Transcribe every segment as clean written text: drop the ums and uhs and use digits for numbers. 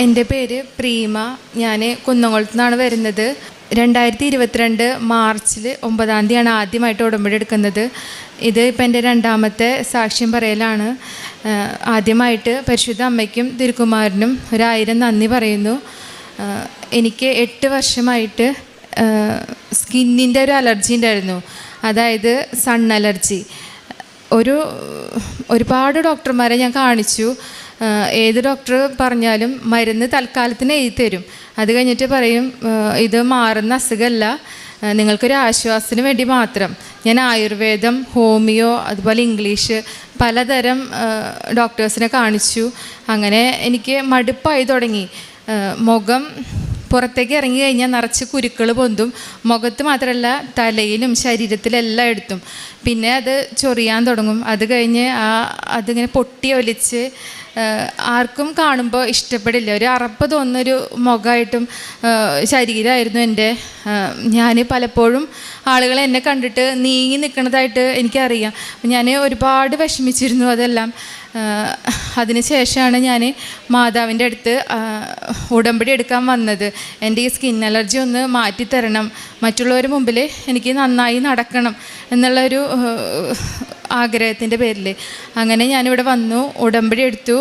എൻ്റെ പേര് പ്രീമ. ഞാൻ കുന്നംകുളത്തു നിന്നാണ് വരുന്നത്. 2022 മാർച്ചിൽ 9-ാം തീയതിയാണ് ആദ്യമായിട്ട് ഉടമ്പടി എടുക്കുന്നത്. ഇത് ഇപ്പം എൻ്റെ രണ്ടാമത്തെ സാക്ഷ്യം പറയലാണ്. ആദ്യമായിട്ട് പരിശുദ്ധ അമ്മയ്ക്കും തിരുക്കുമാരനും 1000 നന്ദി പറയുന്നു. എനിക്ക് 8 വർഷമായിട്ട് സ്കിന്നിൻ്റെ ഒരു അലർജി ഉണ്ടായിരുന്നു. അതായത് സൺ അലർജി. ഒരുപാട് ഡോക്ടർമാരെ ഞാൻ കാണിച്ചു. ഏത് ഡോക്ടർ പറഞ്ഞാലും മരുന്ന് തൽക്കാലത്തിന് എഴുതി തരും. അത് കഴിഞ്ഞിട്ട് പറയും ഇത് മാറുന്ന അസുഖമല്ല, നിങ്ങൾക്കൊരു ആശ്വാസത്തിന് വേണ്ടി മാത്രം. ഞാൻ ആയുർവേദം, ഹോമിയോ, അതുപോലെ ഇംഗ്ലീഷ് പലതരം ഡോക്ടേഴ്സിനെ കാണിച്ചു. അങ്ങനെ എനിക്ക് മടുപ്പായി തുടങ്ങി. മുഖം പുറത്തേക്ക് ഇറങ്ങി കഴിഞ്ഞാൽ നിറച്ച് കുരുക്കൾ പൊന്തും. മുഖത്ത് മാത്രമല്ല, തലയിലും ശരീരത്തിലെല്ലാം എടുത്തും. പിന്നെ അത് ചൊറിയാൻ തുടങ്ങും. അത് കഴിഞ്ഞ് അതിങ്ങനെ പൊട്ടി ഒലിച്ച് ആർക്കും കാണുമ്പോൾ ഇഷ്ടപ്പെടില്ല. ഒരു അറപ്പ് തോന്നുന്നൊരു മുഖമായിട്ടും ശരീരമായിരുന്നു എൻ്റെ. ഞാൻ പലപ്പോഴും ആളുകൾ എന്നെ കണ്ടിട്ട് നീങ്ങി നിൽക്കുന്നതായിട്ട് എനിക്കറിയാം. ഞാൻ ഒരുപാട് വിഷമിച്ചിരുന്നു അതെല്ലാം. അതിന് ശേഷമാണ് ഞാൻ മാതാവിൻ്റെ അടുത്ത് ഉടമ്പടി എടുക്കാൻ വന്നത്. എൻ്റെ ഈ സ്കിൻ അലർജി ഒന്ന് മാറ്റിത്തരണം, മറ്റുള്ളവരുടെ മുമ്പിൽ എനിക്ക് നന്നായി നടക്കണം എന്നുള്ളൊരു ആഗ്രഹത്തിൻ്റെ പേരിൽ. അങ്ങനെ ഞാനിവിടെ വന്നു, ഉടമ്പടി എടുത്തു,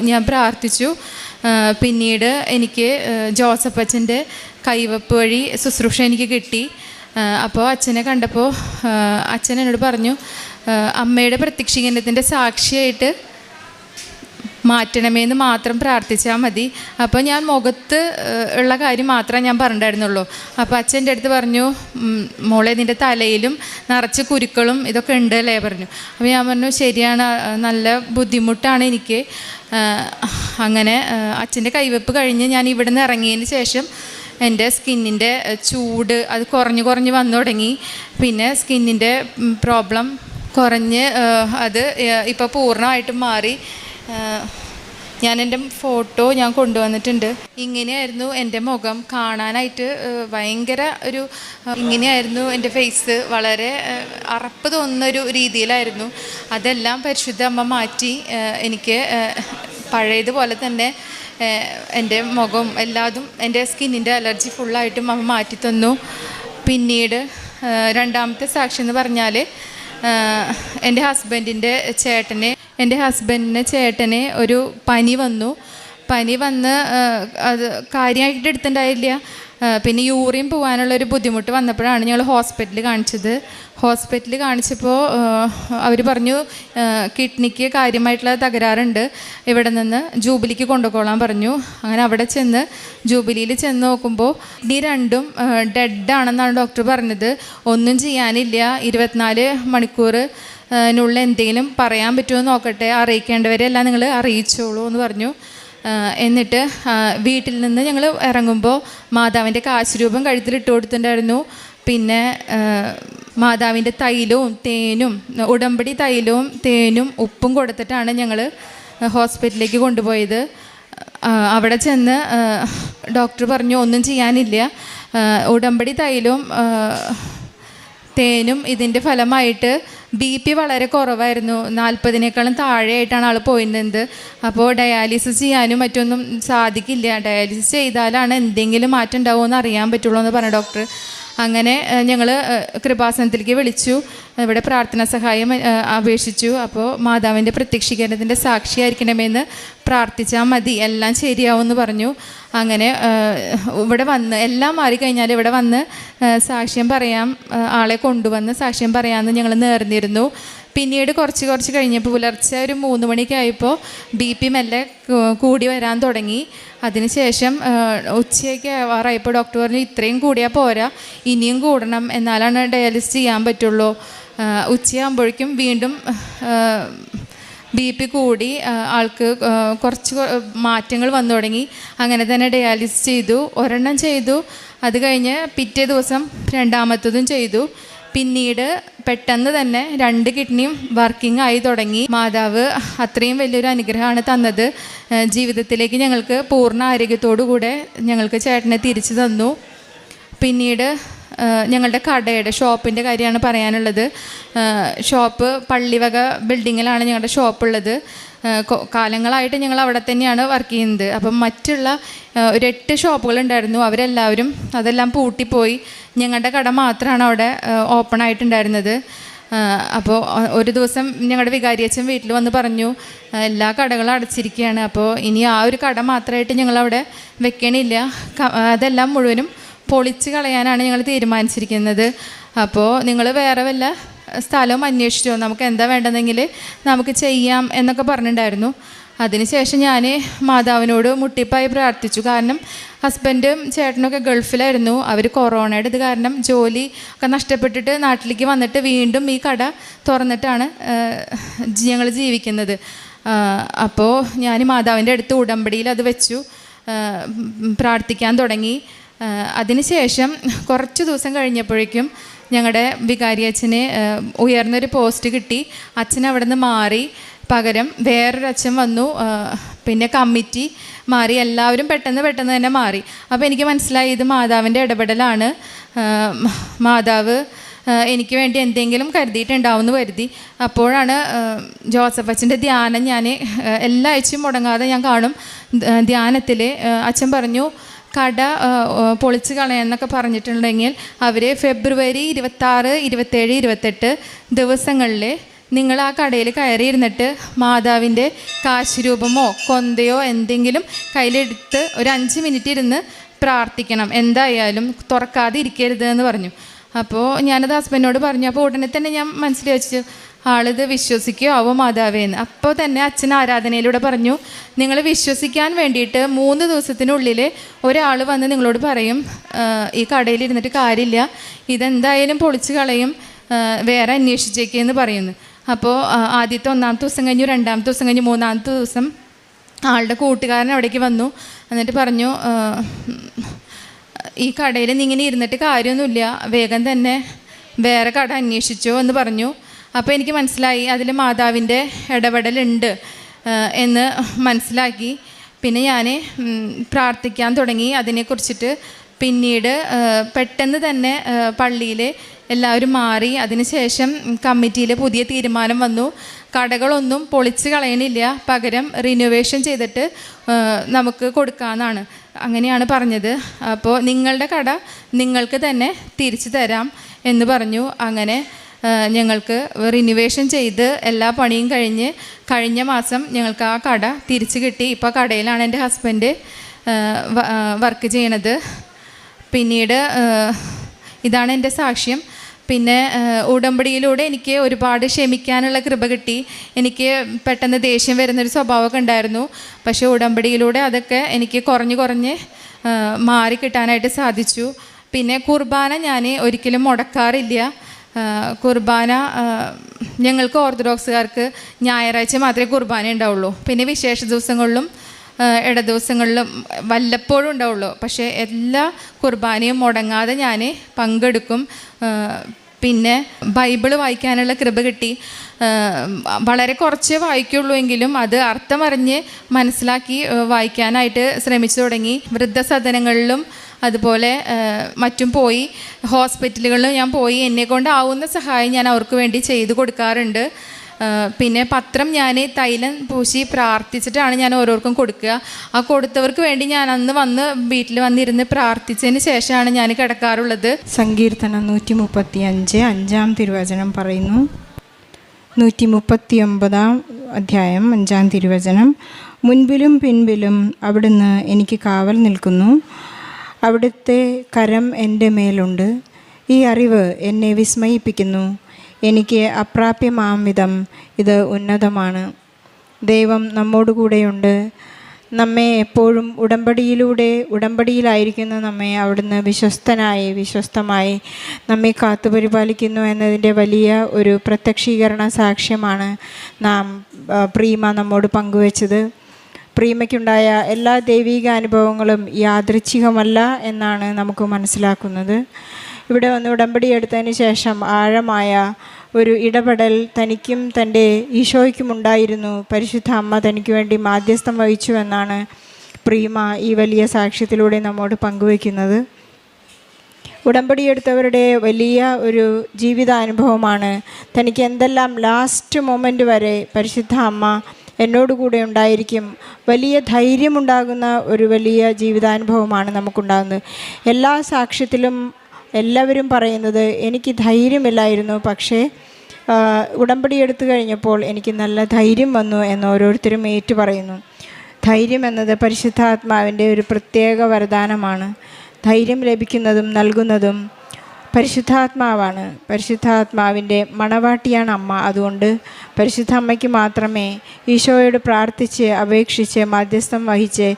ഞാൻ പ്രാർത്ഥിച്ചു. പിന്നീട് എനിക്ക് ജോസഫ് അച്ഛൻ്റെ കൈവപ്പ് വഴി ശുശ്രൂഷ എനിക്ക് കിട്ടി. അപ്പോൾ അച്ഛനെ കണ്ടപ്പോൾ അച്ഛൻ എന്നോട് പറഞ്ഞു, അമ്മയുടെ പ്രത്യക്ഷീകരണത്തിൻ്റെ സാക്ഷിയായിട്ട് മാറ്റണമെന്ന് മാത്രം പ്രാർത്ഥിച്ചാൽ മതി. അപ്പോൾ ഞാൻ മുഖത്ത് ഉള്ള കാര്യം മാത്രമേ ഞാൻ പറഞ്ഞിട്ടുണ്ടായിരുന്നുള്ളൂ. അപ്പോൾ അച്ഛൻ്റെ അടുത്ത് പറഞ്ഞു, മോളെ നിൻ്റെ തലയിലും നിറച്ച് കുരുക്കളും ഇതൊക്കെ ഉണ്ട് അല്ലേ പറഞ്ഞു. അപ്പോൾ ഞാൻ പറഞ്ഞു ശരിയാണ്, നല്ല ബുദ്ധിമുട്ടാണ് എനിക്ക്. അങ്ങനെ അച്ഛൻ്റെ കൈവെപ്പ് കഴിഞ്ഞ് ഞാൻ ഇവിടെ നിന്ന് ഇറങ്ങിയതിന് ശേഷം എൻ്റെ സ്കിന്നിൻ്റെ ചൂട് അത് കുറഞ്ഞ് വന്നു തുടങ്ങി. പിന്നെ സ്കിന്നിൻ്റെ പ്രോബ്ലം കുറഞ്ഞ് അത് ഇപ്പോൾ പൂർണ്ണമായിട്ടും മാറി. ഞാൻ എൻ്റെ ഫോട്ടോ ഞാൻ കൊണ്ടുവന്നിട്ടുണ്ട്. ഇങ്ങനെയായിരുന്നു എൻ്റെ മുഖം കാണാനായിട്ട്. ഭയങ്കര ഇങ്ങനെയായിരുന്നു എൻ്റെ ഫേസ്. വളരെ അറപ്പ് തോന്നുന്നൊരു രീതിയിലായിരുന്നു. അതെല്ലാം പരിശുദ്ധ അമ്മ മാറ്റി എനിക്ക് പഴയതുപോലെ തന്നെ എൻ്റെ മുഖം എല്ലാതും എൻ്റെ സ്കിന്നിൻ്റെ അലർജി ഫുള്ളായിട്ടും അമ്മ മാറ്റി തന്നു. പിന്നീട് രണ്ടാമത്തെ സാക്ഷി എന്ന് പറഞ്ഞാൽ എൻ്റെ ഹസ്ബൻഡിൻ്റെ ചേട്ടന് ഒരു പനി വന്ന് അത് കാര്യമായിട്ട് എടുത്തിട്ടുണ്ടായില്ല. പിന്നെ യൂറിൻ പോകാനുള്ളൊരു ബുദ്ധിമുട്ട് വന്നപ്പോഴാണ് ഞങ്ങൾ ഹോസ്പിറ്റലിൽ കാണിച്ചപ്പോൾ അവർ പറഞ്ഞു കിഡ്നിക്ക് കാര്യമായിട്ടുള്ള തകരാറുണ്ട്, ഇവിടെ നിന്ന് ജൂബിലിക്ക് കൊണ്ടുപോകാൻ പറഞ്ഞു. അങ്ങനെ അവിടെ ജൂബിലിയിൽ ചെന്ന് നോക്കുമ്പോൾ കിഡ്നി രണ്ടും ഡെഡാണെന്നാണ് ഡോക്ടർ പറഞ്ഞത്. ഒന്നും ചെയ്യാനില്ല, 24 മണിക്കൂറിനുള്ളിൽ എന്തെങ്കിലും പറയാൻ പറ്റുമോ നോക്കട്ടെ, അറിയിക്കേണ്ടവരെല്ലാം നിങ്ങൾ അറിയിച്ചോളൂ എന്ന് പറഞ്ഞു. എന്നിട്ട് വീട്ടിൽ നിന്ന് ഞങ്ങൾ ഇറങ്ങുമ്പോൾ മാതാവിൻ്റെ കാശുരൂപം കഴുത്തിലിട്ട് കൊടുത്തിട്ടുണ്ടായിരുന്നു. പിന്നെ മാതാവിൻ്റെ തൈലവും തേനും, ഉടമ്പടി തൈലവും തേനും ഉപ്പും കൊടുത്തിട്ടാണ് ഞങ്ങൾ ഹോസ്പിറ്റലിലേക്ക് കൊണ്ടുപോയത്. അവിടെ ചെന്ന് ഡോക്ടർ പറഞ്ഞു ഒന്നും ചെയ്യാനില്ല, ഉടമ്പടി തൈലവും തേനും ഇതിൻ്റെ ഫലമായിട്ട് BP വളരെ കുറവായിരുന്നു. 40നേക്കാളും താഴെയായിട്ടാണ് ആൾ പോയിരുന്നത്. അപ്പോൾ ഡയാലിസിസ് ചെയ്യാനും മറ്റൊന്നും സാധിക്കില്ല, ഡയാലിസിസ് ചെയ്താലാണ് എന്തെങ്കിലും മാറ്റം ഉണ്ടാവുമെന്ന് അറിയാൻ പറ്റുള്ളൂ എന്ന് പറഞ്ഞു ഡോക്ടർ. അങ്ങനെ ഞങ്ങൾ കൃപാസനത്തിലേക്ക് വിളിച്ചു, ഇവിടെ പ്രാർത്ഥനാ സഹായം അപേക്ഷിച്ചു. അപ്പോൾ മാതാവിൻ്റെ പ്രത്യക്ഷീകരണത്തിൻ്റെ സാക്ഷിയായിരിക്കണമെന്ന് പ്രാർത്ഥിച്ചാൽ മതി, എല്ലാം ശരിയാവുമെന്ന് പറഞ്ഞു. അങ്ങനെ ഇവിടെ വന്ന് എല്ലാം മാറിക്കഴിഞ്ഞാൽ ഇവിടെ വന്ന് സാക്ഷ്യം പറയാം, ആളെ കൊണ്ടുവന്ന് സാക്ഷ്യം പറയാമെന്ന് ഞങ്ങൾ നേർന്നിരുന്നു. പിന്നീട് കുറച്ച് കഴിഞ്ഞപ്പോൾ പുലർച്ചെ ഒരു 3 മണിയൊക്കെ ആയപ്പോൾ BP മെല്ലെ കൂടി വരാൻ തുടങ്ങി. അതിനുശേഷം ഉച്ചയ്ക്ക് ആവാറായപ്പോൾ ഡോക്ടർ പറഞ്ഞു ഇത്രയും കൂടിയാൽ പോരാ, ഇനിയും കൂടണം, എന്നാലാണ് ഡയാലിസിസ് ചെയ്യാൻ പറ്റുള്ളൂ. ഉച്ചയാകുമ്പോഴേക്കും വീണ്ടും BP കൂടി, ആൾക്ക് കുറച്ച് മാറ്റങ്ങൾ വന്നു തുടങ്ങി. അങ്ങനെ തന്നെ ഡയാലിസിസ് ചെയ്തു, ഒരെണ്ണം ചെയ്തു. അത് കഴിഞ്ഞ് പിറ്റേ ദിവസം രണ്ടാമത്തതും ചെയ്തു. പിന്നീട് പെട്ടെന്ന് തന്നെ 2 കിഡ്നിയും വർക്കിംഗ് ആയി തുടങ്ങി. മാതാവ് അത്രയും വലിയൊരു അനുഗ്രഹമാണ് തന്നത്. ജീവിതത്തിലേക്ക് ഞങ്ങൾക്ക് പൂർണ്ണ ആരോഗ്യത്തോടു കൂടെ ഞങ്ങൾക്ക് ചേട്ടനെ തിരിച്ചു തന്നു. പിന്നീട് ഞങ്ങളുടെ ഷോപ്പിൻ്റെ കാര്യമാണ് പറയാനുള്ളത്. ഷോപ്പ് പള്ളിവക ബിൽഡിങ്ങിലാണ് ഞങ്ങളുടെ ഷോപ്പുള്ളത്. കാലങ്ങളായിട്ട് ഞങ്ങൾ അവിടെ തന്നെയാണ് വർക്ക് ചെയ്യുന്നത്. അപ്പം മറ്റുള്ള ഒരു 8 ഷോപ്പുകളുണ്ടായിരുന്നു, അവരെല്ലാവരും അതെല്ലാം പൂട്ടിപ്പോയി. ഞങ്ങളുടെ കട മാത്രമാണ് അവിടെ ഓപ്പൺ ആയിട്ടുണ്ടായിരുന്നത്. അപ്പോൾ ഒരു ദിവസം ഞങ്ങളുടെ വികാരിയച്ഛൻ വീട്ടിൽ വന്ന് പറഞ്ഞു, എല്ലാ കടകളും അടച്ചിരിക്കുകയാണ്, അപ്പോൾ ഇനി ആ ഒരു കട മാത്രമായിട്ട് ഞങ്ങളവിടെ വെക്കണില്ല, അതെല്ലാം മുഴുവനും പൊളിച്ച് കളയാനാണ് ഞങ്ങൾ തീരുമാനിച്ചിരിക്കുന്നത്. അപ്പോൾ നിങ്ങൾ വേറെ വല്ല സ്ഥലവും അന്വേഷിച്ചോ, നമുക്ക് എന്താ വേണ്ടതെങ്കിൽ നമുക്ക് ചെയ്യാം എന്നൊക്കെ പറഞ്ഞിട്ടുണ്ടായിരുന്നു. അതിനുശേഷം ഞാൻ മാതാവിനോട് മുട്ടിപ്പായി പ്രാർത്ഥിച്ചു. കാരണം ഹസ്ബൻഡും ചേട്ടനൊക്കെ ഗൾഫിലായിരുന്നു. അവർ കൊറോണയുടെ ഇത് കാരണം ജോലി ഒക്കെ നഷ്ടപ്പെട്ടിട്ട് നാട്ടിലേക്ക് വന്നിട്ട് വീണ്ടും ഈ കട തുറന്നിട്ടാണ് ഞങ്ങൾ ജീവിക്കുന്നത്. അപ്പോൾ ഞാൻ മാതാവിൻ്റെ അടുത്ത് ഉടമ്പടിയിൽ അത് വെച്ചു പ്രാർത്ഥിക്കാൻ തുടങ്ങി. അതിനുശേഷം കുറച്ച് ദിവസം കഴിഞ്ഞപ്പോഴേക്കും ഞങ്ങളുടെ വികാരി അച്ഛന് ഉയർന്നൊരു പോസ്റ്റ് കിട്ടി. അച്ഛൻ അവിടെ നിന്ന് മാറി, പകരം വേറൊരു അച്ഛൻ വന്നു. പിന്നെ കമ്മിറ്റി മാറി, എല്ലാവരും പെട്ടെന്ന് തന്നെ മാറി. അപ്പോൾ എനിക്ക് മനസ്സിലായി ഇത് മാതാവിൻ്റെ ഇടപെടലാണ്. മാതാവ് എനിക്ക് വേണ്ടി എന്തെങ്കിലും കരുതിയിട്ടുണ്ടാവുമെന്ന് കരുതി. അപ്പോഴാണ് ജോസഫ് അച്ഛൻ്റെ ധ്യാനം ഞാൻ എല്ലാ ആഴ്ചയും മുടങ്ങാതെ ഞാൻ കാണും. ധ്യാനത്തിൽ അച്ഛൻ പറഞ്ഞു, കട പൊളിച്ച് കളയാന്നൊക്കെ പറഞ്ഞിട്ടുണ്ടെങ്കിൽ അവർ ഫെബ്രുവരി 26, 27, 28 ദിവസങ്ങളിൽ നിങ്ങൾ ആ കടയിൽ കയറിയിരുന്നിട്ട് മാതാവിൻ്റെ കാശുരൂപമോ കൊന്തയോ എന്തെങ്കിലും കയ്യിലെടുത്ത് ഒരു 5 മിനിറ്റ് ഇരുന്ന് പ്രാർത്ഥിക്കണം, എന്തായാലും തുറക്കാതെ ഇരിക്കരുത് എന്ന് പറഞ്ഞു. അപ്പോൾ ഞാനത് ഹസ്ബൻഡിനോട് പറഞ്ഞു. അപ്പോൾ ഉടനെ തന്നെ ഞാൻ മനസ്സിൽ വെച്ചു, ആളിത് വിശ്വസിക്കുകയോ ആവോ മാതാവേന്ന്. അപ്പോൾ തന്നെ അച്ഛൻ ആരാധനയിലൂടെ പറഞ്ഞു, നിങ്ങൾ വിശ്വസിക്കാൻ വേണ്ടിയിട്ട് 3 ദിവസത്തിനുള്ളിൽ ഒരാൾ വന്ന് നിങ്ങളോട് പറയും ഈ കടയിലിരുന്നിട്ട് കാര്യമില്ല, ഇതെന്തായാലും പൊളിച്ച് കളയും, വേറെ അന്വേഷിച്ചേക്കെന്ന് പറയുന്നു. അപ്പോൾ ആദ്യത്തെ 1-ാമത്തെ ദിവസം കഴിഞ്ഞു, 2-ാമത്തെ ദിവസം കഴിഞ്ഞു, 3-ാമത്തെ ദിവസം ആളുടെ കൂട്ടുകാരൻ അവിടേക്ക് വന്നു. എന്നിട്ട് പറഞ്ഞു, ഈ കടയിൽ നീ ഇങ്ങനെ ഇരുന്നിട്ട് കാര്യമൊന്നുമില്ല, വേഗം തന്നെ വേറെ കട അന്വേഷിച്ചോ എന്ന് പറഞ്ഞു. അപ്പോൾ എനിക്ക് മനസ്സിലായി അതിൽ മാതാവിൻ്റെ ഇടപെടലുണ്ട് എന്ന് മനസ്സിലാക്കി. പിന്നെ ഞാൻ പ്രാർത്ഥിക്കാൻ തുടങ്ങി അതിനെക്കുറിച്ചിട്ട്. പിന്നീട് പെട്ടെന്ന് തന്നെ പള്ളിയിൽ എല്ലാവരും മാറി. അതിനുശേഷം കമ്മിറ്റിയിൽ പുതിയ തീരുമാനം വന്നു, കടകളൊന്നും പൊളിച്ച് കളയണില്ല, പകരം റിനോവേഷൻ ചെയ്തിട്ട് നമുക്ക് കൊടുക്കാമെന്നാണ്. അങ്ങനെയാണ് പറഞ്ഞത്. അപ്പോൾ നിങ്ങളുടെ കട നിങ്ങൾക്ക് തന്നെ തിരിച്ചു തരാം എന്ന് പറഞ്ഞു. അങ്ങനെ ഞങ്ങൾക്ക് റിനോവേഷൻ ചെയ്ത് എല്ലാ പണിയും കഴിഞ്ഞ് കഴിഞ്ഞ മാസം ഞങ്ങൾക്ക് ആ കട തിരിച്ചു കിട്ടി. ഇപ്പോൾ കടയിലാണ് എൻ്റെ ഹസ്ബൻഡ് വർക്ക് ചെയ്യണത്. പിന്നീട് ഇതാണ് എൻ്റെ സാക്ഷ്യം. പിന്നെ ഉടമ്പടിയിലൂടെ എനിക്ക് ഒരുപാട് ക്ഷമിക്കാനുള്ള കൃപ കിട്ടി. എനിക്ക് പെട്ടെന്ന് ദേഷ്യം വരുന്നൊരു സ്വഭാവമൊക്കെ ഉണ്ടായിരുന്നു. പക്ഷേ ഉടമ്പടിയിലൂടെ അതൊക്കെ എനിക്ക് കുറഞ്ഞ് മാറിക്കിട്ടാനായിട്ട് സാധിച്ചു. പിന്നെ കുർബാന ഞാൻ ഒരിക്കലും മുടക്കാറില്ല. കുർബാന ഞങ്ങൾക്ക് ഓർത്തഡോക്സുകാർക്ക് ഞായറാഴ്ച മാത്രമേ കുർബാന ഉണ്ടാവുള്ളൂ. പിന്നെ വിശേഷ ദിവസങ്ങളിലും ഇട ദിവസങ്ങളിലും വല്ലപ്പോഴും ഉണ്ടാവുള്ളൂ. പക്ഷേ എല്ലാ കുർബാനയും മുടങ്ങാതെ ഞാൻ പങ്കെടുക്കും. പിന്നെ ബൈബിള് വായിക്കാനുള്ള കൃപ കിട്ടി. വളരെ കുറച്ചേ വായിക്കുള്ളൂ എങ്കിലും അത് അർത്ഥമറിഞ്ഞ് മനസ്സിലാക്കി വായിക്കാനായിട്ട് ശ്രമിച്ചു തുടങ്ങി. വൃദ്ധസദനങ്ങളിലും അതുപോലെ മറ്റും പോയി, ഹോസ്പിറ്റലുകളിലും ഞാൻ പോയി. എന്നെക്കൊണ്ടാവുന്ന സഹായം ഞാൻ അവർക്ക് വേണ്ടി ചെയ്തു കൊടുക്കാറുണ്ട്. പിന്നെ പത്രം ഞാൻ തൈലം പൂശി പ്രാർത്ഥിച്ചിട്ടാണ് ഞാൻ ഓരോർക്കും കൊടുക്കുക. ആ കൊടുത്തവർക്ക് വേണ്ടി ഞാൻ അന്ന് വീട്ടിൽ വന്നിരുന്ന് പ്രാർത്ഥിച്ചതിന് ശേഷമാണ് ഞാൻ കിടക്കാറുള്ളത്. സങ്കീർത്തനം 135 5-ാം തിരുവചനം പറയുന്നു. 139-ാം അധ്യായം 5-ാം തിരുവചനം. മുൻപിലും പിൻപിലും അവിടുന്ന് എനിക്ക് കാവൽ നിൽക്കുന്നു, അവിടുത്തെ കരം എൻ്റെ മേലുണ്ട്. ഈ അറിവ് എന്നെ വിസ്മയിപ്പിക്കുന്നു. എനിക്ക് അപ്രാപ്യമാം വിധം ഇത് ഉന്നതമാണ്. ദൈവം നമ്മോടുകൂടെയുണ്ട്. നമ്മെ എപ്പോഴും ഉടമ്പടിയിലായിരിക്കുന്ന നമ്മെ അവിടുന്ന് വിശ്വസ്തമായി നമ്മെ കാത്തുപരിപാലിക്കുന്നു എന്നതിൻ്റെ വലിയ ഒരു പ്രത്യക്ഷീകരണ സാക്ഷ്യമാണ് പ്രീമ നമ്മോട് പങ്കുവച്ചത്. പ്രീമയ്ക്കുണ്ടായ എല്ലാ ദൈവിക അനുഭവങ്ങളും യാദൃച്ഛികമല്ല എന്നാണ് നമുക്ക് മനസ്സിലാക്കുന്നത്. ഇവിടെ വന്ന് ഉടമ്പടി എടുത്തതിന് ശേഷം ആഴമായ ഒരു ഇടപെടൽ തനിക്കും തൻ്റെ ഈശോയ്ക്കും ഉണ്ടായിരുന്നു. പരിശുദ്ധ അമ്മ തനിക്ക് വേണ്ടി മാധ്യസ്ഥം വഹിച്ചു എന്നാണ് പ്രീമ ഈ വലിയ സാക്ഷ്യത്തിലൂടെ നമ്മോട് പങ്കുവയ്ക്കുന്നത്. ഉടമ്പടി എടുത്തവരുടെ വലിയ ഒരു ജീവിതാനുഭവമാണ്. തനിക്ക് എന്തെല്ലാം ലാസ്റ്റ് മൊമെൻ്റ് വരെ പരിശുദ്ധ അമ്മ എന്നോടുകൂടെ ഉണ്ടായിരിക്കും. വലിയ ധൈര്യമുണ്ടാകുന്ന ഒരു വലിയ ജീവിതാനുഭവമാണ് നമുക്കുണ്ടാകുന്നത്. എല്ലാ സാക്ഷ്യത്തിലും എല്ലാവരും പറയുന്നത് എനിക്ക് ധൈര്യമില്ലായിരുന്നു, പക്ഷേ ഉടമ്പടി എടുത്തു കഴിഞ്ഞപ്പോൾ എനിക്ക് നല്ല ധൈര്യം വന്നു എന്ന് ഓരോരുത്തരും ഏറ്റു പറയുന്നു. ധൈര്യം എന്നത് പരിശുദ്ധാത്മാവിൻ്റെ ഒരു പ്രത്യേക വരദാനമാണ്. ധൈര്യം ലഭിക്കുന്നതും നൽകുന്നതും പരിശുദ്ധാത്മാവാണ്. പരിശുദ്ധാത്മാവിൻ്റെ മണവാട്ടിയാണ് അമ്മ. അതുകൊണ്ട് പരിശുദ്ധ അമ്മയ്ക്ക് മാത്രമേ ഈശോയോട് പ്രാർത്ഥിച്ച് അപേക്ഷിച്ച് മധ്യസ്ഥം വഹിച്ച്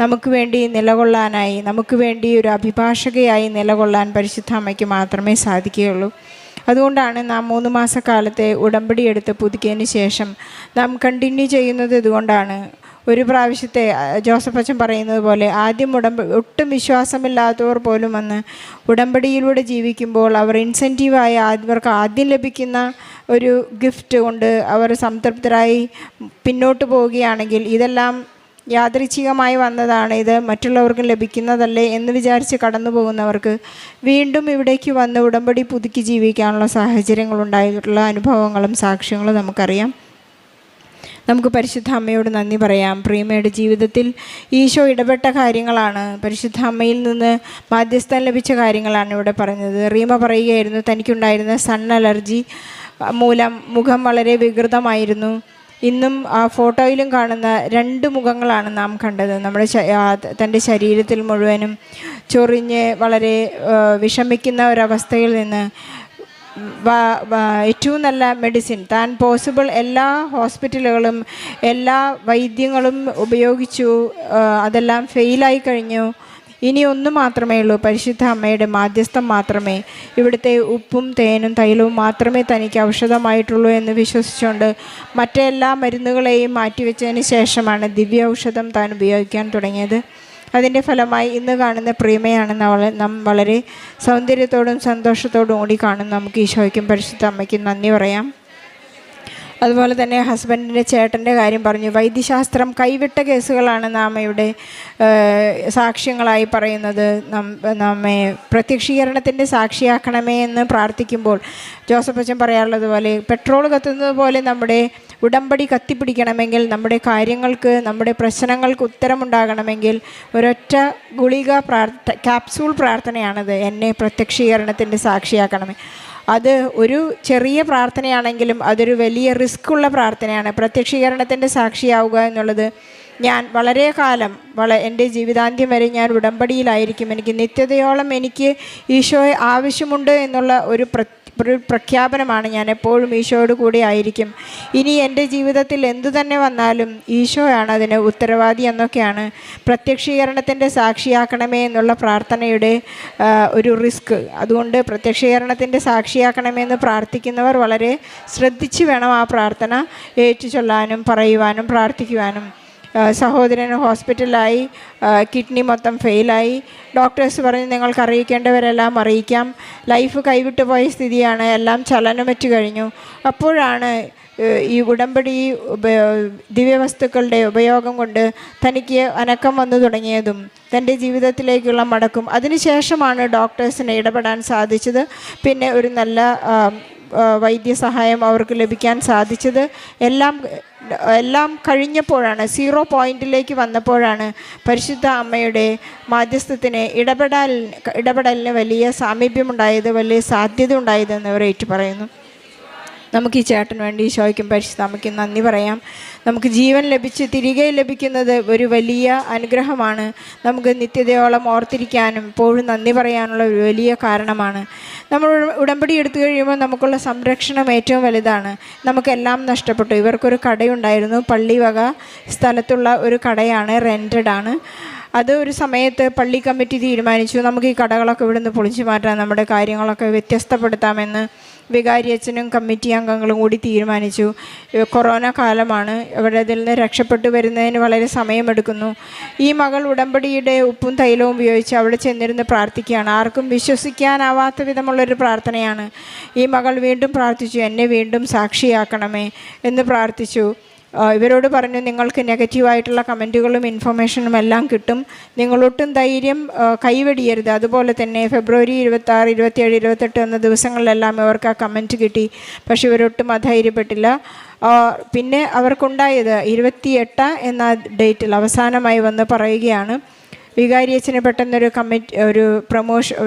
നമുക്ക് വേണ്ടി നിലകൊള്ളാനായി, നമുക്ക് വേണ്ടി ഒരു അഭിഭാഷകയായി നിലകൊള്ളാൻ പരിശുദ്ധ അമ്മയ്ക്ക് മാത്രമേ സാധിക്കുകയുള്ളൂ. അതുകൊണ്ടാണ് നാം 3 മാസക്കാലത്തെ ഉടമ്പടി എടുത്ത് പുതുക്കിയതിന് ശേഷം നാം കണ്ടിന്യൂ ചെയ്യുന്നത്. ഇതുകൊണ്ടാണ് ഒരു പ്രാവശ്യത്തെ ജോസഫ് അച്ഛൻ പറയുന്നത് പോലെ ആദ്യം ഒട്ടും വിശ്വാസമില്ലാത്തവർ പോലും വന്ന് ഉടമ്പടിയിലൂടെ ജീവിക്കുമ്പോൾ അവർ ഇൻസെൻറ്റീവായി അവർക്ക് ആദ്യം ലഭിക്കുന്ന ഒരു ഗിഫ്റ്റ് കൊണ്ട് അവർ സംതൃപ്തരായി പിന്നോട്ട് പോവുകയാണെങ്കിൽ ഇതെല്ലാം യാദൃച്ഛികമായി വന്നതാണ്, ഇത് മറ്റുള്ളവർക്കും ലഭിക്കുന്നതല്ലേ എന്ന് വിചാരിച്ച് കടന്നു പോകുന്നവർക്ക് വീണ്ടും ഇവിടേക്ക് വന്ന് ഉടമ്പടി പുതുക്കി ജീവിക്കാനുള്ള സാഹചര്യങ്ങളുണ്ടായിട്ടുള്ള അനുഭവങ്ങളും സാക്ഷ്യങ്ങളും നമുക്കറിയാം. നമുക്ക് പരിശുദ്ധ അമ്മയോട് നന്ദി പറയാം. പ്രീമയുടെ ജീവിതത്തിൽ ഈശോ ഇടപെട്ട കാര്യങ്ങളാണ്, പരിശുദ്ധ അമ്മയിൽ നിന്ന് മാധ്യസ്ഥം ലഭിച്ച കാര്യങ്ങളാണ് ഇവിടെ പറഞ്ഞത്. റീമ പറയുകയായിരുന്നു തനിക്കുണ്ടായിരുന്ന സൺ അലർജി മൂലം മുഖം വളരെ വികൃതമായിരുന്നു. ഇന്നും ആ ഫോട്ടോയിലും കാണുന്ന 2 മുഖങ്ങളാണ് നാം കണ്ടത്. നമ്മുടെ തൻ്റെ ശരീരത്തിൽ മുഴുവനും ചൊറിഞ്ഞ് വളരെ വിഷമിക്കുന്ന ഒരവസ്ഥയിൽ നിന്ന് ഏറ്റവും നല്ല മെഡിസിൻ താൻ പോസിബിൾ എല്ലാ ഹോസ്പിറ്റലുകളും എല്ലാ വൈദ്യങ്ങളും ഉപയോഗിച്ചു, അതെല്ലാം ഫെയിലായി കഴിഞ്ഞു. ഇനി ഒന്ന് മാത്രമേ ഉള്ളൂ, പരിശുദ്ധ അമ്മയുടെ മാധ്യസ്ഥം മാത്രമേ, ഇവിടുത്തെ ഉപ്പും തേനും തൈലവും മാത്രമേ തനിക്ക് ഔഷധമായിട്ടുള്ളൂ എന്ന് വിശ്വസിച്ചുകൊണ്ട് മറ്റെല്ലാ മരുന്നുകളെയും മാറ്റിവെച്ചതിന് ശേഷമാണ് ദിവ്യ ഔഷധം താൻ ഉപയോഗിക്കാൻ തുടങ്ങിയത്. അതിൻ്റെ ഫലമായി ഇന്ന് കാണുന്ന പ്രീമയാണ് നാം വളരെ സൗന്ദര്യത്തോടും സന്തോഷത്തോടും കൂടി കാണും. നമുക്ക് ഈശോയ്ക്കും പരിശുദ്ധ അമ്മയ്ക്കും നന്ദി പറയാം. അതുപോലെ തന്നെ ഹസ്ബൻഡിൻ്റെ ചേട്ടൻ്റെ കാര്യം പറഞ്ഞു. വൈദ്യശാസ്ത്രം കൈവിട്ട കേസുകളാണ് നാം ഇവിടെ സാക്ഷ്യങ്ങളായി പറയുന്നത്. നമ്മെ പ്രത്യക്ഷീകരണത്തിൻ്റെ സാക്ഷിയാക്കണമേ എന്ന് പ്രാർത്ഥിക്കുമ്പോൾ ജോസഫ് അച്ഛൻ പറയാറുള്ളത് പോലെ പെട്രോൾ കത്തുന്നത് പോലെ നമ്മുടെ ഉടമ്പടി കത്തിപ്പിടിക്കണമെങ്കിൽ, നമ്മുടെ കാര്യങ്ങൾക്ക്, നമ്മുടെ പ്രശ്നങ്ങൾക്ക് ഉത്തരമുണ്ടാകണമെങ്കിൽ ഒരൊറ്റ ഗുളിക ക്യാപ്സൂൾ പ്രാർത്ഥനയാണത്. എന്നെ പ്രത്യക്ഷീകരണത്തിൻ്റെ സാക്ഷിയാക്കണമേ. അത് ഒരു ചെറിയ പ്രാർത്ഥനയാണെങ്കിലും അതൊരു വലിയ റിസ്ക്കുള്ള പ്രാർത്ഥനയാണ്. പ്രത്യക്ഷീകരണത്തിൻ്റെ സാക്ഷിയാവുക എന്നുള്ളത് ഞാൻ വളരെ കാലം എൻ്റെ ജീവിതാന്ത്യം വരെ ഞാൻ ഉടമ്പടിയിലായിരിക്കും, എനിക്ക് നിത്യതയോളം എനിക്ക് ഈശോയെ ആവശ്യമുണ്ട് എന്നുള്ള ഒരു പ്രഖ്യാപനമാണ്. ഞാൻ എപ്പോഴും ഈശോയോട് കൂടെ ആയിരിക്കും. ഇനി എൻ്റെ ജീവിതത്തിൽ എന്തു തന്നെ വന്നാലും ഈശോയാണ് അതിന് ഉത്തരവാദി എന്നൊക്കെയാണ് പ്രത്യക്ഷീകരണത്തിൻ്റെ സാക്ഷിയാക്കണമേ എന്നുള്ള പ്രാർത്ഥനയുടെ ഒരു റിസ്ക്. അതുകൊണ്ട് പ്രത്യക്ഷീകരണത്തിൻ്റെ സാക്ഷിയാക്കണമെന്ന് പ്രാർത്ഥിക്കുന്നവർ വളരെ ശ്രദ്ധിച്ച് വേണം ആ പ്രാർത്ഥന ഏറ്റുചൊല്ലാനും പറയുവാനും പ്രാർത്ഥിക്കുവാനും. സഹോദരന് ഹോസ്പിറ്റലിലായി, കിഡ്നി മൊത്തം ഫെയിലായി. ഡോക്ടേഴ്സ് പറഞ്ഞ് നിങ്ങൾക്ക് അറിയിക്കേണ്ടവരെല്ലാം അറിയിക്കാം, ലൈഫ് കൈവിട്ടു പോയ സ്ഥിതിയാണ്, എല്ലാം ചലനമറ്റ് കഴിഞ്ഞു. അപ്പോഴാണ് ഈ ഉടമ്പടി ദിവ്യവസ്തുക്കളുടെ ഉപയോഗം കൊണ്ട് തനിക്ക് അനക്കം വന്നു തുടങ്ങിയതും തൻ്റെ ജീവിതത്തിലേക്കുള്ള മടക്കും. അതിനുശേഷമാണ് ഡോക്ടേഴ്സിന് ഇടപെടാൻ സാധിച്ചത്. പിന്നെ ഒരു നല്ല വൈദ്യസഹായം അവർക്ക് ലഭിക്കാൻ സാധിച്ചത്. എല്ലാം കഴിഞ്ഞപ്പോഴാണ്, 0 പോയിന്റിലേക്ക് വന്നപ്പോഴാണ് പരിശുദ്ധ അമ്മയുടെ മാധ്യസ്ഥത്തിന് ഇടപെടലിന് വലിയ സാമീപ്യമുണ്ടായത്, വലിയ സാധ്യത ഉണ്ടായതെന്ന് അവർ ഏറ്റു പറയുന്നു. നമുക്ക് ഈ ചേട്ടന് വേണ്ടി ഈശോയ്ക്കും പരിശുദ്ധ അമ്മയ്ക്കും നന്ദി പറയാം. നമുക്ക് ജീവൻ ലഭിച്ച് തിരികെ ലഭിക്കുന്നത് ഒരു വലിയ അനുഗ്രഹമാണ്. നമുക്ക് നിത്യതയോളം ഓർത്തിരിക്കാനും എപ്പോഴും നന്ദി പറയാനുള്ള ഒരു വലിയ കാരണമാണ്. നമ്മൾ ഉടമ്പടി എടുത്തു കഴിയുമ്പോൾ നമുക്കുള്ള സംരക്ഷണം ഏറ്റവും വലുതാണ്. നമുക്കെല്ലാം നഷ്ടപ്പെട്ടു. ഇവർക്കൊരു കടയുണ്ടായിരുന്നു, പള്ളി വക സ്ഥലത്തുള്ള ഒരു കടയാണ്, റെൻറ്റഡ് ആണ്. അത് ഒരു സമയത്ത് പള്ളി കമ്മിറ്റി തീരുമാനിച്ചു നമുക്ക് ഈ കടകളൊക്കെ ഇവിടുന്ന് പൊളിച്ചു മാറ്റാം, നമ്മുടെ കാര്യങ്ങളൊക്കെ വ്യത്യസ്തപ്പെടുത്താമെന്ന് വികാരി അച്ഛനും കമ്മിറ്റി അംഗങ്ങളും കൂടി തീരുമാനിച്ചു. കൊറോണ കാലമാണ്, ഇവിടെ അതിൽ നിന്ന് രക്ഷപ്പെട്ടു വരുന്നതിന് വളരെ സമയമെടുക്കുന്നു. ഈ മകൾ ഉടമ്പടിയുടെ ഉപ്പും തൈലവും ഉപയോഗിച്ച് അവിടെ ചെന്നിരുന്ന് പ്രാർത്ഥിക്കുകയാണ്. ആർക്കും വിശ്വസിക്കാനാവാത്ത വിധമുള്ളൊരു പ്രാർത്ഥനയാണ്. ഈ മകൾ വീണ്ടും പ്രാർത്ഥിച്ചു, എന്നെ വീണ്ടും സാക്ഷിയാക്കണമേ എന്ന് പ്രാർത്ഥിച്ചു. ഇവരോട് പറഞ്ഞു, നിങ്ങൾക്ക് നെഗറ്റീവായിട്ടുള്ള കമൻറ്റുകളും ഇൻഫർമേഷനും എല്ലാം കിട്ടും, നിങ്ങളൊട്ടും ധൈര്യം കൈവെടിയരുത്. അതുപോലെ തന്നെ ഫെബ്രുവരി 26, 27, 28 എന്ന ദിവസങ്ങളിലെല്ലാം ഇവർക്ക് ആ കമൻറ്റ് കിട്ടി. പക്ഷെ ഇവരൊട്ടും അധൈര്യപ്പെട്ടില്ല. പിന്നെ അവർക്കുണ്ടായത് 28 എന്ന ഡേറ്റിൽ അവസാനമായി വന്ന് പറയുകയാണ്, വികാരി അച്ഛന് പെട്ടെന്നൊരു ഒരു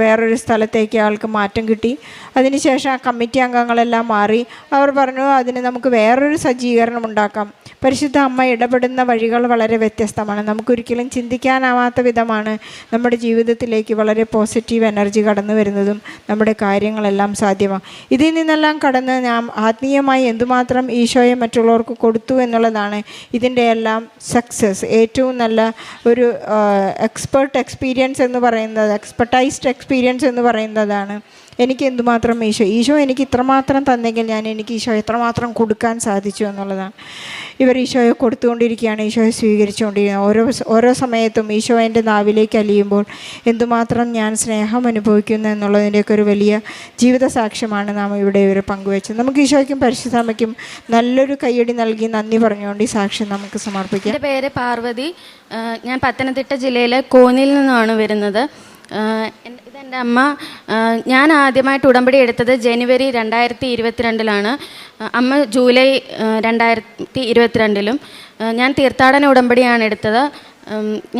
വേറൊരു സ്ഥലത്തേക്ക് ആൾക്ക് മാറ്റം കിട്ടി. അതിനുശേഷം ആ കമ്മിറ്റി അംഗങ്ങളെല്ലാം മാറി. അവർ പറഞ്ഞു, അതിന് നമുക്ക് വേറൊരു സജ്ജീകരണം ഉണ്ടാക്കാം. പരിശുദ്ധ അമ്മ ഇടപെടുന്ന വഴികൾ വളരെ വ്യത്യസ്തമാണ്. നമുക്കൊരിക്കലും ചിന്തിക്കാനാവാത്ത വിധമാണ് നമ്മുടെ ജീവിതത്തിലേക്ക് വളരെ പോസിറ്റീവ് എനർജി കടന്നു വരുന്നതും നമ്മുടെ കാര്യങ്ങളെല്ലാം സാധ്യമാണ്. ഇതിൽ നിന്നെല്ലാം കടന്ന് നാം ആത്മീയമായി എന്തുമാത്രം ഈശോയെ മറ്റുള്ളവർക്ക് കൊടുത്തു എന്നുള്ളതാണ് ഇതിൻ്റെ എല്ലാം സക്സസ്. ഏറ്റവും നല്ല ഒരു എക്സ്പെർട്ടൈസ്ഡ് എക്സ്പീരിയൻസ് എന്ന് പറയുന്നതാണ് എനിക്ക് എന്തുമാത്രം ഈശോ എനിക്ക് ഇത്രമാത്രം തന്നെങ്കിൽ എനിക്ക് ഈശോ എത്രമാത്രം കൊടുക്കാൻ സാധിച്ചു എന്നുള്ളതാണ്. ഇവർ ഈശോയെ കൊടുത്തുകൊണ്ടിരിക്കുകയാണ്, ഈശോയെ സ്വീകരിച്ചുകൊണ്ടിരിക്കുകയാണ്. ഓരോ സമയത്തും ഈശോ എൻ്റെ നാവിലേക്ക് അലിയുമ്പോൾ എന്തുമാത്രം ഞാൻ സ്നേഹം അനുഭവിക്കുന്നു എന്നുള്ളതിൻ്റെയൊക്കെ ഒരു വലിയ ജീവിത സാക്ഷ്യമാണ് നാം ഇവിടെ ഇവർ പങ്കുവെച്ചത്. നമുക്ക് ഈശോയ്ക്കും പരിശുദ്ധമ്മയ്ക്കും നല്ലൊരു കയ്യടി നൽകി നന്ദി പറഞ്ഞുകൊണ്ട് ഈ സാക്ഷ്യം നമുക്ക് സമർപ്പിക്കാം. എൻ്റെ പേര് പാർവതി. ഞാൻ പത്തനംതിട്ട ജില്ലയിലെ കോന്നിയിൽ നിന്നാണ് വരുന്നത്. ഇതെൻ്റെ അമ്മ. ഞാൻ ആദ്യമായിട്ട് ഉടമ്പടി എടുത്തത് ജനുവരി 2022 അമ്മ ജൂലൈ 2022 ഞാൻ തീർത്ഥാടന ഉടമ്പടിയാണ് എടുത്തത്.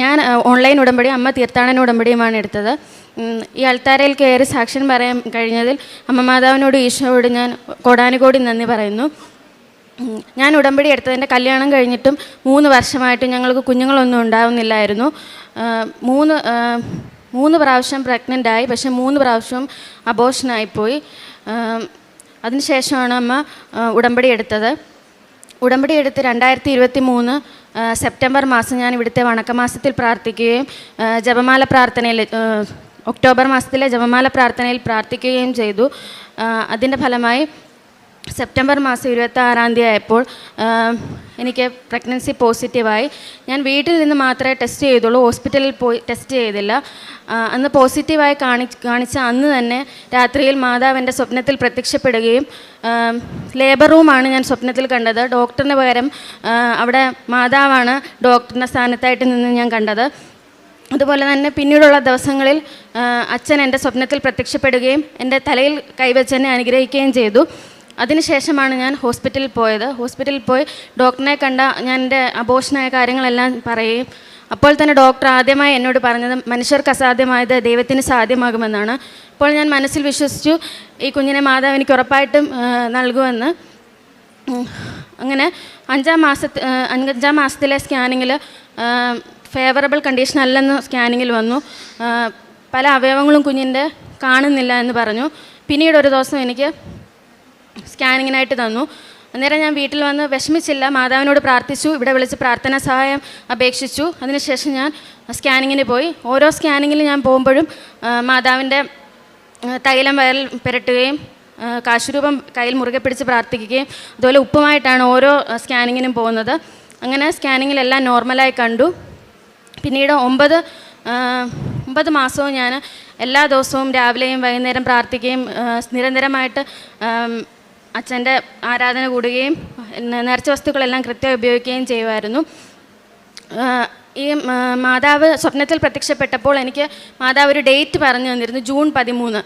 ഞാൻ ഓൺലൈൻ ഉടമ്പടി, അമ്മ തീർത്ഥാടന ഉടമ്പടിയുമാണ് എടുത്തത്. ഈ അൾത്താരയിൽ കയറി സാക്ഷ്യം പറയാൻ കഴിഞ്ഞതിൽ അമ്മ മാതാവിനോട് ഈശോയോട് ഞാൻ കോടാനുകോടി നന്ദി പറയുന്നു. ഞാൻ ഉടമ്പടി എടുത്തതിൻ്റെ കല്യാണം കഴിഞ്ഞിട്ടും 3 വർഷമായിട്ടും ഞങ്ങൾക്ക് കുഞ്ഞുങ്ങളൊന്നും ഉണ്ടാവുന്നില്ലായിരുന്നു. 3 പ്രാവശ്യം പ്രഗ്നൻ്റായി, പക്ഷേ 3 പ്രാവശ്യവും അബോർഷനായിപ്പോയി. അതിനുശേഷമാണ് അമ്മ ഉടമ്പടി എടുത്തത്. ഉടമ്പടി എടുത്ത് 2023 സെപ്റ്റംബർ മാസം ഞാൻ ഇവിടുത്തെ വണക്കമാസത്തിൽ പ്രാർത്ഥിക്കുകയും ജപമാല പ്രാർത്ഥനയിൽ ഒക്ടോബർ മാസത്തിലെ ജപമാല പ്രാർത്ഥനയിൽ പ്രാർത്ഥിക്കുകയും ചെയ്തു. അതിൻ്റെ ഫലമായി സെപ്റ്റംബർ മാസം 26 ആയപ്പോൾ എനിക്ക് പ്രഗ്നൻസി പോസിറ്റീവായി. ഞാൻ വീട്ടിൽ നിന്ന് മാത്രമേ ടെസ്റ്റ് ചെയ്തുള്ളൂ, ഹോസ്പിറ്റലിൽ പോയി ടെസ്റ്റ് ചെയ്തില്ല. അന്ന് പോസിറ്റീവായി കാണിച്ച അന്ന് തന്നെ രാത്രിയിൽ മാതാവ് എൻ്റെ സ്വപ്നത്തിൽ പ്രത്യക്ഷപ്പെടുകയും ലേബർ റൂമാണ് ഞാൻ സ്വപ്നത്തിൽ കണ്ടത്. ഡോക്ടറിന് പകരം അവിടെ മാതാവാണ് ഡോക്ടറിൻ്റെ സ്ഥാനത്തായിട്ട് നിന്ന് ഞാൻ കണ്ടത്. അതുപോലെ തന്നെ പിന്നീടുള്ള ദിവസങ്ങളിൽ അച്ഛൻ എൻ്റെ സ്വപ്നത്തിൽ പ്രത്യക്ഷപ്പെടുകയും എൻ്റെ തലയിൽ കൈവച്ച് എന്നെ അനുഗ്രഹിക്കുകയും ചെയ്തു. അതിനുശേഷമാണ് ഞാൻ ഹോസ്പിറ്റലിൽ പോയത്. ഹോസ്പിറ്റലിൽ പോയി ഡോക്ടറിനെ കണ്ട ഞാൻ എൻ്റെ അബോർഷനായ കാര്യങ്ങളെല്ലാം പറയുകയും അപ്പോൾ തന്നെ ഡോക്ടർ ആദ്യമായി എന്നോട് പറഞ്ഞത് മനുഷ്യർക്ക് അസാധ്യമായത് ദൈവത്തിന് സാധ്യമാകുമെന്നാണ്. അപ്പോൾ ഞാൻ മനസ്സിൽ വിശ്വസിച്ചു, ഈ കുഞ്ഞിനെ മാതാവ് എനിക്ക് ഉറപ്പായിട്ടും നൽകുമെന്ന്. അങ്ങനെ 5-ാം മാസത്തിലെ സ്കാനിങ്ങിൽ ഫേവറബിൾ കണ്ടീഷൻ അല്ലെന്ന് സ്കാനിങ്ങിൽ വന്നു. പല അവയവങ്ങളും കുഞ്ഞിൻ്റെ കാണുന്നില്ല എന്ന് പറഞ്ഞു. പിന്നീട് ഒരു ദിവസം എനിക്ക് സ്കാനിങ്ങിനായിട്ട് തന്നു. അന്നേരം ഞാൻ വീട്ടിൽ വന്ന് വിഷമിച്ചില്ല, മാതാവിനോട് പ്രാർത്ഥിച്ചു, ഇവിടെ വിളിച്ച് പ്രാർത്ഥനാ സഹായം അപേക്ഷിച്ചു. അതിനുശേഷം ഞാൻ സ്കാനിങ്ങിന് പോയി. ഓരോ സ്കാനിങ്ങിൽ ഞാൻ പോകുമ്പോഴും മാതാവിൻ്റെ തൈലം വയറിൽ പുരട്ടുകയും കാശുരൂപം കയ്യിൽ മുറുകെ പിടിച്ച് പ്രാർത്ഥിക്കുകയും അതുപോലെ ഉപ്പുമായിട്ടാണ് ഓരോ സ്കാനിങ്ങിനും പോകുന്നത്. അങ്ങനെ സ്കാനിങ്ങിലെല്ലാം നോർമലായി കണ്ടു. പിന്നീട് 9 മാസവും ഞാൻ എല്ലാ ദിവസവും രാവിലെയും വൈകുന്നേരം പ്രാർത്ഥിക്കുകയും നിരന്തരമായിട്ട് അച്ഛൻ്റെ ആരാധന കൂടുകയും നേർച്ച വസ്തുക്കളെല്ലാം കൃത്യമായി ഉപയോഗിക്കുകയും ചെയ്യുമായിരുന്നു. ഈ മാതാവ് സ്വപ്നത്തിൽ പ്രത്യക്ഷപ്പെട്ടപ്പോൾ എനിക്ക് മാതാവ് ഒരു ഡേറ്റ് പറഞ്ഞു തന്നിരുന്നു, ജൂൺ 13.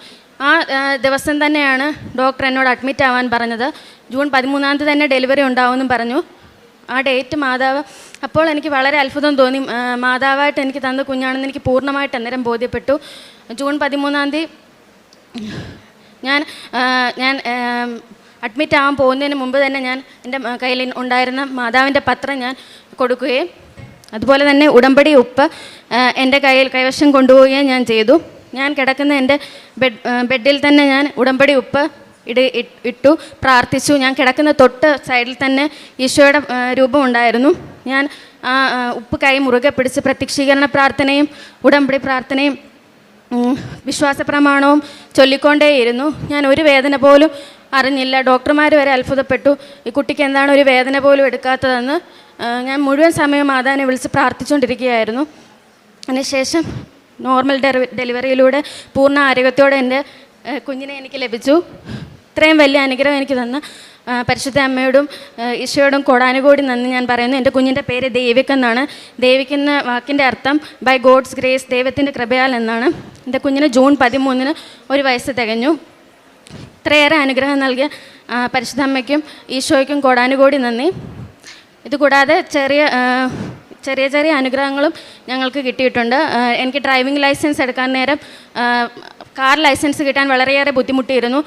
ആ ദിവസം തന്നെയാണ് ഡോക്ടർ എന്നോട് അഡ്മിറ്റ് ആവാൻ പറഞ്ഞത്. ജൂൺ 13 തന്നെ ഡെലിവറി ഉണ്ടാവുമെന്നും പറഞ്ഞു. ആ ഡേറ്റ് മാതാവ്, അപ്പോൾ എനിക്ക് വളരെ അത്ഭുതം തോന്നി. മാതാവായിട്ട് എനിക്ക് തന്ന കുഞ്ഞാണെന്ന് എനിക്ക് പൂർണ്ണമായിട്ട് അന്നേരം ബോധ്യപ്പെട്ടു. ജൂൺ 13 ഞാൻ അഡ്മിറ്റ് ആവാൻ പോകുന്നതിന് മുമ്പ് തന്നെ ഞാൻ എൻ്റെ കയ്യിൽ ഉണ്ടായിരുന്ന മാതാവിൻ്റെ പത്രം ഞാൻ കൊടുക്കുകയും അതുപോലെ തന്നെ ഉടമ്പടി ഉപ്പ് എൻ്റെ കൈവശം കൊണ്ടുപോവുകയും ഞാൻ ചെയ്തു. ഞാൻ കിടക്കുന്ന എൻ്റെ ബെഡിൽ തന്നെ ഞാൻ ഉടമ്പടി ഉപ്പ് ഇട്ടു പ്രാർത്ഥിച്ചു. ഞാൻ കിടക്കുന്ന തൊട്ട് സൈഡിൽ തന്നെ ഈശോയുടെ രൂപം ഉണ്ടായിരുന്നു. ഞാൻ ആ ഉപ്പ് കൈ മുറുകെ പിടിച്ച് പ്രത്യക്ഷീകരണ പ്രാർത്ഥനയും ഉടമ്പടി പ്രാർത്ഥനയും വിശ്വാസ പ്രമാണവും ചൊല്ലിക്കൊണ്ടേയിരുന്നു. ഞാൻ ഒരു വേദന പോലും അറിഞ്ഞില്ല. ഡോക്ടർമാർ വരെ അത്ഭുതപ്പെട്ടു, ഈ കുട്ടിക്ക് എന്താണ് ഒരു വേദന പോലും എടുക്കാത്തതെന്ന്. ഞാൻ മുഴുവൻ സമയം മാതാവിനെ വിളിച്ച് പ്രാർത്ഥിച്ചുകൊണ്ടിരിക്കുകയായിരുന്നു. അതിനുശേഷം നോർമൽ ഡെലിവറിയിലൂടെ പൂർണ്ണ ആരോഗ്യത്തോടെ എൻ്റെ കുഞ്ഞിനെ എനിക്ക് ലഭിച്ചു. ഇത്രയും വലിയ അനുഗ്രഹം എനിക്ക് തന്ന പരിശുദ്ധ അമ്മയോടും ഈശോയോടും കോടാനുകോടി നന്ദി ഞാൻ പറയുന്നു. എൻ്റെ കുഞ്ഞിൻ്റെ പേര് ദേവിക് എന്നാണ്. ദേവിക് എന്ന വാക്കിൻ്റെ അർത്ഥം ബൈ ഗോഡ്സ് ഗ്രേസ്, ദൈവത്തിൻ്റെ കൃപയാൽ എന്നാണ്. എൻ്റെ കുഞ്ഞിന് ജൂൺ 13 1 വയസ്സ് തികഞ്ഞു. ഇത്രയേറെ അനുഗ്രഹം നൽകിയ പരിശുദ്ധ അമ്മയ്ക്കും ഈശോയ്ക്കും കോടാനുകോടി നന്ദി. ഇതുകൂടാതെ ചെറിയ ചെറിയ അനുഗ്രഹങ്ങളും ഞങ്ങൾക്ക് കിട്ടിയിട്ടുണ്ട്. എനിക്ക് ഡ്രൈവിംഗ് ലൈസൻസ് എടുക്കാൻ നേരം കാർ ലൈസൻസ് കിട്ടാൻ വളരെയേറെ ബുദ്ധിമുട്ടിയിരുന്നു.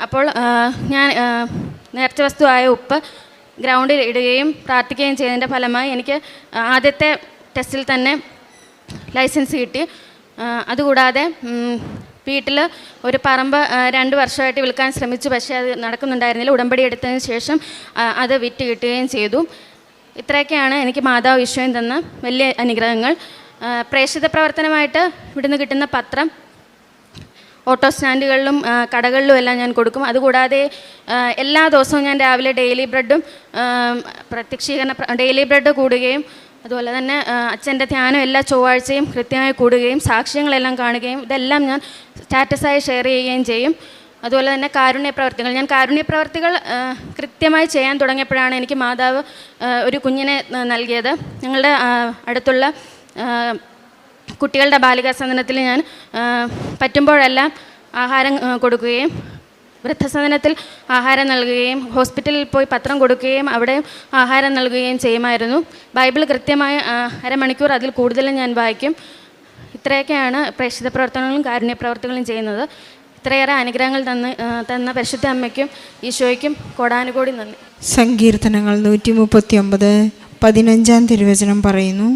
അപ്പോൾ ഞാൻ നേർച്ച വസ്തുവായ ഉപ്പ് ഗ്രൗണ്ടിൽ ഇടുകയും പ്രാർത്ഥിക്കുകയും ചെയ്തതിൻ്റെ ഫലമായി എനിക്ക് ആദ്യത്തെ ടെസ്റ്റിൽ തന്നെ ലൈസൻസ് കിട്ടി. അതുകൂടാതെ വീട്ടിൽ ഒരു പറമ്പ് 2 വർഷമായിട്ട് വിൽക്കാൻ ശ്രമിച്ചു, പക്ഷേ അത് നടക്കുന്നുണ്ടായിരുന്നില്ല. ഉടമ്പടി എടുത്തതിന് ശേഷം അത് വിറ്റ് കിട്ടുകയും ചെയ്തു. ഇത്രയൊക്കെയാണ് എനിക്ക് മാതാവ് ഈശോയും തന്ന വലിയ അനുഗ്രഹങ്ങൾ. പ്രേക്ഷിത പ്രവർത്തനമായിട്ട് ഇവിടുന്ന് കിട്ടുന്ന പത്രം ഓട്ടോ സ്റ്റാൻഡുകളിലും കടകളിലും എല്ലാം ഞാൻ കൊടുക്കും. അതുകൂടാതെ എല്ലാ ദിവസവും ഞാൻ രാവിലെ ഡെയിലി ബ്രെഡും ഡെയിലി ബ്രെഡ് കൂടുകയും അതുപോലെ തന്നെ അച്ഛൻ്റെ ധ്യാനം എല്ലാ ചൊവ്വാഴ്ചയും കൃത്യമായി കൂടുകയും സാക്ഷ്യങ്ങളെല്ലാം കാണുകയും ഇതെല്ലാം ഞാൻ സ്റ്റാറ്റസായി ഷെയർ ചെയ്യുകയും ചെയ്യും. അതുപോലെ തന്നെ കാരുണ്യ പ്രവർത്തികൾ കൃത്യമായി ചെയ്യാൻ തുടങ്ങിയപ്പോഴാണ് എനിക്ക് മാതാവ് ഒരു കുഞ്ഞിനെ നൽകിയത്. ഞങ്ങളുടെ അടുത്തുള്ള കുട്ടികളുടെ ബാലികാ സദനത്തിൽ ഞാൻ പറ്റുമ്പോഴെല്ലാം ആഹാരം കൊടുക്കുകയും വൃദ്ധസദനത്തിൽ ആഹാരം നൽകുകയും ഹോസ്പിറ്റലിൽ പോയി പത്രം കൊടുക്കുകയും അവിടെ ആഹാരം നൽകുകയും ചെയ്യുമായിരുന്നു. ബൈബിൾ കൃത്യമായി അരമണിക്കൂർ അതിൽ കൂടുതലും ഞാൻ വായിക്കും. ഇത്രയൊക്കെയാണ് പ്രേക്ഷിത പ്രവർത്തനങ്ങളും കാരുണ്യ പ്രവർത്തികളും ചെയ്യുന്നത്. ഇത്രയേറെ അനുഗ്രഹങ്ങൾ തന്ന പരിശുദ്ധ അമ്മയ്ക്കും ഈശോയ്ക്കും കോടാനുകോടി നന്ദി. സങ്കീർത്തനങ്ങൾ 139 15 തിരുവചനം പറയുന്നു,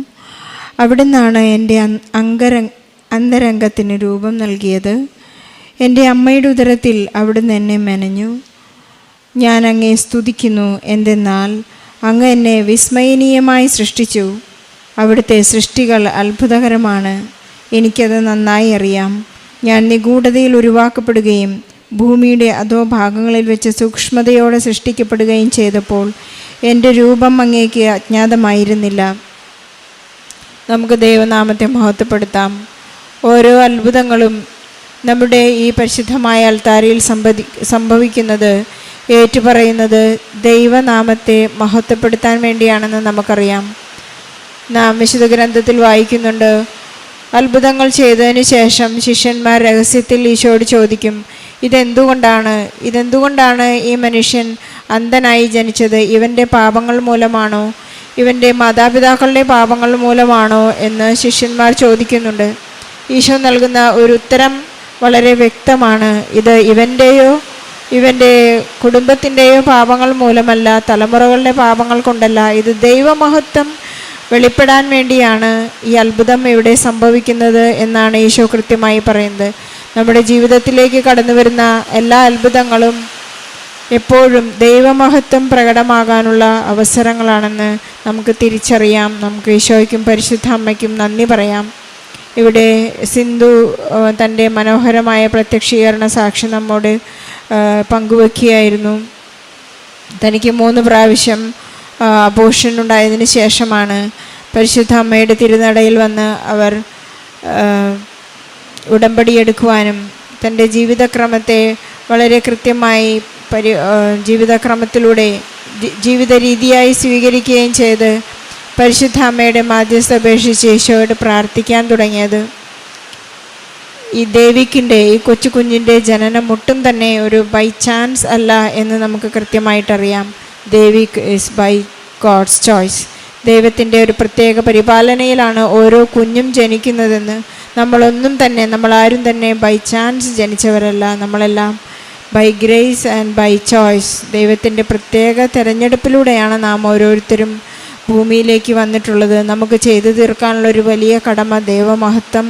അവിടുന്നാണ് എൻ്റെ അന്തരംഗത്തിന് രൂപം നൽകിയത്. എൻ്റെ അമ്മയുടെ ഉദരത്തിൽ അവിടുന്ന് എന്നെ മെനഞ്ഞു. ഞാൻ അങ്ങേ സ്തുതിക്കുന്നു, എന്തെന്നാൽ അങ്ങ് എന്നെ വിസ്മയനീയമായി സൃഷ്ടിച്ചു. അവിടുത്തെ സൃഷ്ടികൾ അത്ഭുതകരമാണ്, എനിക്കത് നന്നായി അറിയാം. ഞാൻ നിഗൂഢതയിൽ ഉരുവാക്കപ്പെടുകയും ഭൂമിയുടെ അധോഭാഗങ്ങളിൽ വെച്ച് സൂക്ഷ്മതയോടെ സൃഷ്ടിക്കപ്പെടുകയും ചെയ്തപ്പോൾ എൻ്റെ രൂപം അങ്ങേക്ക് അജ്ഞാതമായിരുന്നില്ല. നമുക്ക് ദൈവനാമത്തെ മഹത്വപ്പെടുത്താം. ഓരോ അത്ഭുതങ്ങളും നമ്മുടെ ഈ പരിശുദ്ധമായ അൾത്താരയിൽ സംഭവിക്കുന്നത് ഏറ്റുപറയുന്നത് ദൈവനാമത്തെ മഹത്വപ്പെടുത്താൻ വേണ്ടിയാണെന്ന് നമുക്കറിയാം. നാം വിശുദ്ധ ഗ്രന്ഥത്തിൽ വായിക്കുന്നുണ്ട്, അത്ഭുതങ്ങൾ ചെയ്തതിനു ശേഷം ശിഷ്യന്മാർ രഹസ്യത്തിൽ ഈശോയോട് ചോദിക്കും, ഇതെന്തുകൊണ്ടാണ് ഈ മനുഷ്യൻ അന്ധനായി ജനിച്ചത്? ഇവൻ്റെ പാപങ്ങൾ മൂലമാണോ, ഇവൻ്റെ മാതാപിതാക്കളുടെ പാപങ്ങൾ മൂലമാണോ എന്ന് ശിഷ്യന്മാർ ചോദിക്കുന്നുണ്ട്. ഈശോ നൽകുന്ന ഒരു ഉത്തരം വളരെ വ്യക്തമാണ്. ഇത് ഇവൻ്റെ കുടുംബത്തിൻ്റെയോ പാപങ്ങൾ മൂലമല്ല, തലമുറകളുടെ പാപങ്ങൾ കൊണ്ടല്ല, ഇത് ദൈവമഹത്വം വെളിപ്പെടാൻ വേണ്ടിയാണ് ഈ അത്ഭുതം ഇവിടെ സംഭവിക്കുന്നത് എന്നാണ് ഈശോ കൃത്യമായി പറയുന്നത്. നമ്മുടെ ജീവിതത്തിലേക്ക് കടന്നു വരുന്ന എല്ലാ അത്ഭുതങ്ങളും എപ്പോഴും ദൈവമഹത്വം പ്രകടമാകാനുള്ള അവസരങ്ങളാണെന്ന് നമുക്ക് തിരിച്ചറിയാം. നമുക്ക് ഈശോയ്ക്കും പരിശുദ്ധ അമ്മയ്ക്കും നന്ദി പറയാം. ഇവിടെ സിന്ധു തൻ്റെ മനോഹരമായ പ്രത്യക്ഷീകരണ സാക്ഷി നമ്മോട് പങ്കുവെക്കുകയായിരുന്നു. തനിക്ക് 3 പ്രാവശ്യം അബോർഷൻ ഉണ്ടായതിന് ശേഷമാണ് പരിശുദ്ധ അമ്മയുടെ തിരുനടയിൽ വന്ന് അവർ ഉടമ്പടിയെടുക്കുവാനും തൻ്റെ ജീവിതക്രമത്തെ വളരെ കൃത്യമായി ജീവിതക്രമത്തിലൂടെ ജീവിത രീതിയായി സ്വീകരിക്കുകയും ചെയ്ത് പരിശുദ്ധ അമ്മയുടെ മാധ്യസ്ഥ അപേക്ഷിച്ച് ഈശോയോട് പ്രാർത്ഥിക്കാൻ തുടങ്ങിയത്. ഈ ദേവിക്കിൻ്റെ ഈ കൊച്ചു കുഞ്ഞിൻ്റെ ജനനം ഒട്ടും തന്നെ ഒരു ബൈ ചാൻസ് അല്ല എന്ന് നമുക്ക് കൃത്യമായിട്ടറിയാം. Devik is by God's choice. ദൈവത്തിൻ്റെ ഒരു പ്രത്യേക പരിപാലനയിലാണ് ഓരോ കുഞ്ഞും ജനിക്കുന്നതെന്ന്. നമ്മളാരും തന്നെ ബൈ ചാൻസ് ജനിച്ചവരല്ല. നമ്മളെല്ലാം by grace and by choice. ദൈവത്തിൻ്റെ പ്രത്യേക തിരഞ്ഞെടുപ്പിലൂടെയാണ് നാം ഓരോരുത്തരും ഭൂമിയിലേക്ക് വന്നിട്ടുള്ളത്. നമുക്ക് ചെയ്തു തീർക്കാനുള്ളൊരു വലിയ കടമ ദൈവമഹത്വം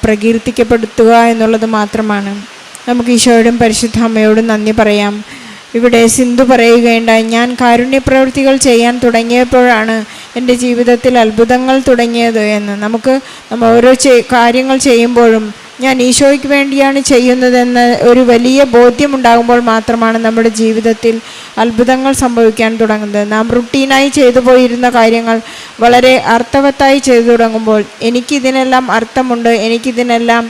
പ്രകീർത്തിക്കപ്പെടുത്തുക എന്നുള്ളത് മാത്രമാണ്. നമുക്ക് ഈശോയോടും പരിശുദ്ധ അമ്മയോടും നന്ദി പറയാം. ഇവിടെ സിന്ധു പറയുകയുണ്ടായി, ഞാൻ കാരുണ്യപ്രവൃത്തികൾ ചെയ്യാൻ തുടങ്ങിയപ്പോഴാണ് എൻ്റെ ജീവിതത്തിൽ അത്ഭുതങ്ങൾ തുടങ്ങിയത് എന്ന്. നമ്മൾ ഓരോ കാര്യങ്ങൾ ചെയ്യുമ്പോഴും ഞാൻ ഈശോയ്ക്ക് വേണ്ടിയാണ് ചെയ്യുന്നതെന്ന് ഒരു വലിയ ബോധ്യമുണ്ടാകുമ്പോൾ മാത്രമാണ് നമ്മുടെ ജീവിതത്തിൽ അത്ഭുതങ്ങൾ സംഭവിക്കാൻ തുടങ്ങുന്നത്. നാം റുട്ടീനായി ചെയ്തു പോയിരുന്ന കാര്യങ്ങൾ വളരെ അർത്ഥവത്തായി ചെയ്തു തുടങ്ങുമ്പോൾ എനിക്കിതിനെല്ലാം അർത്ഥമുണ്ട്, എനിക്കിതിനെല്ലാം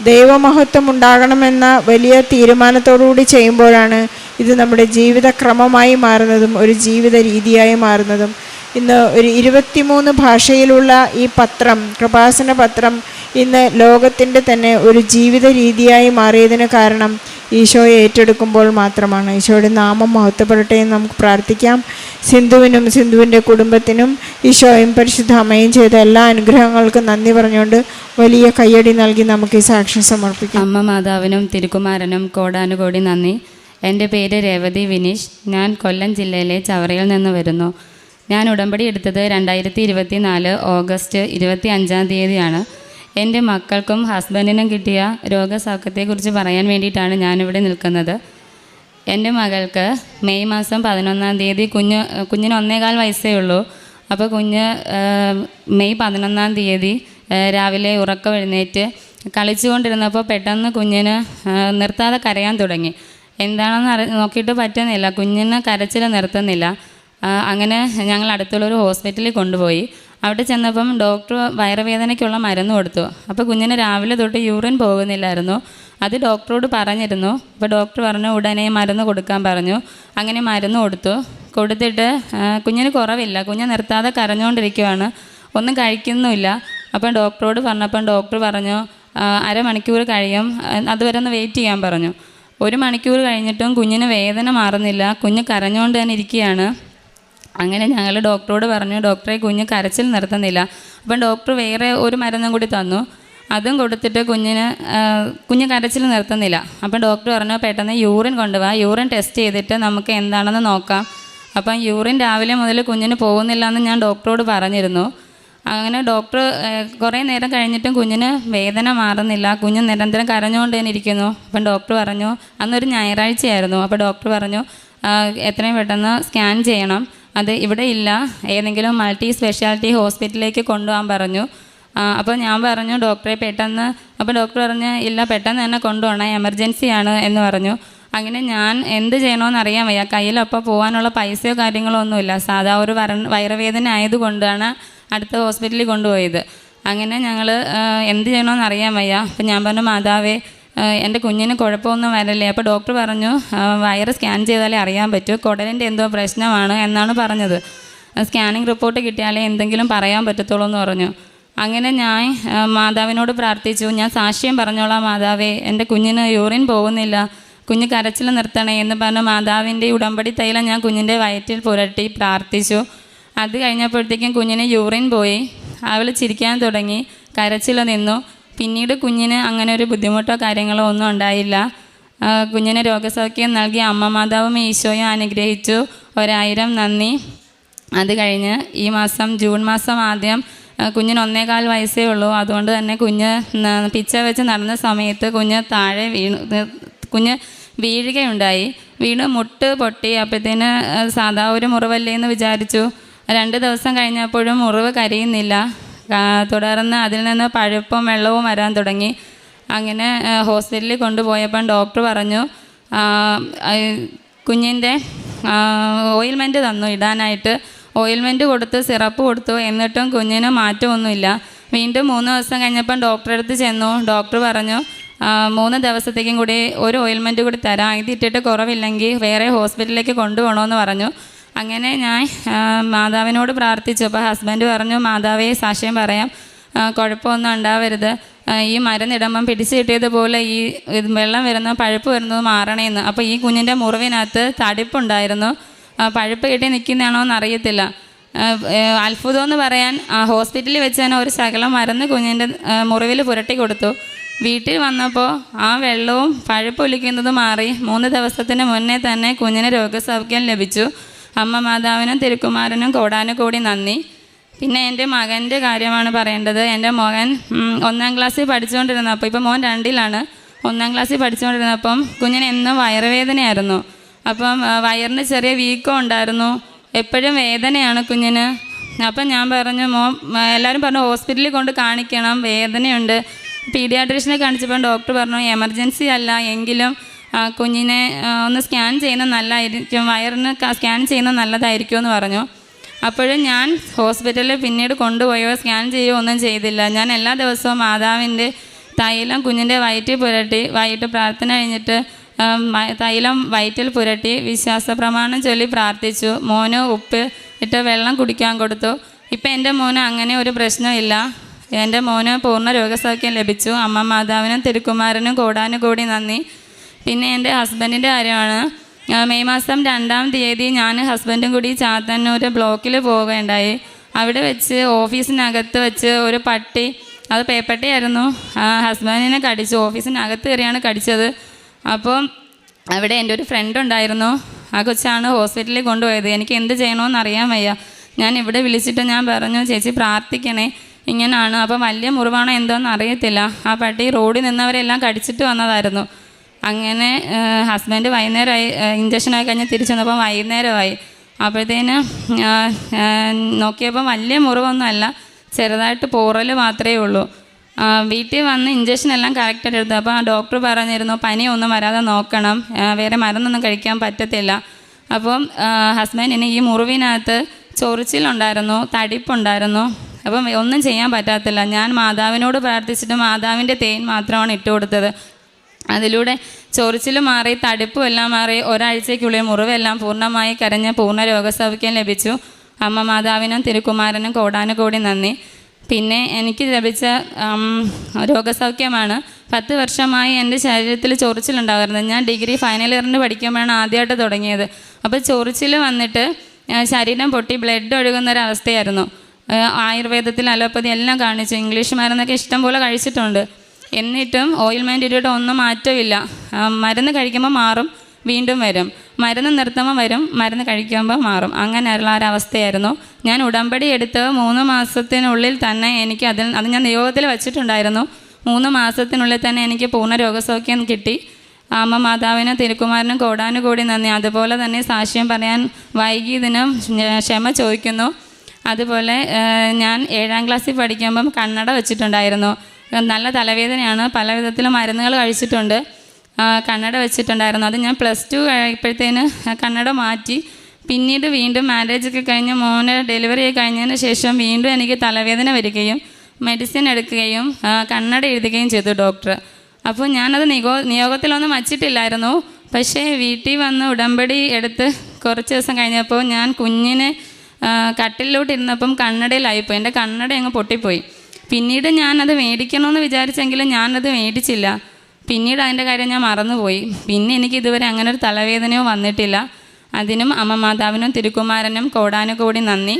ദൈവമഹത്വം ഉണ്ടാകണമെന്ന വലിയ തീരുമാനത്തോടുകൂടി ചെയ്യുമ്പോഴാണ് ഇത് നമ്മുടെ ജീവിതക്രമമായി മാറുന്നതും ഒരു ജീവിത രീതിയായി മാറുന്നതും ഇന്ന് ഒരു 23 ഭാഷയിലുള്ള ഈ പത്രം, കൃപാസന പത്രം ഇന്ന് ലോകത്തിൻ്റെ തന്നെ ഒരു ജീവിത രീതിയായി മാറിയതിന് കാരണം ഈശോയെ ഏറ്റെടുക്കുമ്പോൾ മാത്രമാണ്. ഈശോയുടെ നാമം മഹത്വപ്പെടട്ടെ എന്ന് നമുക്ക് പ്രാർത്ഥിക്കാം. സിന്ധുവിനും സിന്ധുവിൻ്റെ കുടുംബത്തിനും ഈശോയും പരിശുദ്ധ അമ്മയും ചെയ്ത എല്ലാ അനുഗ്രഹങ്ങൾക്കും നന്ദി പറഞ്ഞുകൊണ്ട് വലിയ കയ്യടി നൽകി നമുക്ക് ഈ സാക്ഷ്യം സമർപ്പിക്കാം. അമ്മ മാതാവിനും തിരുക്കുമാരനും കോടാനുകോടി നന്ദി. എൻ്റെ പേര് രേവതി വിനീഷ്. ഞാൻ കൊല്ലം ജില്ലയിലെ ചവറയിൽ നിന്ന് വരുന്നു. ഞാൻ ഉടമ്പടി എടുത്തത് 2024 ഓഗസ്റ്റ് 25-ാം തീയതിയാണ്. എൻ്റെ മക്കൾക്കും ഹസ്ബൻഡിനും കിട്ടിയ രോഗസൗഖ്യത്തെക്കുറിച്ച് പറയാൻ വേണ്ടിയിട്ടാണ് ഞാനിവിടെ നിൽക്കുന്നത്. എൻ്റെ മകൾക്ക് മെയ് മാസം 11-ാം തീയതി കുഞ്ഞിന് 1.25 വയസ്സേ ഉള്ളൂ. അപ്പോൾ കുഞ്ഞ് മെയ് 11-ാം തീയതി രാവിലെ ഉറക്കം എഴുന്നേറ്റ് കളിച്ചുകൊണ്ടിരുന്നപ്പോൾ പെട്ടെന്ന് കുഞ്ഞിന് നിർത്താതെ കരയാൻ തുടങ്ങി. എന്താണെന്ന് നോക്കിയിട്ട് പറ്റുന്നില്ല, കുഞ്ഞിന് കരച്ചിൽ നിർത്തുന്നില്ല. അങ്ങനെ ഞങ്ങൾ അടുത്തുള്ളൊരു ഹോസ്പിറ്റലിൽ കൊണ്ടുപോയി. അവിടെ ചെന്നപ്പം ഡോക്ടർ വയറുവേദനയ്ക്കുള്ള മരുന്ന് കൊടുത്തു. അപ്പോൾ കുഞ്ഞിന് രാവിലെ തൊട്ട് യൂറിൻ പോകുന്നില്ലായിരുന്നു. അത് ഡോക്ടറോട് പറഞ്ഞിരുന്നു. അപ്പോൾ ഡോക്ടർ പറഞ്ഞു ഉടനെ മരുന്ന് കൊടുക്കാൻ പറഞ്ഞു. അങ്ങനെ മരുന്ന് കൊടുത്തിട്ട് കുഞ്ഞിന് കുറവില്ല. കുഞ്ഞ് നിർത്താതെ കരഞ്ഞുകൊണ്ടിരിക്കുകയാണ്, ഒന്നും കഴിക്കുന്നുമില്ല. അപ്പം ഡോക്ടറോട് പറഞ്ഞപ്പം ഡോക്ടർ പറഞ്ഞു അരമണിക്കൂർ കഴിയും, അതുവരെ ഒന്ന് വെയിറ്റ് ചെയ്യാൻ പറഞ്ഞു. 1 മണിക്കൂർ കഴിഞ്ഞിട്ടും കുഞ്ഞിന് വേദന മാറുന്നില്ല, കുഞ്ഞ് കരഞ്ഞുകൊണ്ട് തന്നെ ഇരിക്കുകയാണ്. അങ്ങനെ ഞങ്ങൾ ഡോക്ടറോട് പറഞ്ഞു ഡോക്ടറെ കുഞ്ഞ് കരച്ചിൽ നിർത്തുന്നില്ല. അപ്പം ഡോക്ടർ വേറെ ഒരു മരുന്നും കൂടി തന്നു. അതും കൊടുത്തിട്ട് കുഞ്ഞ് കരച്ചിൽ നിർത്തുന്നില്ല. അപ്പം ഡോക്ടർ പറഞ്ഞു പെട്ടെന്ന് യൂറിൻ കൊണ്ടുപോവാ, യൂറിൻ ടെസ്റ്റ് ചെയ്തിട്ട് നമുക്ക് എന്താണെന്ന് നോക്കാം. അപ്പം യൂറിൻ രാവിലെ മുതൽ കുഞ്ഞിന് പോകുന്നില്ല എന്ന് ഞാൻ ഡോക്ടറോട് പറഞ്ഞിരുന്നു. അങ്ങനെ ഡോക്ടർ കുറേ നേരം കഴിഞ്ഞിട്ടും കുഞ്ഞിന് വേദന മാറുന്നില്ല, കുഞ്ഞ് നിരന്തരം കരഞ്ഞുകൊണ്ട് തന്നെ ഇരിക്കുന്നു. അപ്പം ഡോക്ടർ പറഞ്ഞു, അന്നൊരു ഞായറാഴ്ചയായിരുന്നു. അപ്പോൾ ഡോക്ടർ പറഞ്ഞു എത്രയും പെട്ടെന്ന് സ്കാൻ ചെയ്യണം, അത് ഇവിടെ ഇല്ല, ഏതെങ്കിലും മൾട്ടി സ്പെഷ്യാലിറ്റി ഹോസ്പിറ്റലിലേക്ക് കൊണ്ടുപോകാൻ പറഞ്ഞു. അപ്പോൾ ഞാൻ പറഞ്ഞു ഡോക്ടറെ പെട്ടെന്ന്, അപ്പോൾ ഡോക്ടർ പറഞ്ഞു ഇല്ല പെട്ടെന്ന് തന്നെ കൊണ്ടുപോകണം, എമർജൻസിയാണ് എന്ന് പറഞ്ഞു. അങ്ങനെ ഞാൻ എന്ത് ചെയ്യണമെന്ന് അറിയാൻ വയ്യ, കയ്യിലപ്പോൾ പോകാനുള്ള പൈസയോ കാര്യങ്ങളോ ഒന്നുമില്ല. സാധാ ഒരു വയറുവേദന ആയതുകൊണ്ടാണ് അടുത്ത ഹോസ്പിറ്റലിൽ കൊണ്ടുപോയത്. അങ്ങനെ ഞങ്ങൾ എന്ത് ചെയ്യണമെന്ന് അറിയാൻ വയ്യ. അപ്പം ഞാൻ പറഞ്ഞു മാതാവേ എൻ്റെ കുഞ്ഞിന് കുഴപ്പമൊന്നും വരല്ലേ. അപ്പോൾ ഡോക്ടർ പറഞ്ഞു വയറ് സ്കാൻ ചെയ്താലേ അറിയാൻ പറ്റൂ, കുടലിൻ്റെ എന്തോ പ്രശ്നമാണ് എന്നാണ് പറഞ്ഞത്. സ്കാനിങ് റിപ്പോർട്ട് കിട്ടിയാലേ എന്തെങ്കിലും പറയാൻ പറ്റത്തുള്ളൂ എന്ന് പറഞ്ഞു. അങ്ങനെ ഞാൻ മാതാവിനോട് പ്രാർത്ഥിച്ചു, ഞാൻ സാക്ഷ്യം പറഞ്ഞോളാം മാതാവേ, എൻ്റെ കുഞ്ഞിന് യൂറിൻ പോകുന്നില്ല, കുഞ്ഞ് കരച്ചിൽ നിർത്തണേ എന്ന് പറഞ്ഞു മാതാവിൻ്റെ ഉടമ്പടി തൈലം ഞാൻ കുഞ്ഞിൻ്റെ വയറ്റിൽ പുരട്ടി പ്രാർത്ഥിച്ചു. അത് കഴിഞ്ഞപ്പോഴത്തേക്കും കുഞ്ഞിന് യൂറിൻ പോയി, അവൾ ചിരിക്കാൻ തുടങ്ങി, കരച്ചിൽ നിന്നു. പിന്നീട് കുഞ്ഞിന് അങ്ങനെ ഒരു ബുദ്ധിമുട്ടോ കാര്യങ്ങളോ ഒന്നും ഉണ്ടായില്ല. കുഞ്ഞിന് രോഗസൗഖ്യം നൽകി അമ്മ മാതാവും ഈശോയും അനുഗ്രഹിച്ചു. 1000 നന്ദി. അത് കഴിഞ്ഞ് ഈ മാസം ജൂൺ മാസം ആദ്യം കുഞ്ഞിന് 1.25 വയസ്സേ ഉള്ളൂ. അതുകൊണ്ട് തന്നെ കുഞ്ഞ് പിച്ച വെച്ച് നടന്ന സമയത്ത് കുഞ്ഞ് വീഴുകയുണ്ടായി. വീണ് മുട്ട് പൊട്ടി. അപ്പോഴത്തേന് സാധാ ഒരു മുറിവല്ലേ എന്ന് വിചാരിച്ചു. 2 ദിവസം കഴിഞ്ഞപ്പോഴും മുറിവ് കരിയുന്നില്ല. തുടർന്ന് അതിൽ നിന്ന് പഴുപ്പും വെള്ളവും വരാൻ തുടങ്ങി. അങ്ങനെ ഹോസ്പിറ്റലിൽ കൊണ്ടുപോയപ്പം ഡോക്ടർ പറഞ്ഞു കുഞ്ഞിൻ്റെ ഓയിൽമെൻറ്റ് തന്നു ഇടാനായിട്ട്. ഓയിൽമെൻറ്റ് കൊടുത്ത് സിറപ്പ് കൊടുത്തു. എന്നിട്ടും കുഞ്ഞിന് മാറ്റമൊന്നുമില്ല. വീണ്ടും 3 ദിവസം കഴിഞ്ഞപ്പം ഡോക്ടറെ അടുത്ത് ചെന്നു. ഡോക്ടർ പറഞ്ഞു 3 ദിവസത്തേക്കും കൂടി ഒരു ഓയിൽമെൻറ്റ് കൂടി തരാം, ഇതിട്ടിട്ട് കുറവില്ലെങ്കിൽ വേറെ ഹോസ്പിറ്റലിലേക്ക് കൊണ്ടുപോകണമെന്ന് പറഞ്ഞു. അങ്ങനെ ഞാൻ മാതാവിനോട് പ്രാർത്ഥിച്ചു. അപ്പോൾ ഹസ്ബൻഡ് പറഞ്ഞു മാതാവേ സാക്ഷ്യം പറയാം, കുഴപ്പമൊന്നും ഉണ്ടാവരുത്, ഈ മരുന്നിടുമ്പം പിടിച്ച് കിട്ടിയതുപോലെ ഈ വെള്ളം വരുന്ന പഴുപ്പ് വരുന്നത് മാറണേന്ന്. അപ്പോൾ ഈ കുഞ്ഞിൻ്റെ മുറിവിനകത്ത് തടിപ്പുണ്ടായിരുന്നു, പഴുപ്പ് കിട്ടി നിൽക്കുന്നതാണോ എന്ന് അറിയത്തില്ല. അത്ഭുതം എന്ന് പറയാൻ ഹോസ്പിറ്റലിൽ വെച്ച് തന്നെ ഒരു ശകലം മരുന്ന് കുഞ്ഞിൻ്റെ മുറിവിൽ പുരട്ടി കൊടുത്തു. വീട്ടിൽ വന്നപ്പോൾ ആ വെള്ളവും പഴുപ്പൊലിക്കുന്നതും മാറി. 3 ദിവസത്തിന് മുന്നേ തന്നെ കുഞ്ഞിന് രോഗസൗഖ്യം ലഭിച്ചു. അമ്മ മാതാവിനും തിരുക്കുമാരനും കോടാനുകോടി നന്ദി. പിന്നെ എൻ്റെ മകൻ്റെ കാര്യമാണ് പറയേണ്ടത്. എൻ്റെ മകൻ 1-ാം ക്ലാസ്സിൽ പഠിച്ചുകൊണ്ടിരുന്നപ്പോൾ, ഇപ്പോൾ മോൻ 2-ലാണ്, 1-ാം ക്ലാസ്സിൽ പഠിച്ചുകൊണ്ടിരുന്നപ്പം കുഞ്ഞിന് എന്നും വയറുവേദനയായിരുന്നു. അപ്പം വയറിന് ചെറിയ വീക്കം ഉണ്ടായിരുന്നു, എപ്പോഴും വേദനയാണ് കുഞ്ഞിന്. അപ്പം ഞാൻ പറഞ്ഞു എല്ലാവരും പറഞ്ഞു ഹോസ്പിറ്റലിൽ കൊണ്ട് കാണിക്കണം, വേദനയുണ്ട്. പീഡിയാട്രീഷനെ കാണിച്ചപ്പോൾ ഡോക്ടർ പറഞ്ഞു എമർജൻസി അല്ല, എങ്കിലും കുഞ്ഞിനെ ഒന്ന് സ്കാൻ ചെയ്യുന്നത് നല്ലതായിരിക്കും, വയറിന് സ്കാൻ ചെയ്യുന്നത് നല്ലതായിരിക്കും എന്ന് പറഞ്ഞു. അപ്പോഴും ഞാൻ ഹോസ്പിറ്റലിൽ പിന്നീട് കൊണ്ടുപോയോ സ്കാൻ ചെയ്യുകയോ ഒന്നും ചെയ്തില്ല. ഞാൻ എല്ലാ ദിവസവും മാതാവിൻ്റെ തൈലം കുഞ്ഞിൻ്റെ വയറ്റിൽ പുരട്ടി വൈകിട്ട് പ്രാർത്ഥന കഴിഞ്ഞിട്ട് തൈലം വയറ്റിൽ പുരട്ടി വിശ്വാസ പ്രമാണം ചൊല്ലി പ്രാർത്ഥിച്ചു. മോന് ഉപ്പ് ഇട്ട് വെള്ളം കുടിക്കാൻ കൊടുത്തു. ഇപ്പം എൻ്റെ മോന് അങ്ങനെ ഒരു പ്രശ്നമില്ല. എൻ്റെ മോന് പൂർണ്ണ രോഗസൗഖ്യം ലഭിച്ചു. അമ്മ മാതാവിനും തിരുക്കുമാരനും കോടാനുകോടി നന്ദി. പിന്നെ എൻ്റെ ഹസ്ബൻഡിൻ്റെ കാര്യമാണ്. മെയ് മാസം 2-ാം തീയതി ഞാൻ ഹസ്ബൻഡും കൂടി ചാത്തന്നൂർ ബ്ലോക്കിൽ പോവുകയുണ്ടായി. അവിടെ വെച്ച് ഓഫീസിനകത്ത് വെച്ച് ഒരു പട്ടി, അത് പേപ്പട്ടിയായിരുന്നു, ഹസ്ബൻഡിനെ കടിച്ചു. ഓഫീസിനകത്ത് കയറിയാണ് കടിച്ചത്. അപ്പോൾ അവിടെ എൻ്റെ ഒരു ഫ്രണ്ട് ഉണ്ടായിരുന്നു. ആ കൊച്ചാണ് ഹോസ്പിറ്റലിൽ കൊണ്ടുപോയത്. എനിക്ക് എന്ത് ചെയ്യണമെന്ന് അറിയാൻ വയ്യ. ഞാൻ ഇവിടെ വിളിച്ചിട്ട് ഞാൻ പറഞ്ഞു, ചേച്ചി പ്രാർത്ഥിക്കണേ, ഇങ്ങനെയാണ്. അപ്പം വലിയ മുറിവാണോ എന്തോന്ന് അറിയത്തില്ല. ആ പട്ടി റോഡിൽ നിന്നവരെല്ലാം കടിച്ചിട്ട് വന്നതായിരുന്നു. അങ്ങനെ ഹസ്ബൻഡ് വൈകുന്നേരമായി, ഇഞ്ചക്ഷനൊക്കെ കഴിഞ്ഞ് തിരിച്ചു വന്നപ്പോൾ വൈകുന്നേരമായി. അപ്പോഴത്തേന് നോക്കിയപ്പോൾ വലിയ മുറിവൊന്നുമല്ല, ചെറുതായിട്ട് പോറൽ മാത്രമേ ഉള്ളൂ. വീട്ടിൽ വന്ന് ഇഞ്ചക്ഷൻ എല്ലാം കറക്റ്റായിട്ട് എടുത്തു. അപ്പോൾ ആ ഡോക്ടർ പറഞ്ഞിരുന്നു പനിയൊന്നും വരാതെ നോക്കണം, വേറെ മരുന്നൊന്നും കഴിക്കാൻ പറ്റത്തില്ല. അപ്പം ഹസ്ബൻഡിന് ഈ മുറിവിനകത്ത് ചൊറിച്ചിലുണ്ടായിരുന്നു, തടിപ്പുണ്ടായിരുന്നു. അപ്പം ഒന്നും ചെയ്യാൻ പറ്റാത്തില്ല. ഞാൻ മാതാവിനോട് പ്രാർത്ഥിച്ചിട്ട് മാതാവിൻ്റെ തേൻ മാത്രമാണ് ഇട്ട് കൊടുത്തത്. അതിലൂടെ ചൊറിച്ചിൽ മാറി, തടിപ്പും എല്ലാം മാറി. ഒരാഴ്ചയ്ക്കുള്ളിൽ മുറിവെല്ലാം പൂർണ്ണമായി കരഞ്ഞ് പൂർണ്ണ രോഗസൗഖ്യം ലഭിച്ചു. അമ്മ മാതാവിനും തിരുക്കുമാരനും കോടാനുകോടി നന്ദി. പിന്നെ എനിക്ക് ലഭിച്ച രോഗസൗഖ്യമാണ് 10 വർഷമായി എൻ്റെ ശരീരത്തിൽ ചൊറിച്ചിലുണ്ടാകുന്നത്. ഞാൻ ഡിഗ്രി ഫൈനൽ ഇയറിന് പഠിക്കുമ്പോഴാണ് ആദ്യമായിട്ട് തുടങ്ങിയത്. അപ്പോൾ ചൊറിച്ചിൽ വന്നിട്ട് ശരീരം പൊട്ടി ബ്ലഡ് ഒഴുകുന്നൊരവസ്ഥയായിരുന്നു. ആയുർവേദത്തിൽ അലോപ്പതി എല്ലാം കാണിച്ചു, ഇംഗ്ലീഷ് മരുന്നൊക്കെ ഇഷ്ടം പോലെ കഴിച്ചിട്ടുണ്ട്. എന്നിട്ടും ഓയിൽമെൻ്റ് ഇട്ടിട്ട് ഒന്നും മാറ്റമില്ല. മരുന്ന് കഴിക്കുമ്പോൾ മാറും, വീണ്ടും വരും. മരുന്ന് നിർത്തുമ്പോൾ വരും, മരുന്ന് കഴിക്കുമ്പോൾ മാറും. അങ്ങനെയുള്ള ഒരവസ്ഥയായിരുന്നു. ഞാൻ ഉടമ്പടി എടുത്ത് 3 മാസത്തിനുള്ളിൽ തന്നെ എനിക്ക് അത് ഞാൻ നിയോഗത്തിൽ വച്ചിട്ടുണ്ടായിരുന്നു. 3 മാസത്തിനുള്ളിൽ തന്നെ എനിക്ക് പൂർണ്ണ രോഗസൗഖ്യം കിട്ടി. അമ്മ മാതാവിനും തിരുക്കുമാരനും കോടാനുകോടി നന്ദി. അതുപോലെ തന്നെ സാക്ഷ്യം പറയാൻ വൈകിയതിനും ക്ഷമ ചോദിക്കുന്നു. അതുപോലെ ഞാൻ 7-ാം ക്ലാസ്സിൽ പഠിക്കുമ്പം കണ്ണട വെച്ചിട്ടുണ്ടായിരുന്നു. നല്ല തലവേദനയാണ്, പല വിധത്തിലും മരുന്നുകൾ കഴിച്ചിട്ടുണ്ട്. കണ്ണട വെച്ചിട്ടുണ്ടായിരുന്നു. അത് ഞാൻ +2 കഴിയുമ്പോഴത്തേന് കണ്ണട മാറ്റി. പിന്നീട് വീണ്ടും മാരേജൊക്കെ കഴിഞ്ഞ് മോനെ ഡെലിവറി കഴിഞ്ഞതിന് ശേഷം വീണ്ടും എനിക്ക് തലവേദന വരികയും മെഡിസിൻ എടുക്കുകയും കണ്ണട എഴുതുകയും ചെയ്തു ഡോക്ടർ. അപ്പോൾ ഞാനത് നിയോഗത്തിലൊന്നും വച്ചിട്ടില്ലായിരുന്നു. പക്ഷേ വീട്ടിൽ വന്ന് ഉടമ്പടി എടുത്ത് കുറച്ച് ദിവസം കഴിഞ്ഞപ്പോൾ ഞാൻ കുഞ്ഞിനെ കട്ടിലോട്ടിരുന്നപ്പം കണ്ണടയിലായിപ്പോയി. എൻ്റെ കണ്ണട അങ്ങ് പൊട്ടിപ്പോയി. പിന്നീട് ഞാനത് മേടിക്കണമെന്ന് വിചാരിച്ചെങ്കിലും ഞാനത് മേടിച്ചില്ല. പിന്നീട് അതിൻ്റെ കാര്യം ഞാൻ മറന്നുപോയി. പിന്നെ എനിക്ക് ഇതുവരെ അങ്ങനെ ഒരു തലവേദനയോ വന്നിട്ടില്ല. അതിനും അമ്മ മാതാവിനും തിരുക്കുമാരനും കോടാനുകോടി നന്ദി.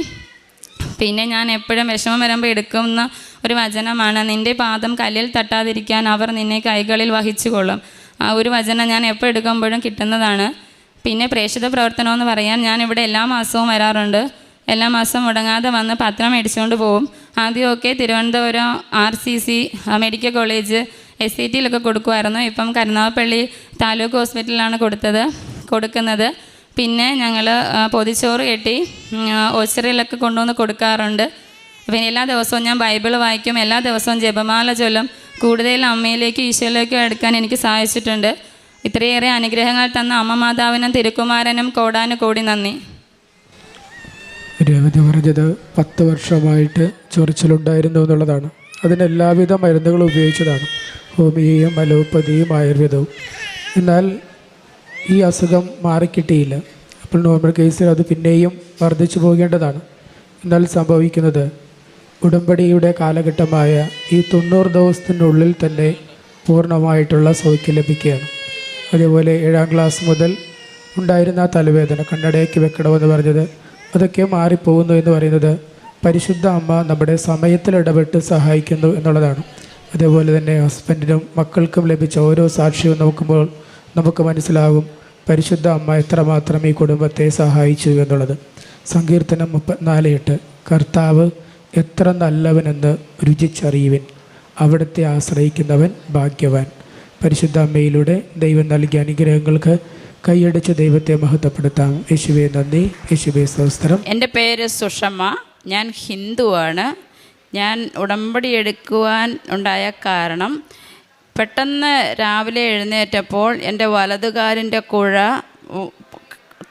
പിന്നെ ഞാൻ എപ്പോഴും വിഷമം വരുമ്പോൾ എടുക്കുന്ന ഒരു വചനമാണ്, നിൻ്റെ പാദം കല്ലിൽ തട്ടാതിരിക്കാൻ അവർ നിന്നെ കൈകളിൽ വഹിച്ചുകൊള്ളും. ആ ഒരു വചനം ഞാൻ എപ്പോൾ എടുക്കുമ്പോഴും കിട്ടുന്നതാണ്. പിന്നെ പ്രേക്ഷിത പ്രവർത്തനമെന്ന് പറയാൻ ഞാനിവിടെ എല്ലാ മാസവും വരാറുണ്ട്. എല്ലാ മാസവും മുടങ്ങാതെ വന്ന് പത്രം മേടിച്ചുകൊണ്ട് പോകും. ആദ്യമൊക്കെ തിരുവനന്തപുരം RCC മെഡിക്കൽ കോളേജ് SCTയിലൊക്കെ കൊടുക്കുമായിരുന്നു. ഇപ്പം കരുനാഗപ്പള്ളി താലൂക്ക് ഹോസ്പിറ്റലിലാണ് കൊടുക്കുന്നത്. പിന്നെ ഞങ്ങൾ പൊതിച്ചോറ് കെട്ടി ഓച്ചറിയിലൊക്കെ കൊണ്ടുവന്ന് കൊടുക്കാറുണ്ട്. പിന്നെ എല്ലാ ദിവസവും ഞാൻ ബൈബിൾ വായിക്കും, എല്ലാ ദിവസവും ജപമാല ചൊല്ലും. കൂടുതൽ അമ്മയിലേക്കും ഈശോയിലേക്കും എടുക്കാൻ എനിക്ക് സാധിച്ചിട്ടുണ്ട്. ഇത്രയേറെ അനുഗ്രഹങ്ങൾ തന്ന അമ്മ മാതാവിനും തിരുക്കുമാരനും കോടാനുകോടി നന്ദി. രേവതി പറഞ്ഞത് 10 വർഷമായിട്ട് ചൊറിച്ചിലുണ്ടായിരുന്നു എന്നുള്ളതാണ്. അതിന് എല്ലാവിധ മരുന്നുകളും ഉപയോഗിച്ചതാണ്, ഹോമിയോയും അലോപ്പതിയും ആയുർവേദവും. എന്നാൽ ഈ അസുഖം മാറിക്കിട്ടിയില്ല. അപ്പോൾ നോർമൽ കേസിൽ അത് പിന്നെയും വർദ്ധിച്ചു പോകേണ്ടതാണ്. എന്നാൽ സംഭവിക്കുന്നത് ഉടമ്പടിയുടെ കാലഘട്ടമായ ഈ 90 ദിവസത്തിനുള്ളിൽ തന്നെ പൂർണ്ണമായിട്ടുള്ള സൗഖ്യം ലഭിക്കുകയാണ്. അതേപോലെ 7-ാം ക്ലാസ് മുതൽ ഉണ്ടായിരുന്ന തലവേദന, കണ്ണടയ്ക്ക് വെക്കണമെന്ന് പറഞ്ഞത്, അതൊക്കെ മാറിപ്പോകുന്നു എന്ന് പറയുന്നത് പരിശുദ്ധ അമ്മ നമ്മുടെ സമയത്തിൽ ഇടപെട്ട് സഹായിക്കുന്നു എന്നുള്ളതാണ്. അതേപോലെ തന്നെ ഹസ്ബൻഡിനും മക്കൾക്കും ലഭിച്ച ഓരോ സാക്ഷ്യവും നോക്കുമ്പോൾ നമുക്ക് മനസ്സിലാകും പരിശുദ്ധ അമ്മ എത്രമാത്രം ഈ കുടുംബത്തെ സഹായിച്ചു എന്നുള്ളത്. സങ്കീർത്തനം 34:8 കർത്താവ് എത്ര നല്ലവനെന്ന് രുചിച്ചറിയുവിൻ, അവിടുത്തെ ആശ്രയിക്കുന്നവൻ ഭാഗ്യവാൻ. പരിശുദ്ധ അമ്മയിലൂടെ ദൈവം നൽകിയ അനുഗ്രഹങ്ങൾക്ക് കൈയടിച്ച് ദൈവത്തെ മഹത്വപ്പെടുത്താം. യേശുവേ നന്ദി, യേശുവേ സ്തോത്രം. എൻ്റെ പേര് സുഷമ, ഞാൻ ഹിന്ദുവാണ്. ഞാൻ ഉടമ്പടി എടുക്കുവാൻ ഉണ്ടായ കാരണം, പെട്ടെന്ന് രാവിലെ എഴുന്നേറ്റപ്പോൾ എൻ്റെ വലതുകാലിൻ്റെ കുഴ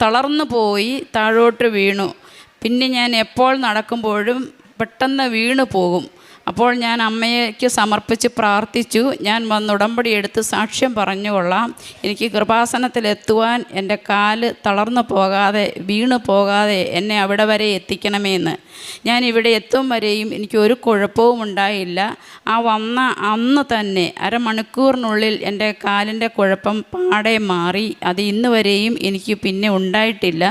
തളർന്നു പോയി താഴോട്ട് വീണു. പിന്നെ ഞാൻ എപ്പോൾ നടക്കുമ്പോഴും പെട്ടെന്ന് വീണു പോകും. അപ്പോൾ ഞാൻ അമ്മയ്ക്ക് സമർപ്പിച്ച് പ്രാർത്ഥിച്ചു. ഞാൻ വന്ന് ഉടമ്പടി എടുത്ത് സാക്ഷ്യം പറഞ്ഞുകൊള്ളാം, എനിക്ക് കൃപാസനത്തിലെത്തുവാൻ എൻ്റെ കാല് തളർന്നു പോകാതെ വീണു പോകാതെ എന്നെ അവിടെ വരെ എത്തിക്കണമെന്ന്. ഞാൻ ഇവിടെ എത്തും വരെയും എനിക്ക് ഒരു കുഴപ്പവും ഉണ്ടായില്ല. ആ വന്ന അന്ന് തന്നെ അരമണിക്കൂറിനുള്ളിൽ എൻ്റെ കാലിൻ്റെ കുഴപ്പം പാടെ മാറി. അത് ഇന്ന് വരെയും എനിക്ക് പിന്നെ ഉണ്ടായിട്ടില്ല.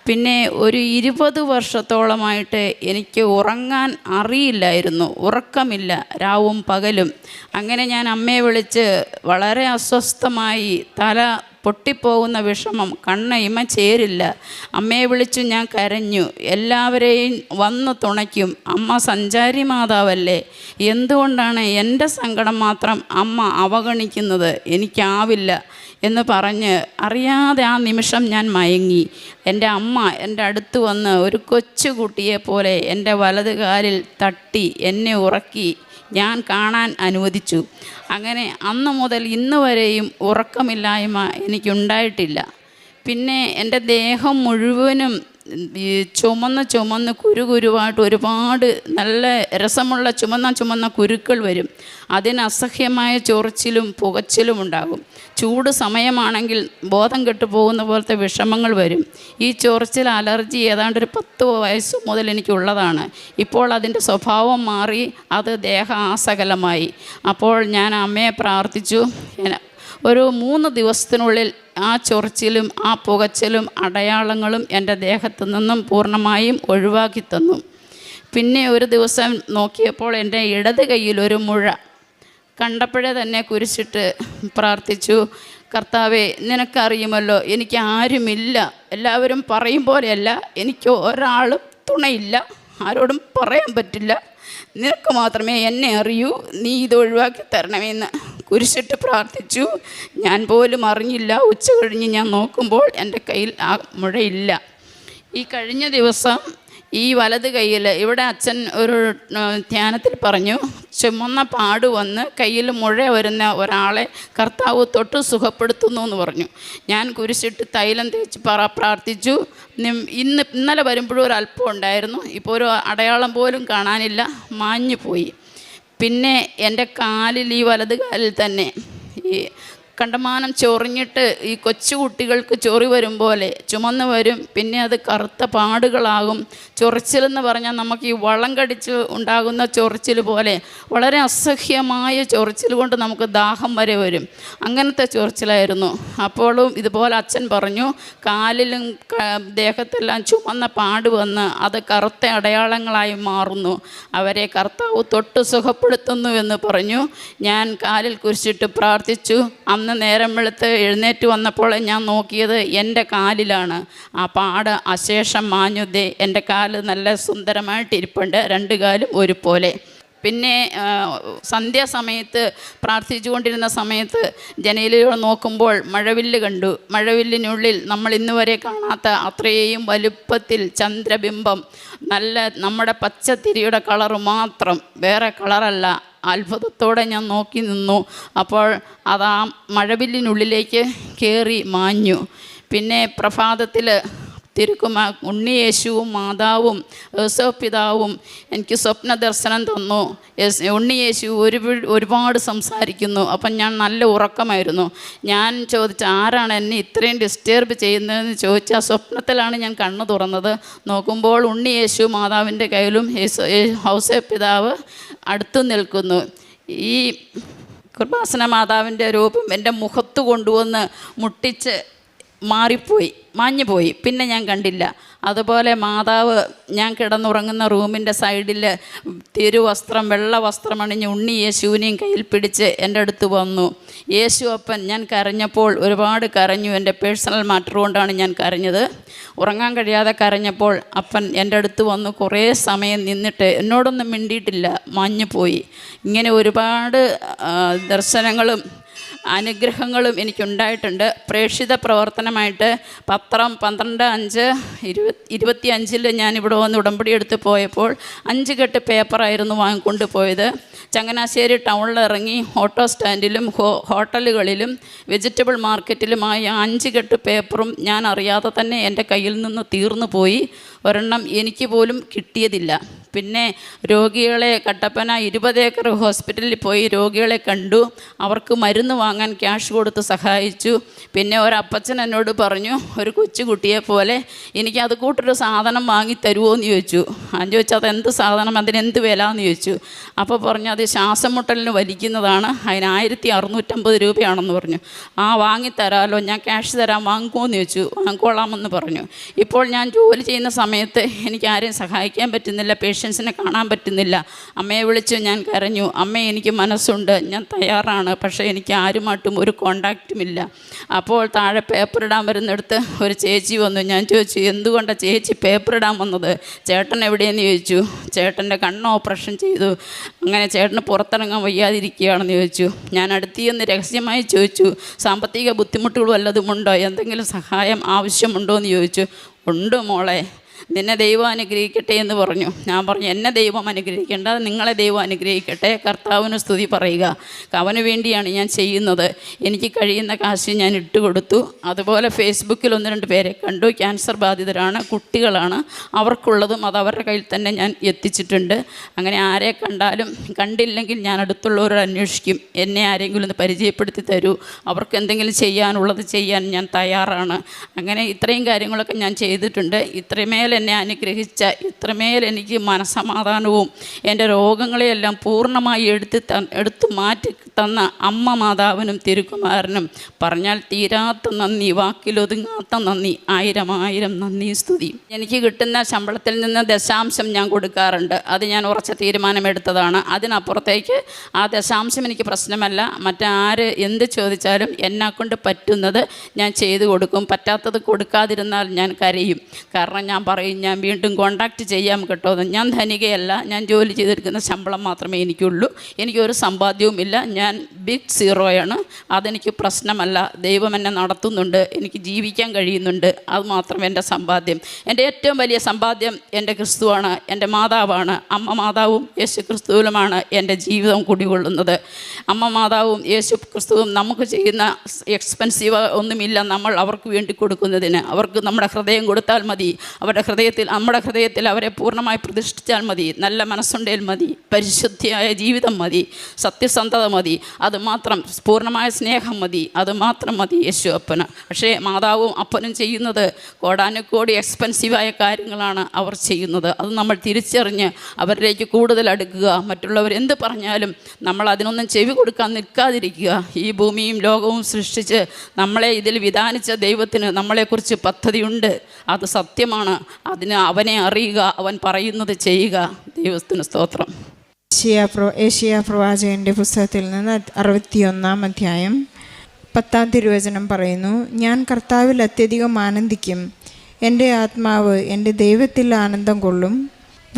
പിന്നെ ഒരു 20 വർഷത്തോളമായിട്ട് എനിക്ക് ഉറങ്ങാൻ അറിയില്ലായിരുന്നു, ഉറക്കമില്ല രാവും പകലും. അങ്ങനെ ഞാൻ അമ്മയെ വിളിച്ച് വളരെ അസ്വസ്ഥമായി, തല പൊട്ടിപ്പോകുന്ന വിഷമം, കണ്ണയിമ ചേരില്ല. അമ്മയെ വിളിച്ചു ഞാൻ കരഞ്ഞു. എല്ലാവരെയും വന്ന് തുണയ്ക്കും. അമ്മ സഞ്ചാരി മാതാവല്ലേ, എന്തുകൊണ്ടാണ് എൻ്റെ സങ്കടം മാത്രം അമ്മ അവഗണിക്കുന്നത്? എനിക്കാവില്ല എന്ന് പറഞ്ഞ് അറിയാതെ ആ നിമിഷം ഞാൻ മയങ്ങി. എൻ്റെ അമ്മ എൻ്റെ അടുത്ത് വന്ന് ഒരു കൊച്ചുകുട്ടിയെ പോലെ എൻ്റെ വലത് കാലിൽ തട്ടി എന്നെ ഉറക്കി ഞാൻ കാണാൻ അനുവദിച്ചു. അങ്ങനെ അന്ന് മുതൽ ഇന്ന് വരെയും ഉറക്കമില്ലായ്മ എനിക്കുണ്ടായിട്ടില്ല. പിന്നെ എൻ്റെ ദേഹം മുഴുവനും ഈ ചുമന്ന് കുരുവായിട്ട് ഒരുപാട് നല്ല രസമുള്ള ചുമന്ന കുരുക്കൾ വരും. അതിന് അസഹ്യമായ ചൊറിച്ചിലും പുകച്ചിലും ഉണ്ടാകും. ചൂട് സമയമാണെങ്കിൽ ബോധം കെട്ടു പോകുന്ന പോലത്തെ വിഷമങ്ങൾ വരും. ഈ ചൊറിച്ചിൽ അലർജി ഏതാണ്ട് ഒരു 10 വയസ്സ് മുതൽ എനിക്കുള്ളതാണ്. ഇപ്പോൾ അതിൻ്റെ സ്വഭാവം മാറി, അത് ദേഹാസകലമായി. അപ്പോൾ ഞാൻ അമ്മയെ പ്രാർത്ഥിച്ചു. ഒരു 3 ദിവസത്തിനുള്ളിൽ ആ ചൊറിച്ചിലും ആ പുകച്ചിലും അടയാളങ്ങളും എൻ്റെ ദേഹത്തു നിന്നും പൂർണ്ണമായും ഒഴിവാക്കി തന്നു. പിന്നെ ഒരു ദിവസം നോക്കിയപ്പോൾ എൻ്റെ ഇടത് കൈയിലൊരു മുഴ കണ്ടപ്പോഴേ തന്നെ കുരിശിട്ട് പ്രാർത്ഥിച്ചു. കർത്താവേ, നിനക്കറിയുമല്ലോ എനിക്ക് ആരുമില്ല. എല്ലാവരും പറയും പോലെയല്ല, എനിക്ക് ഒരാളും തുണയില്ല, ആരോടും പറയാൻ പറ്റില്ല. നിനക്ക് മാത്രമേ എന്നെ അറിയൂ, നീ ഇത് ഒഴിവാക്കി തരണമെന്ന് കുരിശിട്ട് പ്രാർത്ഥിച്ചു. ഞാൻ പോലും അറിഞ്ഞില്ല. ഉച്ച കഴിഞ്ഞ് ഞാൻ നോക്കുമ്പോൾ എൻ്റെ കയ്യിൽ ആ മുഴയില്ല. ഈ കഴിഞ്ഞ ദിവസം ഈ വലത് കയ്യിൽ ഇവിടെ അച്ഛൻ ഒരു ധ്യാനത്തിൽ പറഞ്ഞു, ചുമന്ന പാട് വന്ന് കയ്യിൽ മുഴ വരുന്ന ഒരാളെ കർത്താവ് തൊട്ട് സുഖപ്പെടുത്തുന്നു എന്ന് പറഞ്ഞു. ഞാൻ കുരിശിട്ട് തൈലം തേച്ച് പ്രാർത്ഥിച്ചു. ഇന്നലെ വരുമ്പോഴും ഒരു അല്പം ഉണ്ടായിരുന്നു, ഇപ്പോൾ ഒരു അടയാളം പോലും കാണാനില്ല, മാഞ്ഞു പോയി. പിന്നെ എൻ്റെ കാലിൽ, ഈ വലത് കാലിൽ തന്നെ ഈ കണ്ടമാനം ചൊറിഞ്ഞിട്ട് ഈ കൊച്ചുകുട്ടികൾക്ക് ചൊറി വരും പോലെ ചുമന്ന് വരും. പിന്നെ അത് കറുത്ത പാടുകളാകും. ചൊറിച്ചിലെന്ന് പറഞ്ഞാൽ നമുക്ക് ഈ വളം കടിച്ച് ഉണ്ടാകുന്ന ചൊറിച്ചിൽ പോലെ വളരെ അസഹ്യമായ ചൊറിച്ചിൽ കൊണ്ട് നമുക്ക് ദാഹം വരെ വരും. അങ്ങനത്തെ ചൊറിച്ചിലായിരുന്നു. അപ്പോഴും ഇതുപോലെ അച്ഛൻ പറഞ്ഞു, കാലിലും ദേഹത്തെല്ലാം ചുമന്ന പാട് വന്ന് അത് കറുത്ത അടയാളങ്ങളായി മാറുന്നു, അവരെ കർത്താവ് തൊട്ട് സുഖപ്പെടുത്തുന്നു എന്ന് പറഞ്ഞു. ഞാൻ കാലിൽ കുരിശിട്ട് പ്രാർത്ഥിച്ചു. അന്ന് നേരം വെളുത്ത് എഴുന്നേറ്റ് വന്നപ്പോൾ ഞാൻ നോക്കിയത് എൻ്റെ കാലിലാണ്. ആ പാട് അശേഷം മാഞ്ഞുതേ, എൻ്റെ കാല് നല്ല സുന്ദരമായിട്ടിരിപ്പുണ്ട്, 2 കാലും ഒരുപോലെ. പിന്നെ സന്ധ്യാസമയത്ത് പ്രാർത്ഥിച്ചുകൊണ്ടിരുന്ന സമയത്ത് ജനലിലൂടെ നോക്കുമ്പോൾ മഴവില്ല് കണ്ടു. മഴവില്ലിനുള്ളിൽ നമ്മൾ ഇന്ന് വരെ കാണാത്ത അത്രയും വലുപ്പത്തിൽ ചന്ദ്രബിംബം, നല്ല നമ്മുടെ പച്ചത്തിരിയുടെ കളറ് മാത്രം, വേറെ കളറല്ല. അത്ഭുതത്തോടെ ഞാൻ നോക്കി നിന്നു. അപ്പോൾ അത് ആ മഴവില്ലിനുള്ളിലേക്ക് കയറി മാഞ്ഞു. പിന്നെ പ്രഭാതത്തിൽ ഉണ്ണിയേശുവും മാതാവും യേശോപിതാവും എനിക്ക് സ്വപ്ന ദർശനം തന്നു. ഉണ്ണിയേശു ഒരുപാട് സംസാരിക്കുന്നു. അപ്പം ഞാൻ നല്ല ഉറക്കമായിരുന്നു. ഞാൻ ചോദിച്ച ആരാണ് എന്നെ ഇത്രയും ഡിസ്റ്റർബ് ചെയ്യുന്നതെന്ന് ചോദിച്ചാൽ സ്വപ്നത്തിലാണ് ഞാൻ കണ്ണു തുറന്നത്. നോക്കുമ്പോൾ ഉണ്ണിയേശു മാതാവിൻ്റെ കയ്യിലും യേശോപിതാവ് അടുത്തു നിൽക്കുന്നു. ഈ കൃപാസന മാതാവിൻ്റെ രൂപം എൻ്റെ മുഖത്ത് കൊണ്ടുവന്ന് മുട്ടിച്ച് മാഞ്ഞുപോയി. പിന്നെ ഞാൻ കണ്ടില്ല. അതുപോലെ മാതാവ് ഞാൻ കിടന്നുറങ്ങുന്ന റൂമിൻ്റെ സൈഡിൽ തിരുവസ്ത്രം, വെള്ള വസ്ത്രം അണിഞ്ഞ് ഉണ്ണി യേശുവിനെയും കയ്യിൽ പിടിച്ച് എൻ്റെ അടുത്ത് വന്നു. യേശു അപ്പൻ, ഞാൻ കരഞ്ഞപ്പോൾ ഒരുപാട് കരഞ്ഞു. എൻ്റെ പേഴ്സണൽ മാറ്റർ കൊണ്ടാണ് ഞാൻ കരഞ്ഞത്. ഉറങ്ങാൻ കഴിയാതെ കരഞ്ഞപ്പോൾ അപ്പൻ എൻ്റെ അടുത്ത് വന്നു കുറേ സമയം നിന്നിട്ട് എന്നോടൊന്നും മിണ്ടിയിട്ടില്ല, മാഞ്ഞുപോയി. ഇങ്ങനെ ഒരുപാട് ദർശനങ്ങളും അനുഗ്രഹങ്ങളും എനിക്കുണ്ടായിട്ടുണ്ട്. പ്രേക്ഷിത പ്രവർത്തനമായിട്ട് പത്രം 12/5/25 ഞാനിവിടെ വന്ന് ഉടമ്പടി എടുത്ത് പോയപ്പോൾ 5 കെട്ട് പേപ്പറായിരുന്നു വാങ്ങിക്കൊണ്ട് പോയത്. ചങ്ങനാശ്ശേരി ടൗണിൽ ഇറങ്ങി ഓട്ടോ സ്റ്റാൻഡിലും ഹോട്ടലുകളിലും വെജിറ്റബിൾ മാർക്കറ്റിലുമായി 5 കെട്ട് പേപ്പറും ഞാൻ അറിയാതെ തന്നെ എൻ്റെ കയ്യിൽ നിന്ന് തീർന്നു പോയി. ഒരെണ്ണം എനിക്ക് പോലും കിട്ടിയതില്ല. പിന്നെ രോഗികളെ കട്ടപ്പന 20 ഏക്കർ ഹോസ്പിറ്റലിൽ പോയി രോഗികളെ കണ്ടു. അവർക്ക് മരുന്ന് വാങ്ങാൻ ക്യാഷ് കൊടുത്ത് സഹായിച്ചു. പിന്നെ ഒരപ്പച്ചൻ എന്നോട് പറഞ്ഞു, ഒരു കൊച്ചുകുട്ടിയെ പോലെ എനിക്ക് അത് കൂട്ടൊരു സാധനം വാങ്ങി തരുമോ എന്ന് ചോദിച്ചു. ഞാൻ ചോദിച്ചു അതെന്ത് സാധനം, അതിനെന്ത് വില എന്ന് ചോദിച്ചു. അപ്പോൾ പറഞ്ഞു അത് ശ്വാസം മുട്ടലിന് വലിക്കുന്നതാണ്, അതിന് 1650 രൂപയാണെന്ന് പറഞ്ഞു. വാങ്ങിത്തരാമല്ലോ, ഞാൻ ക്യാഷ് തരാൻ, വാങ്ങുമോ എന്ന് ചോദിച്ചു. വാങ്ങിക്കോളാമെന്ന് പറഞ്ഞു. ഇപ്പോൾ ഞാൻ ജോലി ചെയ്യുന്ന സമയത്ത് എനിക്ക് ആരെയും സഹായിക്കാൻ പറ്റുന്നില്ല, പേഷ്യൻസിനെ കാണാൻ പറ്റുന്നില്ല. അമ്മയെ വിളിച്ച് ഞാൻ കരഞ്ഞു, അമ്മേ എനിക്ക് മനസ്സുണ്ട്, ഞാൻ തയ്യാറാണ്, പക്ഷേ എനിക്ക് ആരുമായിട്ടും ഒരു കോണ്ടാക്റ്റുമില്ല. അപ്പോൾ താഴെ പേപ്പർ ഇടാൻ വരുന്നിടത്ത് ഒരു ചേച്ചി വന്നു. ഞാൻ ചോദിച്ചു എന്തുകൊണ്ടാണ് ചേച്ചി പേപ്പർ ഇടാൻ വന്നത്, ചേട്ടൻ എവിടെയെന്ന് ചോദിച്ചു. ചേട്ടൻ്റെ കണ്ണ് ഓപ്പറേഷൻ ചെയ്തു, അങ്ങനെ ചേട്ടന് പുറത്തിറങ്ങാൻ വയ്യാതിരിക്കുകയാണെന്ന് ചോദിച്ചു. ഞാൻ അടുത്തിന്ന് രഹസ്യമായി ചോദിച്ചു സാമ്പത്തിക ബുദ്ധിമുട്ടുകൾ വല്ലതുമുണ്ടോ, എന്തെങ്കിലും സഹായം ആവശ്യമുണ്ടോ എന്ന് ചോദിച്ചു. ഉണ്ട് മോളെ, നിന്നെ ദൈവം അനുഗ്രഹിക്കട്ടെ എന്ന് പറഞ്ഞു. ഞാൻ പറഞ്ഞു എന്നെ ദൈവം അനുഗ്രഹിക്കേണ്ട, നിങ്ങളെ ദൈവം അനുഗ്രഹിക്കട്ടെ, കർത്താവിന് സ്തുതി പറയുക, അവന് വേണ്ടിയാണ് ഞാൻ ചെയ്യുന്നത്. എനിക്ക് കഴിയുന്ന കാശ് ഞാൻ ഇട്ടുകൊടുത്തു. അതുപോലെ ഫേസ്ബുക്കിൽ 1-2 പേരെ കണ്ടു, ക്യാൻസർ ബാധിതരാണ്, കുട്ടികളാണ്, അവർക്കുള്ളതും അത് അവരുടെ കയ്യിൽ തന്നെ ഞാൻ എത്തിച്ചിട്ടുണ്ട്. അങ്ങനെ ആരെ കണ്ടാലും കണ്ടില്ലെങ്കിൽ ഞാൻ അടുത്തുള്ളവരോട് അന്വേഷിക്കും, എന്നെ ആരെങ്കിലും ഒന്ന് പരിചയപ്പെടുത്തി തരൂ, അവർക്ക് എന്തെങ്കിലും ചെയ്യാനുള്ളത് ചെയ്യാൻ ഞാൻ തയ്യാറാണ്. അങ്ങനെ ഇത്രയും കാര്യങ്ങളൊക്കെ ഞാൻ ചെയ്തിട്ടുണ്ട്. ഇത്രമേൽ എന്നെ അനുഗ്രഹിച്ച, ഇത്രമേൽ എനിക്ക് മനസ്സമാധാനവും എൻ്റെ രോഗങ്ങളെയെല്ലാം പൂർണ്ണമായി എടുത്തു മാറ്റി തന്ന അമ്മ മാതാവിനും തിരുക്കുമാരനും പറഞ്ഞാൽ തീരാത്ത നന്ദി, വാക്കിലൊതുങ്ങാത്ത നന്ദി, 1000 നന്ദി സ്തുതി. എനിക്ക് കിട്ടുന്ന ശമ്പളത്തിൽ നിന്ന് ദശാംശം ഞാൻ കൊടുക്കാറുണ്ട്. അത് ഞാൻ ഉറച്ച തീരുമാനമെടുത്തതാണ്. അതിനപ്പുറത്തേക്ക് ആ ദശാംശം എനിക്ക് പ്രശ്നമല്ല. മറ്റാര് എന്ത് ചോദിച്ചാലും എന്നെക്കൊണ്ട് പറ്റുന്നത് ഞാൻ ചെയ്തു കൊടുക്കും. പറ്റാത്തത് കൊടുക്കാതിരുന്നാൽ ഞാൻ കരയും. കാരണം ഞാൻ പറയും ഞാൻ വീണ്ടും കോണ്ടാക്റ്റ് ചെയ്യാം കേട്ടോ. ഞാൻ ധനികയല്ല, ഞാൻ ജോലി ചെയ്തെടുക്കുന്ന ശമ്പളം മാത്രമേ എനിക്കുള്ളൂ, എനിക്കൊരു സമ്പാദ്യവും ഇല്ല, ഞാൻ ബിഗ് സീറോയാണ്. അതെനിക്ക് പ്രശ്നമല്ല. ദൈവം എന്നെ നടത്തുന്നുണ്ട്, എനിക്ക് ജീവിക്കാൻ കഴിയുന്നുണ്ട്, അത് മാത്രം എൻ്റെ സമ്പാദ്യം. എൻ്റെ ഏറ്റവും വലിയ സമ്പാദ്യം എൻ്റെ ക്രിസ്തുവാണ്, എൻ്റെ മാതാവാണ്. അമ്മ മാതാവും യേശു ക്രിസ്തുവിലുമാണ് എൻ്റെ ജീവിതം കുടികൊള്ളുന്നത്. അമ്മ മാതാവും യേശു ക്രിസ്തുവും നമുക്ക് ചെയ്യുന്ന എക്സ്പെൻസീവ് ഒന്നുമില്ല നമ്മൾ അവർക്ക് വേണ്ടി കൊടുക്കുന്നതിന്. അവർക്ക് നമ്മുടെ ഹൃദയം കൊടുത്താൽ മതി, നമ്മുടെ ഹൃദയത്തിൽ അവരെ പൂർണ്ണമായി പ്രതിഷ്ഠിച്ചാൽ മതി, നല്ല മനസ്സുണ്ടേൽ മതി, പരിശുദ്ധിയായ ജീവിതം മതി, സത്യസന്ധത മതി, അതുമാത്രം പൂർണ്ണമായ സ്നേഹം മതി, അതുമാത്രം മതി യേശു അപ്പന്. പക്ഷേ മാതാവും അപ്പനും ചെയ്യുന്നത് കോടാനുകോടി എക്സ്പെൻസീവായ കാര്യങ്ങളാണ് അവർ ചെയ്യുന്നത്. അത് നമ്മൾ തിരിച്ചറിഞ്ഞ് അവരിലേക്ക് കൂടുതൽ അടുക്കുക. മറ്റുള്ളവർ എന്ത് പറഞ്ഞാലും നമ്മൾ അതിനൊന്നും ചെവി കൊടുക്കാൻ നിൽക്കാതിരിക്കുക. ഈ ഭൂമിയും ലോകവും സൃഷ്ടിച്ച് നമ്മളെ ഇതിൽ വിധാനിച്ച ദൈവത്തിന് നമ്മളെക്കുറിച്ച് പദ്ധതിയുണ്ട്, അത് സത്യമാണ്. അതിന് അവനെ അറിയുക, അവൻ പറയുന്നത് ചെയ്യുക. ദൈവത്തിന് സ്തോത്രം. ഏഷ്യ പ്രവാചകൻ്റെ പുസ്തകത്തിൽ നിന്ന് 61-ാം അധ്യായം 10-ാം തിരുവചനം പറയുന്നു, ഞാൻ കർത്താവിൽ അത്യധികം ആനന്ദിക്കും, എൻ്റെ ആത്മാവ് എൻ്റെ ദൈവത്തിൽ ആനന്ദം കൊള്ളും.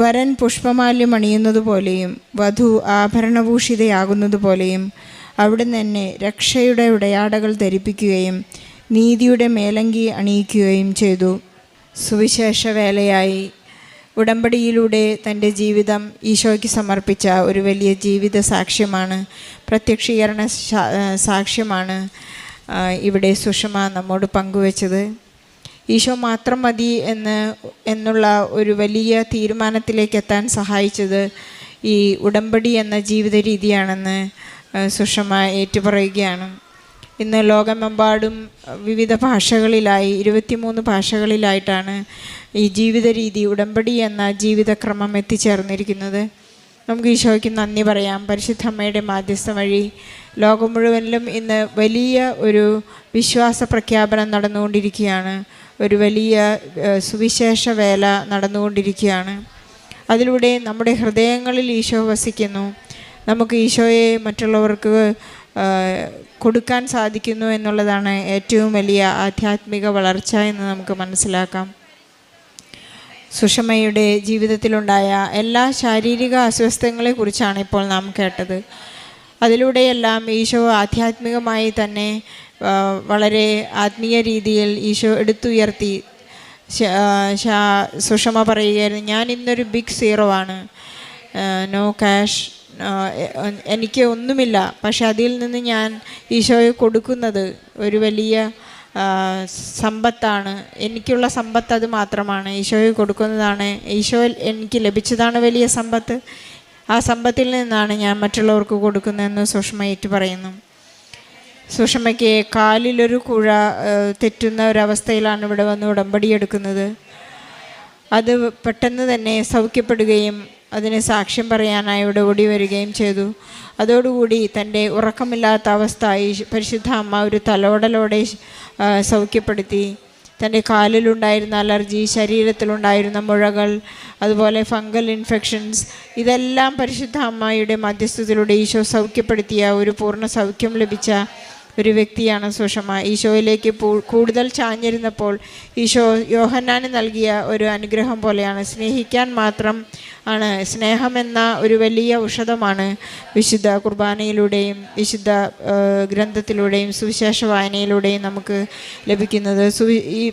വരൻ പുഷ്പമാല്യം അണിയുന്നത് പോലെയും വധു ആഭരണഭൂഷിതയാകുന്നത് പോലെയും അവിടുന്ന് എന്നെ രക്ഷയുടെ ഉടയാടകൾ ധരിപ്പിക്കുകയും നീതിയുടെ മേലങ്കി അണിയിക്കുകയും ചെയ്തു. സുവിശേഷ വേലയായി ഉടമ്പടിയിലൂടെ തൻ്റെ ജീവിതം ഈശോയ്ക്ക് സമർപ്പിച്ച ഒരു വലിയ ജീവിത സാക്ഷ്യമാണ്, പ്രത്യക്ഷീകരണ സാക്ഷ്യമാണ് ഇവിടെ സുഷമ നമ്മോട് പങ്കുവച്ചത്. ഈശോ മാത്രം മതി എന്നുള്ള ഒരു വലിയ തീരുമാനത്തിലേക്ക് എത്താൻ സഹായിച്ചത് ഈ ഉടമ്പടി എന്ന ജീവിത രീതിയാണെന്ന് സുഷമ ഏറ്റുപറയുകയാണ്. ഇന്ന് ലോകമെമ്പാടും വിവിധ ഭാഷകളിലായി 23 ഭാഷകളിലായിട്ടാണ് ഈ ജീവിത രീതി, ഉടമ്പടി എന്ന ജീവിതക്രമം എത്തിച്ചേർന്നിരിക്കുന്നത്. നമുക്ക് ഈശോയ്ക്ക് നന്ദി പറയാം. പരിശുദ്ധ അമ്മയുടെ മാധ്യസ്ഥം വഴി ലോകം മുഴുവനിലും ഇന്ന് വലിയ ഒരു വിശ്വാസ പ്രഖ്യാപനം നടന്നുകൊണ്ടിരിക്കുകയാണ്. ഒരു വലിയ സുവിശേഷ വേല നടന്നുകൊണ്ടിരിക്കുകയാണ്. അതിലൂടെ നമ്മുടെ ഹൃദയങ്ങളിൽ ഈശോ വസിക്കുന്നു. നമുക്ക് ഈശോയെ മറ്റുള്ളവർക്ക് കൊടുക്കാൻ സാധിക്കുന്നു എന്നുള്ളതാണ് ഏറ്റവും വലിയ ആധ്യാത്മിക വളർച്ച എന്ന് നമുക്ക് മനസ്സിലാക്കാം. സുഷമയുടെ ജീവിതത്തിലുണ്ടായ എല്ലാ ശാരീരിക അസ്വസ്ഥതകളെക്കുറിച്ചാണ് ഇപ്പോൾ നാം കേട്ടത്. അതിലൂടെയെല്ലാം ഈശോ ആധ്യാത്മികമായി തന്നെ വളരെ ആത്മീയ രീതിയിൽ ഈശോ എടുത്തുയർത്തി. സുഷമ പറയുകയായിരുന്നു, ഞാൻ ഇന്നൊരു ബിഗ് സീറോ ആണ്, നോ ക്യാഷ്, എനിക്ക് ഒന്നുമില്ല, പക്ഷെ അതിൽ നിന്ന് ഞാൻ ഈശോയെ കൊടുക്കുന്നത് ഒരു വലിയ സമ്പത്താണ്, എനിക്കുള്ള സമ്പത്ത് അത് മാത്രമാണ്, ഈശോയെ കൊടുക്കുന്നതാണ്, ഈശോ എനിക്ക് ലഭിച്ചതാണ് വലിയ സമ്പത്ത്, ആ സമ്പത്തിൽ നിന്നാണ് ഞാൻ മറ്റുള്ളവർക്ക് കൊടുക്കുന്നതെന്ന് സുഷമ പറയുന്നു. സുഷമയ്ക്ക് കാലിലൊരു കുഴ തെറ്റുന്ന ഒരവസ്ഥയിലാണ് ഇവിടെ വന്ന് ഉടമ്പടി എടുക്കുന്നത്. അത് പെട്ടെന്ന് തന്നെ സൗഖ്യപ്പെടുകയും അതിന് സാക്ഷ്യം പറയാനായി ഇവിടെ ഓടി വരികയും ചെയ്തു. അതോടുകൂടി തൻ്റെ ഉറക്കമില്ലാത്ത അവസ്ഥ പരിശുദ്ധ അമ്മ ഒരു തലോടലോടെ സൗഖ്യപ്പെടുത്തി. തൻ്റെ കാലിലുണ്ടായിരുന്ന അലർജി, ശരീരത്തിലുണ്ടായിരുന്ന മുഴകൾ, അതുപോലെ ഫംഗൽ ഇൻഫെക്ഷൻസ്, ഇതെല്ലാം പരിശുദ്ധ അമ്മയുടെ മധ്യസ്ഥതയിലൂടെ ഈശോ സൗഖ്യപ്പെടുത്തിയ ഒരു പൂർണ്ണ സൗഖ്യം ലഭിച്ച ഒരു വ്യക്തിയാണ് സുഷമ. ഈശോയിലേക്ക് കൂടുതൽ ചാഞ്ഞിരുന്നപ്പോൾ ഈശോ യോഹന്നാന് നൽകിയ ഒരു അനുഗ്രഹം പോലെയാണ്. സ്നേഹിക്കാൻ മാത്രം ആണ്, സ്നേഹമെന്ന ഒരു വലിയ ഔഷധമാണ് വിശുദ്ധ കുർബാനയിലൂടെയും വിശുദ്ധ ഗ്രന്ഥത്തിലൂടെയും സുവിശേഷ വായനയിലൂടെയും നമുക്ക് ലഭിക്കുന്നത്. ഈ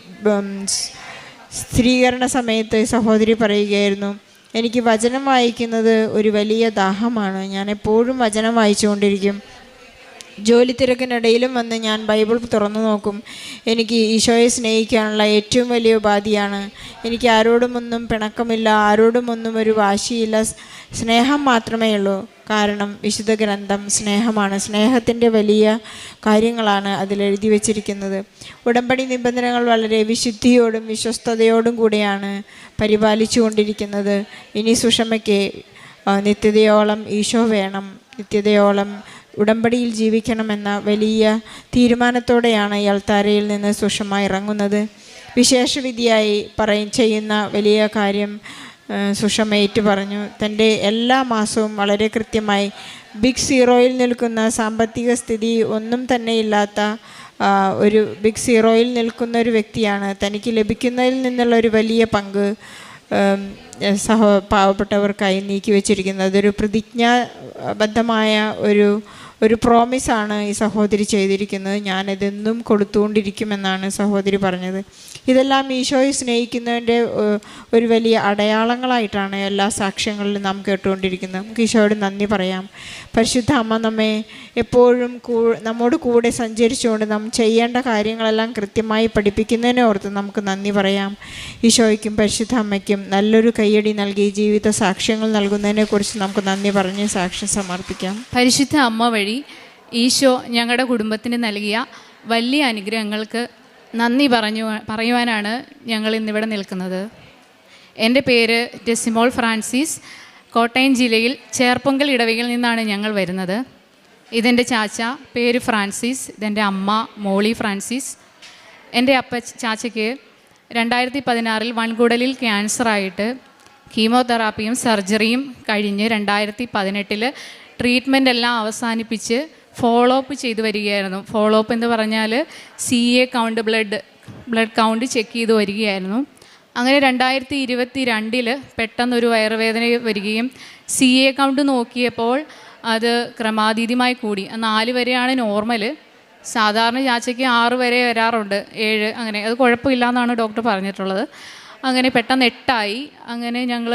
സ്ഥിരീകരണ സമയത്ത് സഹോദരി പറയുകയായിരുന്നു, എനിക്ക് വചനം വായിക്കുന്നത് ഒരു വലിയ ദാഹമാണ്, ഞാൻ എപ്പോഴും വചനം വായിച്ചുകൊണ്ടിരിക്കും. ജോലി തിരക്കിനിടയിലും വന്ന് ഞാൻ ബൈബിൾ തുറന്നു നോക്കും. എനിക്ക് ഈശോയെ സ്നേഹിക്കാനുള്ള ഏറ്റവും വലിയ ഉപാധിയാണ്. എനിക്ക് ആരോടുമൊന്നും പിണക്കമില്ല, ആരോടുമൊന്നും ഒരു വാശിയില്ല, സ്നേഹം മാത്രമേ ഉള്ളൂ. കാരണം വിശുദ്ധ ഗ്രന്ഥം സ്നേഹമാണ്, സ്നേഹത്തിൻ്റെ വലിയ കാര്യങ്ങളാണ് അതിലെഴുതി വച്ചിരിക്കുന്നത്. ഉടമ്പടി നിബന്ധനകൾ വളരെ വിശുദ്ധിയോടും വിശ്വസ്തയോടും കൂടിയാണ് പരിപാലിച്ചു കൊണ്ടിരിക്കുന്നത്. ഇനി സുഷമയ്ക്ക് നിത്യതയോളം ഈശോ വേണം, നിത്യതയോളം ഉടമ്പടിയിൽ ജീവിക്കണമെന്ന വലിയ തീരുമാനത്തോടെയാണ് ഈ അൾത്താരയിൽ നിന്ന് സുഷമ ഇറങ്ങുന്നത്. വിശേഷവിധിയായി ചെയ്യുന്ന വലിയ കാര്യം സുഷമ ഏറ്റു പറഞ്ഞു. തൻ്റെ എല്ലാ മാസവും വളരെ കൃത്യമായി ബിഗ് സീറോയിൽ നിൽക്കുന്ന, സാമ്പത്തിക സ്ഥിതി ഒന്നും തന്നെ ഇല്ലാത്ത ഒരു ബിഗ് സീറോയിൽ നിൽക്കുന്ന ഒരു വ്യക്തിയാണ്. തനിക്ക് ലഭിക്കുന്നതിൽ നിന്നുള്ള ഒരു വലിയ പങ്ക് പാവപ്പെട്ടവർക്കായി നീക്കി വച്ചിരിക്കുന്നത്. അതൊരു പ്രതിജ്ഞാബദ്ധമായ ഒരു പ്രോമിസാണ് ഈ സഹോദരി ചെയ്തിരിക്കുന്നത്. ഞാനിതെന്നും കൊടുത്തുകൊണ്ടിരിക്കുമെന്നാണ് സഹോദരി പറഞ്ഞത്. ഇതെല്ലാം ഈശോയെ സ്നേഹിക്കുന്നതിൻ്റെ ഒരു വലിയ അടയാളങ്ങളായിട്ടാണ് എല്ലാ സാക്ഷ്യങ്ങളിലും നാം കേട്ടുകൊണ്ടിരിക്കുന്നത്. നമുക്ക് ഈശോയോട് നന്ദി പറയാം. പരിശുദ്ധ അമ്മ നമ്മെ എപ്പോഴും നമ്മോട് കൂടെ സഞ്ചരിച്ചുകൊണ്ട് നാം ചെയ്യേണ്ട കാര്യങ്ങളെല്ലാം കൃത്യമായി പഠിപ്പിക്കുന്നതിനെ ഓർത്ത് നമുക്ക് നന്ദി പറയാം. ഈശോയ്ക്കും പരിശുദ്ധ അമ്മയ്ക്കും നല്ലൊരു കയ്യടി നൽകി ജീവിത സാക്ഷ്യങ്ങൾ നൽകുന്നതിനെക്കുറിച്ച് നമുക്ക് നന്ദി പറഞ്ഞ് സാക്ഷ്യം സമർപ്പിക്കാം. പരിശുദ്ധ അമ്മ വഴി ഈശോ ഞങ്ങളുടെ കുടുംബത്തിന് നൽകിയ വലിയ അനുഗ്രഹങ്ങൾക്ക് നന്ദി പറയുവാനാണ് ഞങ്ങൾ ഇന്നിവിടെ നിൽക്കുന്നത്. എൻ്റെ പേര് ഡെസിമോൾ ഫ്രാൻസിസ്. കോട്ടയം ജില്ലയിൽ ചേർപ്പൊങ്കൽ ഇടവകയിൽ നിന്നാണ് ഞങ്ങൾ വരുന്നത്. ഇതെൻ്റെ ചാച്ച, പേര് ഫ്രാൻസിസ്. ഇതെൻ്റെ അമ്മ മോളി ഫ്രാൻസിസ്. എൻ്റെ ചാച്ചയ്ക്ക് 2016 വൻകുടലിൽ ക്യാൻസറായിട്ട് കീമോതെറാപ്പിയും സർജറിയും കഴിഞ്ഞ് 2018 ട്രീറ്റ്മെൻ്റ് എല്ലാം അവസാനിപ്പിച്ച് ഫോളോ അപ്പ് ചെയ്തു വരികയായിരുന്നു. ഫോളോ അപ്പ് എന്ന് പറഞ്ഞാൽ CA count, blood count check ചെയ്ത് വരികയായിരുന്നു. അങ്ങനെ 2022 പെട്ടെന്നൊരു വയറുവേദന വരികയും CA കൗണ്ട് നോക്കിയപ്പോൾ അത് ക്രമാതീതമായി കൂടി. 4 വരെയാണ് നോർമൽ. സാധാരണ ചാച്ചയ്ക്ക് 6 വരെ വരാറുണ്ട്, 7 അങ്ങനെ. അത് കുഴപ്പമില്ല എന്നാണ് ഡോക്ടർ പറഞ്ഞിട്ടുള്ളത്. അങ്ങനെ പെട്ടെന്ന് 8 അങ്ങനെ ഞങ്ങൾ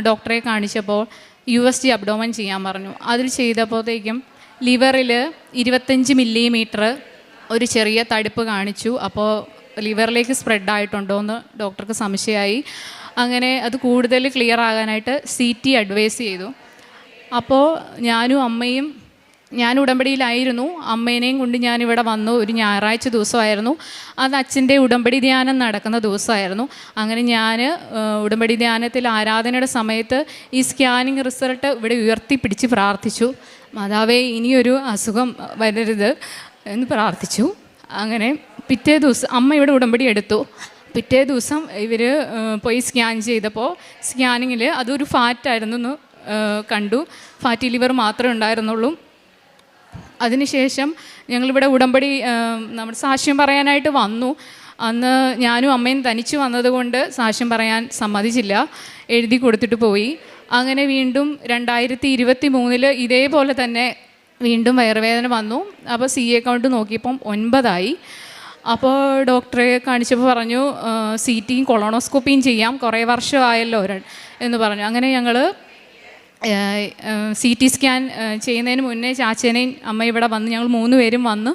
ഡോക്ടറെ കാണിച്ചപ്പോൾ USG അബ്ഡോമൻ ചെയ്യാൻ പറഞ്ഞു. അതിൽ ചെയ്തപ്പോഴത്തേക്കും ലിവറിൽ 25 മില്ലിമീറ്റർ ഒരു ചെറിയ തടിപ്പ് കാണിച്ചു. അപ്പോൾ ലിവറിലേക്ക് സ്പ്രെഡായിട്ടുണ്ടോ എന്ന് ഡോക്ടർക്ക് സംശയമായി. അങ്ങനെ അത് കൂടുതൽ ക്ലിയർ ആകാനായിട്ട് CT അഡ്വൈസ് ചെയ്തു. അപ്പോൾ ഞാനും അമ്മയും, ഞാൻ ഉടമ്പടിയിലായിരുന്നു, അമ്മേനെയും കൊണ്ട് ഞാനിവിടെ വന്നു. ഒരു ഞായറാഴ്ച ദിവസമായിരുന്നു. അത് അച്ഛൻ്റെ ഉടമ്പടി ധ്യാനം നടക്കുന്ന ദിവസമായിരുന്നു. അങ്ങനെ ഞാൻ ഉടമ്പടി ധ്യാനത്തിൽ ആരാധനയുടെ സമയത്ത് ഈ സ്കാനിങ് റിസൾട്ട് ഇവിടെ ഉയർത്തിപ്പിടിച്ച് പ്രാർത്ഥിച്ചു. മാതാവേ, ഇനിയൊരു അസുഖം വരരുത് എന്ന് പ്രാർത്ഥിച്ചു. അങ്ങനെ പിറ്റേ ദിവസം അമ്മ ഇവിടെ ഉടമ്പടി എടുത്തു. പിറ്റേ ദിവസം ഇവർ പോയി സ്കാൻ ചെയ്തപ്പോൾ സ്കാനിങ്ങിൽ അതൊരു ഫാറ്റായിരുന്നു എന്ന് കണ്ടു. ഫാറ്റി ലിവർ മാത്രമേ ഉണ്ടായിരുന്നുള്ളൂ. അതിനുശേഷം ഞങ്ങളിവിടെ ഉടമ്പടി നമ്മുടെ സാക്ഷ്യം പറയാനായിട്ട് വന്നു. അന്ന് ഞാനും അമ്മയും തനിച്ച് വന്നതുകൊണ്ട് സാക്ഷ്യം പറയാൻ സമ്മതിച്ചില്ല, എഴുതി കൊടുത്തിട്ട് പോയി. അങ്ങനെ വീണ്ടും 2023 ഇതേപോലെ തന്നെ വീണ്ടും വയറുവേദന വന്നു. അപ്പോൾ CA കൗണ്ട് നോക്കിയപ്പം 9. അപ്പോൾ ഡോക്ടറെ കാണിച്ചപ്പോൾ പറഞ്ഞു CTയും കൊളോണോസ്കോപ്പിയും ചെയ്യാം, കുറേ വർഷമായല്ലോ എന്ന് പറഞ്ഞു. അങ്ങനെ ഞങ്ങൾ CT സ്കാൻ ചെയ്യുന്നതിന് മുന്നേ ചാച്ചേനെയും അമ്മ ഇവിടെ വന്ന് ഞങ്ങൾ 3 പേരും വന്ന്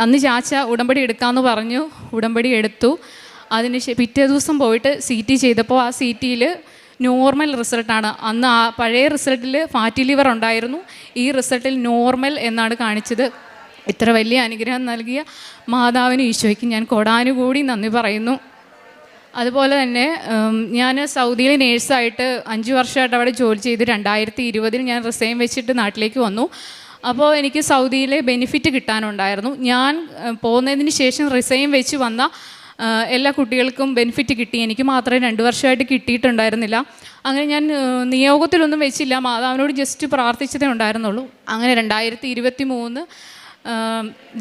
അന്ന് ചാച്ച ഉടമ്പടി എടുക്കാമെന്ന് പറഞ്ഞു. ഉടമ്പടി എടുത്തു. അതിന് പിറ്റേ ദിവസം പോയിട്ട് CT ചെയ്തപ്പോൾ ആ CTയിൽ നോർമൽ റിസൾട്ടാണ്. അന്ന് ആ പഴയ റിസൾട്ടിൽ ഫാറ്റി ലിവർ ഉണ്ടായിരുന്നു, ഈ റിസൾട്ടിൽ നോർമൽ എന്നാണ് കാണിച്ചത്. ഇത്ര വലിയ അനുഗ്രഹം നൽകിയ മാതാവിന് ഈശോയ്ക്ക് ഞാൻ കോടാനുകൂടി നന്ദി പറയുന്നു. അതുപോലെ തന്നെ ഞാൻ സൗദിയിൽ നേഴ്സായിട്ട് 5 വർഷമായിട്ട് അവിടെ ജോലി ചെയ്ത് 2020 ഞാൻ റിസൈൻ വെച്ചിട്ട് നാട്ടിലേക്ക് വന്നു. അപ്പോൾ എനിക്ക് സൗദിയിലെ ബെനിഫിറ്റ് കിട്ടാനുണ്ടായിരുന്നു. ഞാൻ പോകുന്നതിന് ശേഷം റിസൈൻ വെച്ച് വന്ന എല്ലാ കുട്ടികൾക്കും ബെനിഫിറ്റ് കിട്ടി, എനിക്ക് മാത്രമേ 2 വർഷമായിട്ട് കിട്ടിയിട്ടുണ്ടായിരുന്നില്ല. അങ്ങനെ ഞാൻ നിയോഗത്തിലൊന്നും വെച്ചില്ല, മാതാവിനോട് ജസ്റ്റ് പ്രാർത്ഥിച്ചതേ ഉണ്ടായിരുന്നുള്ളൂ. അങ്ങനെ 2023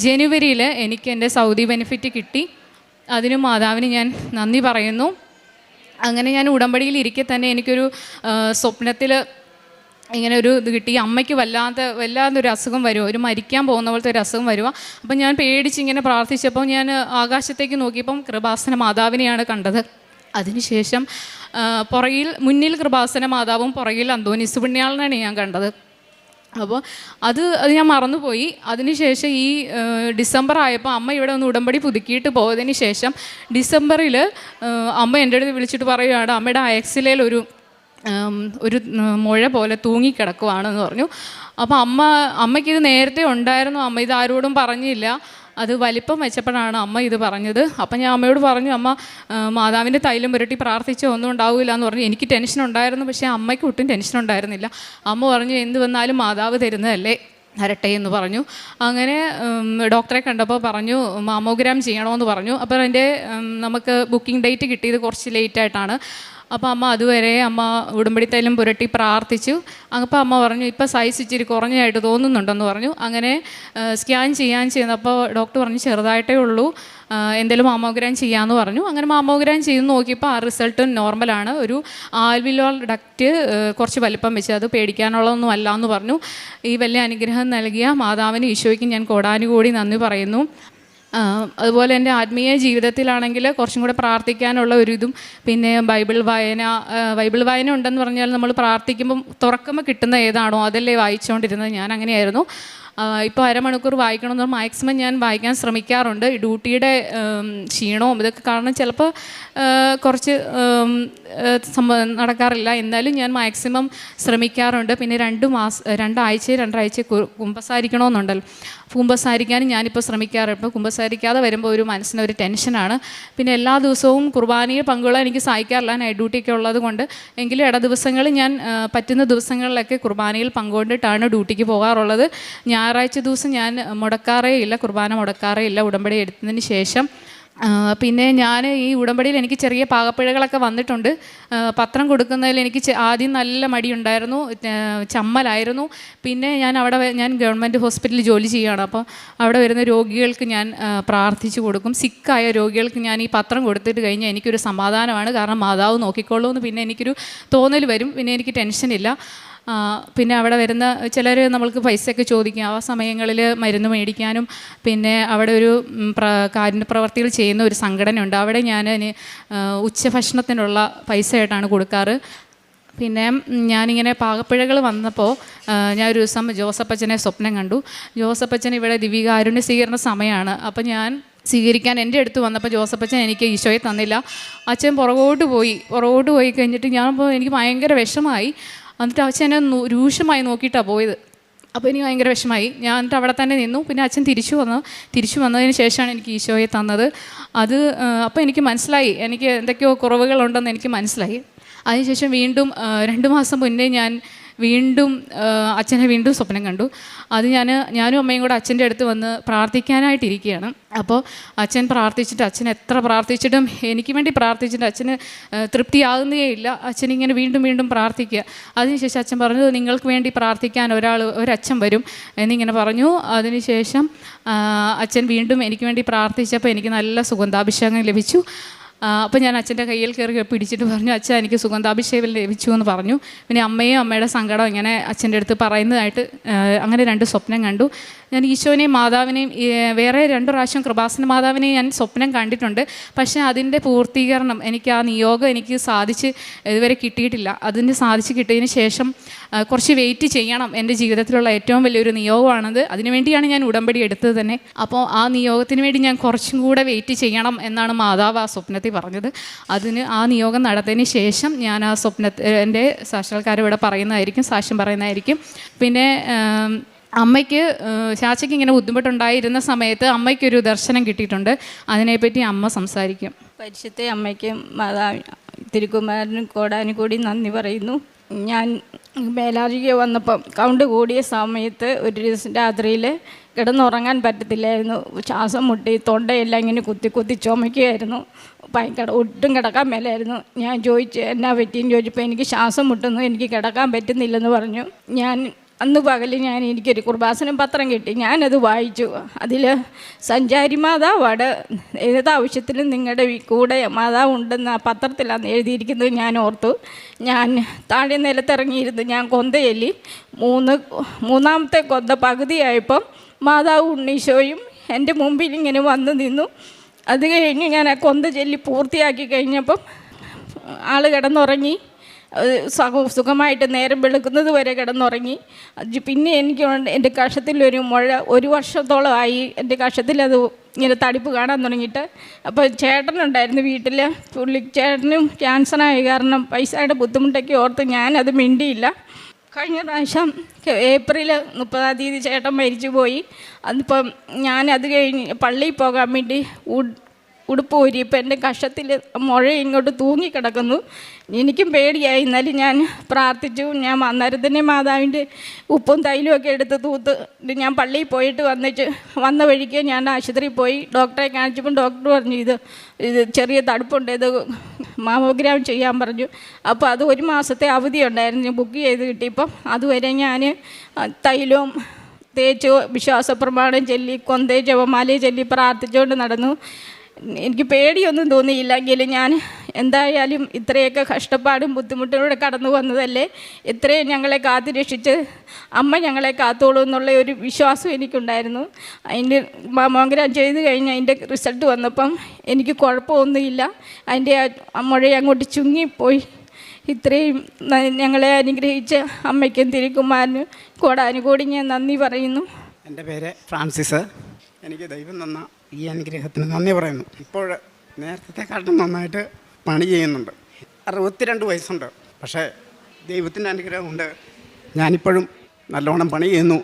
ജനുവരിയിൽ എനിക്ക് എൻ്റെ സൗദി ബെനിഫിറ്റ് കിട്ടി. അതിന് മാതാവിന് ഞാൻ നന്ദി പറയുന്നു. അങ്ങനെ ഞാൻ ഉടമ്പടിയിൽ ഇരിക്കെ തന്നെ എനിക്കൊരു സ്വപ്നത്തിൽ ഇങ്ങനെ ഒരു ഇത് കിട്ടി. അമ്മയ്ക്ക് വല്ലാതൊരു അസുഖം വരുമോ, ഒരു മരിക്കാൻ പോകുന്ന പോലത്തെ ഒരു അസുഖം വരുമോ. അപ്പം ഞാൻ പേടിച്ച് ഇങ്ങനെ പ്രാർത്ഥിച്ചപ്പോൾ ഞാൻ ആകാശത്തേക്ക് നോക്കിയപ്പം കൃപാസന മാതാവിനെയാണ് കണ്ടത്. അതിനുശേഷം മുന്നിൽ കൃപാസന മാതാവും പുറകിൽ അന്തോനീസ് പുണ്യാളനാണ് ഞാൻ കണ്ടത്. അപ്പോൾ അത് ഞാൻ മറന്നുപോയി. അതിനുശേഷം ഈ ഡിസംബർ ആയപ്പോൾ അമ്മ ഇവിടെ ഒന്ന് ഉടമ്പടി പുതുക്കിയിട്ട് പോയതിന് ശേഷം ഡിസംബറിൽ അമ്മ എൻ്റെ അടുത്ത് വിളിച്ചിട്ട് പറയുകയാണ്, അമ്മയുടെ അയക്സിലയിൽ ഒരു മുഴ പോലെ തൂങ്ങിക്കിടക്കുവാണെന്ന് പറഞ്ഞു. അപ്പോൾ അമ്മയ്ക്കിത് നേരത്തെ ഉണ്ടായിരുന്നു, അമ്മ ഇത് ആരോടും പറഞ്ഞില്ല. അത് വലിപ്പം വെച്ചപ്പോഴാണ് അമ്മ ഇത് പറഞ്ഞത്. അപ്പം ഞാൻ അമ്മയോട് പറഞ്ഞു, അമ്മ മാതാവിൻ്റെ തൈലം പുരട്ടി പ്രാർത്ഥിച്ചോ ഒന്നും ഉണ്ടാവില്ല എന്ന് പറഞ്ഞു. എനിക്ക് ടെൻഷൻ ഉണ്ടായിരുന്നു, പക്ഷേ അമ്മയ്ക്ക് ഒട്ടും ടെൻഷൻ ഉണ്ടായിരുന്നില്ല. അമ്മ പറഞ്ഞു, എന്ത് വന്നാലും മാതാവ് തരുന്നതല്ലേ, വരട്ടെ എന്ന് പറഞ്ഞു. അങ്ങനെ ഡോക്ടറെ കണ്ടപ്പോൾ പറഞ്ഞു മാമോഗ്രാം ചെയ്യണമെന്ന് പറഞ്ഞു. അപ്പോൾ അതിൻ്റെ നമുക്ക് ബുക്കിംഗ് ഡേറ്റ് കിട്ടിയത് കുറച്ച് ലേറ്റായിട്ടാണ്. അപ്പോൾ അമ്മ അതുവരെ അമ്മ ഉടമ്പടി തൈലം പുരട്ടി പ്രാർത്ഥിച്ചു. അപ്പോൾ അമ്മ പറഞ്ഞു, ഇപ്പോൾ സൈസ് ഇച്ചിരി കുറഞ്ഞതായിട്ട് തോന്നുന്നുണ്ടെന്ന് പറഞ്ഞു. അങ്ങനെ സ്കാൻ ചെയ്യുന്നപ്പോൾ ഡോക്ടർ പറഞ്ഞു ചെറുതായിട്ടേ ഉള്ളൂ, എന്തെങ്കിലും മാമോഗ്രാം ചെയ്യാമെന്ന് പറഞ്ഞു. അങ്ങനെ മാമോഗ്രാം ചെയ്ത് നോക്കിയപ്പോൾ ആ റിസൾട്ട് നോർമലാണ്. ഒരു ആൽവിയോൾ ഡക്റ്റ് കുറച്ച് വലിപ്പം വെച്ച്, അത് പേടിക്കാനുള്ളതൊന്നും അല്ല എന്ന് പറഞ്ഞു. ഈ വലിയ അനുഗ്രഹം നൽകിയ മാതാവിന് ഈശോയ്ക്ക് ഞാൻ കോടാനുകൂടി നന്ദി പറയുന്നു. അതുപോലെ എൻ്റെ ആത്മീയ ജീവിതത്തിലാണെങ്കിൽ കുറച്ചും കൂടെ പ്രാർത്ഥിക്കാനുള്ള ഒരു ഇതും, പിന്നെ ബൈബിൾ വായന ഉണ്ടെന്ന് പറഞ്ഞാൽ നമ്മൾ പ്രാർത്ഥിക്കുമ്പം തുറക്കുമ്പോൾ കിട്ടുന്ന ഏതാണോ അതല്ലേ വായിച്ചുകൊണ്ടിരുന്നത്. ഞാൻ അങ്ങനെയായിരുന്നു. ഇപ്പോൾ അരമണിക്കൂർ വായിക്കണമെന്ന് മാക്സിമം ഞാൻ വായിക്കാൻ ശ്രമിക്കാറുണ്ട്. ഡ്യൂട്ടിയുടെ ക്ഷീണവും ഇതൊക്കെ കാരണം ചിലപ്പോൾ കുറച്ച് നടക്കാറില്ല, എന്നാലും ഞാൻ മാക്സിമം ശ്രമിക്കാറുണ്ട്. പിന്നെ 2 ആഴ്ച കുമ്പസാരിക്കണമെന്നുണ്ടല്ലോ, കുമ്പസാരിക്കാനും ഞാനിപ്പോൾ ശ്രമിക്കാറുണ്ട്. ഇപ്പോൾ കുമ്പസാരിക്കാതെ വരുമ്പോൾ ഒരു മനസ്സിനൊരു ടെൻഷനാണ്. പിന്നെ എല്ലാ ദിവസവും കുർബാനയിൽ പങ്കുകൊള്ളാൻ എനിക്ക് സാധിക്കാറില്ല, നൈറ്റ് ഡ്യൂട്ടിയൊക്കെ ഉള്ളത് കൊണ്ട്. എങ്കിലും ഇട ദിവസങ്ങളിൽ ഞാൻ പറ്റുന്ന ദിവസങ്ങളിലൊക്കെ കുർബാനയിൽ പങ്കുകൊണ്ടിട്ടാണ് ഡ്യൂട്ടിക്ക് പോകാറുള്ളത്. ഞായറാഴ്ച ദിവസം ഞാൻ കുർബാന മുടക്കാറേ ഇല്ല ഉടമ്പടി എടുത്തതിന് ശേഷം. പിന്നെ ഞാൻ ഈ ഉടമ്പടിയിൽ എനിക്ക് ചെറിയ പാകപ്പിഴകളൊക്കെ വന്നിട്ടുണ്ട്. പത്രം കൊടുക്കുന്നതിൽ എനിക്ക് ആദ്യം നല്ല മടിയുണ്ടായിരുന്നു, ചമ്മലായിരുന്നു. പിന്നെ ഞാൻ ഗവൺമെൻറ് ഹോസ്പിറ്റലിൽ ജോലി ചെയ്യുകയാണ്. അപ്പോൾ അവിടെ വരുന്ന രോഗികൾക്ക് ഞാൻ പ്രാർത്ഥിച്ചു കൊടുക്കും. സിക്കായ രോഗികൾക്ക് ഞാൻ ഈ പത്രം കൊടുത്തിട്ട് കഴിഞ്ഞാൽ എനിക്കൊരു സമാധാനമാണ്, കാരണം മാതാവ് നോക്കിക്കോളൂ എന്ന് പിന്നെ എനിക്കൊരു തോന്നൽ വരും. പിന്നെ എനിക്ക് ടെൻഷനില്ല. പിന്നെ അവിടെ വരുന്ന ചിലർ നമ്മൾക്ക് പൈസയൊക്കെ ചോദിക്കും. ആ സമയങ്ങളിൽ മരുന്ന് മേടിക്കാനും പിന്നെ അവിടെ ഒരു കാരുണ്യ പ്രവർത്തികൾ ചെയ്യുന്ന ഒരു സംഘടനയുണ്ട്, അവിടെ ഞാൻ ഉച്ചഭക്ഷണത്തിനുള്ള പൈസയായിട്ടാണ് കൊടുക്കാറ്. പിന്നെ ഞാനിങ്ങനെ പാകപ്പിഴകൾ വന്നപ്പോൾ ഞാൻ ഒരു ദിവസം ജോസപ്പച്ചനെ സ്വപ്നം കണ്ടു. ജോസപ്പച്ചൻ ഇവിടെ ദിവ്യകാരുണ്യ സ്വീകരണ സമയമാണ്. അപ്പോൾ ഞാൻ സ്വീകരിക്കാൻ എൻ്റെ അടുത്ത് വന്നപ്പോൾ ജോസപ്പച്ചൻ എനിക്ക് ഈശോയെ തന്നില്ല. അച്ഛൻ പുറകോട്ട് പോയി കഴിഞ്ഞിട്ട് എനിക്ക് ഭയങ്കര വിഷമായി. എന്നിട്ട് അച്ഛനെ രൂക്ഷമായി നോക്കിയിട്ടാണ് പോയത്. അപ്പോൾ എനിക്ക് ഭയങ്കര വിഷമായി. ഞാൻ എന്നിട്ട് അവിടെ തന്നെ നിന്നു. പിന്നെ അച്ഛൻ തിരിച്ചു വന്നതിന് ശേഷമാണ് എനിക്ക് ഈശോയെ തന്നത്. അപ്പോൾ എനിക്ക് മനസ്സിലായി എനിക്ക് എന്തൊക്കെയോ കുറവുകളുണ്ടെന്ന് എനിക്ക് മനസ്സിലായി. അതിനുശേഷം വീണ്ടും 2 മാസം മുന്നേ ഞാൻ അച്ഛനെ വീണ്ടും സ്വപ്നം കണ്ടു. അത് ഞാനും അമ്മയും കൂടെ അച്ഛൻ്റെ അടുത്ത് വന്ന് പ്രാർത്ഥിക്കാനായിട്ടിരിക്കുകയാണ്. അപ്പോൾ അച്ഛൻ അച്ഛൻ എത്ര പ്രാർത്ഥിച്ചിട്ടും എനിക്ക് വേണ്ടി പ്രാർത്ഥിച്ചിട്ട് അച്ഛന് തൃപ്തിയാകുന്നേ ഇല്ല. അച്ഛനിങ്ങനെ വീണ്ടും പ്രാർത്ഥിക്കുക. അതിനുശേഷം അച്ഛൻ പറഞ്ഞു, നിങ്ങൾക്ക് വേണ്ടി പ്രാർത്ഥിക്കാൻ ഒരച്ഛൻ വരും എന്നിങ്ങനെ പറഞ്ഞു. അതിനുശേഷം അച്ഛൻ വീണ്ടും എനിക്ക് വേണ്ടി പ്രാർത്ഥിച്ചപ്പോൾ എനിക്ക് നല്ല സുഗന്ധാഭിഷേകം ലഭിച്ചു. അപ്പോൾ ഞാൻ അച്ഛൻ്റെ കയ്യിൽ കയറി പിടിച്ചിട്ട് പറഞ്ഞു, അച്ഛൻ എനിക്ക് സുഗന്ധാഭിഷേകം ലഭിച്ചു എന്ന് പറഞ്ഞു. പിന്നെ അമ്മയുടെ സങ്കടം ഇങ്ങനെ അച്ഛൻ്റെ അടുത്ത് പറയുന്നതായിട്ട് അങ്ങനെ 2 സ്വപ്നം കണ്ടു. ഞാൻ ഈശോനെയും മാതാവിനെയും വേറെ 2 പ്രാവശ്യം കൃപാസന മാതാവിനെയും ഞാൻ സ്വപ്നം കണ്ടിട്ടുണ്ട്. പക്ഷേ അതിൻ്റെ പൂർത്തീകരണം എനിക്ക് ആ നിയോഗം എനിക്ക് ഇതുവരെ കിട്ടിയിട്ടില്ല. അതിന് സാധിച്ച് കിട്ടിയതിന് ശേഷം കുറച്ച് വെയിറ്റ് ചെയ്യണം, എൻ്റെ ജീവിതത്തിലുള്ള ഏറ്റവും വലിയൊരു നിയോഗമാണത്. അതിനുവേണ്ടിയാണ് ഞാൻ ഉടമ്പടി എടുത്തത് തന്നെ. അപ്പോൾ ആ നിയോഗത്തിന് വേണ്ടി ഞാൻ കുറച്ചും കൂടെ വെയിറ്റ് ചെയ്യണം എന്നാണ് മാതാവ് ആ സ്വപ്നത്തിൽ പറഞ്ഞത്. ആ നിയോഗം നടത്തിയതിന് ശേഷം ഞാൻ ആ എൻ്റെ സാക്ഷാത്കാരം ഇവിടെ പറയുന്നതായിരിക്കും, സാക്ഷ്യം പറയുന്നതായിരിക്കും. പിന്നെ അമ്മയ്ക്ക് ചാച്ചയ്ക്ക് ഇങ്ങനെ ബുദ്ധിമുട്ടുണ്ടായിരുന്ന സമയത്ത് അമ്മയ്ക്കൊരു ദർശനം കിട്ടിയിട്ടുണ്ട്. അതിനെപ്പറ്റി അമ്മ സംസാരിക്കും. പരിശുദ്ധ അമ്മയ്ക്കും മാതാവ് തിരുക്കുമാരനും കോടാനുകൂടി നന്ദി പറയുന്നു. ഞാൻ മേലാഴിക വന്നപ്പം കൗണ്ട് കൂടിയ സമയത്ത് ഒരു ദിവസം രാത്രിയിൽ കിടന്നുറങ്ങാൻ പറ്റത്തില്ലായിരുന്നു. ശ്വാസം മുട്ടി തൊണ്ടയെല്ലാം ഇങ്ങനെ കുത്തി ചുമയ്ക്കുകയായിരുന്നു. ഭയങ്കര ഒട്ടും കിടക്കാൻ മേലായിരുന്നു. ഞാൻ ചോദിച്ചു എന്നാ പറ്റിയെന്ന് ചോദിച്ചപ്പോൾ എനിക്ക് ശ്വാസം മുട്ടുന്നു, എനിക്ക് കിടക്കാൻ പറ്റുന്നില്ലെന്ന് പറഞ്ഞു. അന്ന് പകൽ എനിക്കൊരു കുർബാസനം പത്രം കിട്ടി. ഞാനത് വായിച്ചു. അതിൽ സഞ്ചാരി മാതാവാണ്, ഏതാവശ്യത്തിനും നിങ്ങളുടെ കൂടെ മാതാവ് ഉണ്ടെന്ന് ആ പത്രത്തിലാണ് എഴുതിയിരിക്കുന്നത്. ഞാൻ ഓർത്തു. ഞാൻ താഴെ നിലത്തിറങ്ങിയിരുന്നു. ഞാൻ കൊന്ത ചൊല്ലി മൂന്നാമത്തെ കൊന്ത പകുതിയായപ്പം മാതാവ് ഉണ്ണീശോയും എൻ്റെ മുമ്പിൽ ഇങ്ങനെ വന്നു നിന്നു. അത് കഴിഞ്ഞ് ഞാൻ ആ കൊന്ത ചൊല്ലി പൂർത്തിയാക്കി കഴിഞ്ഞപ്പം ആൾ കിടന്നുറങ്ങി. സുഖമായിട്ട് നേരം വെളുക്കുന്നത് വരെ കിടന്നുറങ്ങി. പിന്നെ എനിക്ക് എൻ്റെ കഷത്തിലൊരു മുഴ 1 വർഷത്തോളമായി എൻ്റെ കഷത്തിലത് ഇങ്ങനെ തടിപ്പ് കാണാൻ തുടങ്ങിയിട്ട്. അപ്പോൾ ചേട്ടനുണ്ടായിരുന്നു വീട്ടിൽ. ചേട്ടനും ക്യാൻസറായ കാരണം പൈസയുടെ ബുദ്ധിമുട്ടൊക്കെ ഓർത്ത് ഞാനത് മിണ്ടിയില്ല. കഴിഞ്ഞ പ്രാവശ്യം ഏപ്രിൽ 30-ാം തീയതി ചേട്ടൻ മരിച്ചു പോയി. അതിപ്പം ഞാനത് കഴിഞ്ഞ് പള്ളിയിൽ പോകാൻ വേണ്ടി ഉടുപ്പ് ഊരി. ഇപ്പം എൻ്റെ കഷത്തിൽ മുഴ ഇങ്ങോട്ട് തൂങ്ങിക്കിടക്കുന്നു. എനിക്കും പേടിയായി. എന്നാലും ഞാൻ പ്രാർത്ഥിച്ചു. ഞാൻ അന്നേരം തന്നെ മാതാവിൻ്റെ ഉപ്പും തൈലും ഒക്കെ എടുത്ത് തൂത്ത് ഞാൻ പള്ളിയിൽ പോയിട്ട് വന്ന വഴിക്ക് ഞാൻ ആശുപത്രിയിൽ പോയി. ഡോക്ടറെ കാണിച്ചപ്പം ഡോക്ടർ പറഞ്ഞു ഇത് ചെറിയ തടുപ്പുണ്ട്, ഇത് മാമോഗ്രാം ചെയ്യാൻ പറഞ്ഞു. അപ്പോൾ അത് 1 മാസത്തെ അവധി ഉണ്ടായിരുന്നു. ബുക്ക് ചെയ്ത് കിട്ടിയപ്പം അതുവരെ ഞാൻ തൈലവും തേച്ച് വിശ്വാസപ്രമാണം ചൊല്ലി കൊന്തേ ജപമാലയെ ചൊല്ലി പ്രാർത്ഥിച്ചുകൊണ്ട് നടന്നു. എനിക്ക് പേടിയൊന്നും തോന്നിയില്ലെങ്കിലും ഞാൻ എന്തായാലും ഇത്രയൊക്കെ കഷ്ടപ്പാടും ബുദ്ധിമുട്ടിലൂടെ കടന്നു വന്നതല്ലേ, ഇത്രയും ഞങ്ങളെ കാത്തു രക്ഷിച്ച് അമ്മ ഞങ്ങളെ കാത്തോളൂ എന്നുള്ള ഒരു വിശ്വാസം എനിക്കുണ്ടായിരുന്നു. അതിൻ്റെ മാമോഗ്രാം ചെയ്ത് കഴിഞ്ഞ് അതിൻ്റെ റിസൾട്ട് വന്നപ്പം എനിക്ക് കുഴപ്പമൊന്നുമില്ല. അതിൻ്റെ മുഴ അങ്ങോട്ട് ചുങ്ങിപ്പോയി. ഇത്രയും ഞങ്ങളെ അനുഗ്രഹിച്ച അമ്മയ്ക്കും തിരുക്കുമാരനും കോടാനുകൂടി ഞാൻ നന്ദി പറയുന്നു. എൻ്റെ പേര് ഫ്രാൻസിസ്. എനിക്ക് ദൈവം തന്ന ഈ അനുഗ്രഹത്തിന് നന്ദി പറയുന്നു. ഇപ്പോൾ നേരത്തെക്കാട്ടും നന്നായിട്ട് പണി ചെയ്യുന്നുണ്ട്. 62 വയസ്സുണ്ട്. പക്ഷേ ദൈവത്തിൻ്റെ അനുഗ്രഹം കൊണ്ട് ഞാനിപ്പോഴും നല്ലോണം പണി ചെയ്യുന്നു,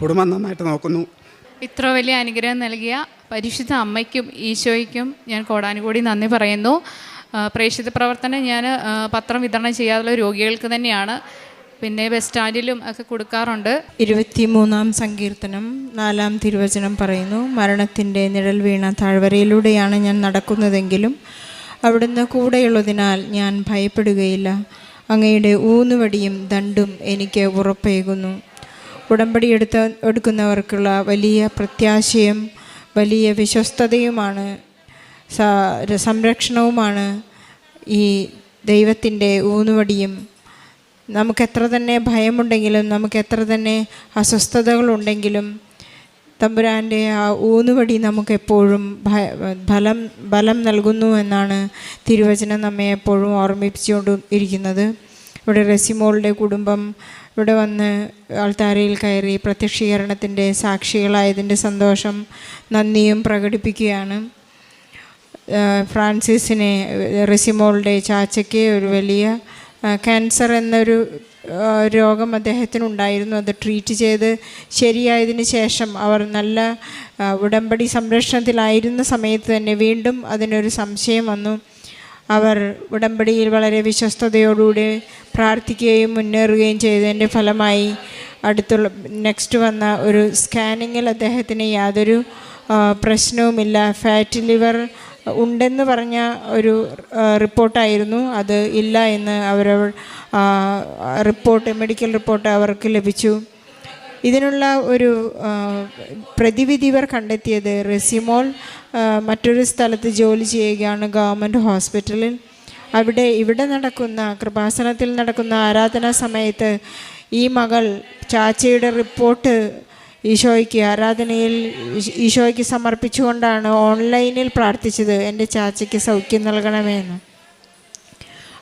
കുടുംബം നന്നായിട്ട് നോക്കുന്നു. ഇത്ര വലിയ അനുഗ്രഹം നൽകിയ പരിശുദ്ധ അമ്മയ്ക്കും ഈശോയ്ക്കും ഞാൻ കോടാനുകൂടി നന്ദി പറയുന്നു. പ്രേക്ഷിത പ്രവർത്തനം ഞാൻ പത്രം വിതരണം ചെയ്യാതുള്ള രോഗികൾക്ക് തന്നെയാണ്. പിന്നെ ബസ് സ്റ്റാൻഡിലും ഒക്കെ കൊടുക്കാറുണ്ട്. 23-ാം സങ്കീർത്തനം 4-ാം തിരുവചനം പറയുന്നു, മരണത്തിൻ്റെ നിഴൽ വീണ താഴ്വരയിലൂടെയാണ് ഞാൻ നടക്കുന്നതെങ്കിലും അവിടുന്ന് കൂടെയുള്ളതിനാൽ ഞാൻ ഭയപ്പെടുകയില്ല. അങ്ങയുടെ ഊന്നുവടിയും ദണ്ടും എനിക്ക് ഉറപ്പേകുന്നു. ഉടമ്പടി എടുക്കുന്നവർക്കുള്ള വലിയ പ്രത്യാശയും വലിയ വിശ്വസ്തതയുമാണ് സംരക്ഷണവുമാണ് ഈ ദൈവത്തിൻ്റെ ഊന്നുവടിയും. നമുക്കെത്ര തന്നെ ഭയമുണ്ടെങ്കിലും നമുക്കെത്ര തന്നെ അസ്വസ്ഥതകളുണ്ടെങ്കിലും തമ്പുരാൻ്റെ ആ ഊന്നുവടി നമുക്കെപ്പോഴും ബലം നൽകുന്നു എന്നാണ് തിരുവചനം നമ്മെ എപ്പോഴും ഓർമ്മിപ്പിച്ചുകൊണ്ട് ഇരിക്കുന്നത്. ഇവിടെ റെസിമോളുടെ കുടുംബം ഇവിടെ വന്ന് ആൾത്താരയിൽ കയറി പ്രത്യക്ഷീകരണത്തിൻ്റെ സാക്ഷികളായതിൻ്റെ സന്തോഷം നന്ദിയും പ്രകടിപ്പിക്കുകയാണ്. ഫ്രാൻസിസിനെ റെസിമോളുടെ ചാച്ചയ്ക്ക് ഒരു വലിയ ക്യാൻസർ എന്നൊരു രോഗം അദ്ദേഹത്തിനുണ്ടായിരുന്നു. അത് ട്രീറ്റ് ചെയ്ത് ശരിയായതിന് ശേഷം അവർ നല്ല ഉടമ്പടി സംരക്ഷണത്തിലായിരുന്ന സമയത്ത് തന്നെ വീണ്ടും അതിനൊരു സംശയം വന്നു. അവർ ഉടമ്പടിയിൽ വളരെ വിശ്വസ്തയോടുകൂടി പ്രാർത്ഥിക്കുകയും മുന്നേറുകയും ചെയ്തതിൻ്റെ ഫലമായി നെക്സ്റ്റ് വന്ന ഒരു സ്കാനിങ്ങിൽ അദ്ദേഹത്തിന് യാതൊരു പ്രശ്നവുമില്ല. ഫാറ്റ് ലിവർ ഉണ്ടെന്ന് പറഞ്ഞ ഒരു റിപ്പോർട്ടായിരുന്നു. അത് ഇല്ല എന്ന് മെഡിക്കൽ റിപ്പോർട്ട് അവർക്ക് ലഭിച്ചു. ഇതിനുള്ള ഒരു പ്രതിവിധി ഇവർ കണ്ടെത്തിയത് റെസിമോൾ മറ്റൊരു സ്ഥലത്ത് ജോലി ചെയ്യുകയാണ്, ഗവൺമെൻറ് ഹോസ്പിറ്റലിൽ. ഇവിടെ നടക്കുന്ന കൃപാസനത്തിൽ നടക്കുന്ന ആരാധനാ സമയത്ത് ഈ മകൾ ചാച്ചയുടെ റിപ്പോർട്ട് ഈശോയ്ക്ക് സമർപ്പിച്ചുകൊണ്ടാണ് ഓൺലൈനിൽ പ്രാർത്ഥിച്ചത്, എൻ്റെ ചാച്ചയ്ക്ക് സൗഖ്യം നൽകണമെന്ന്.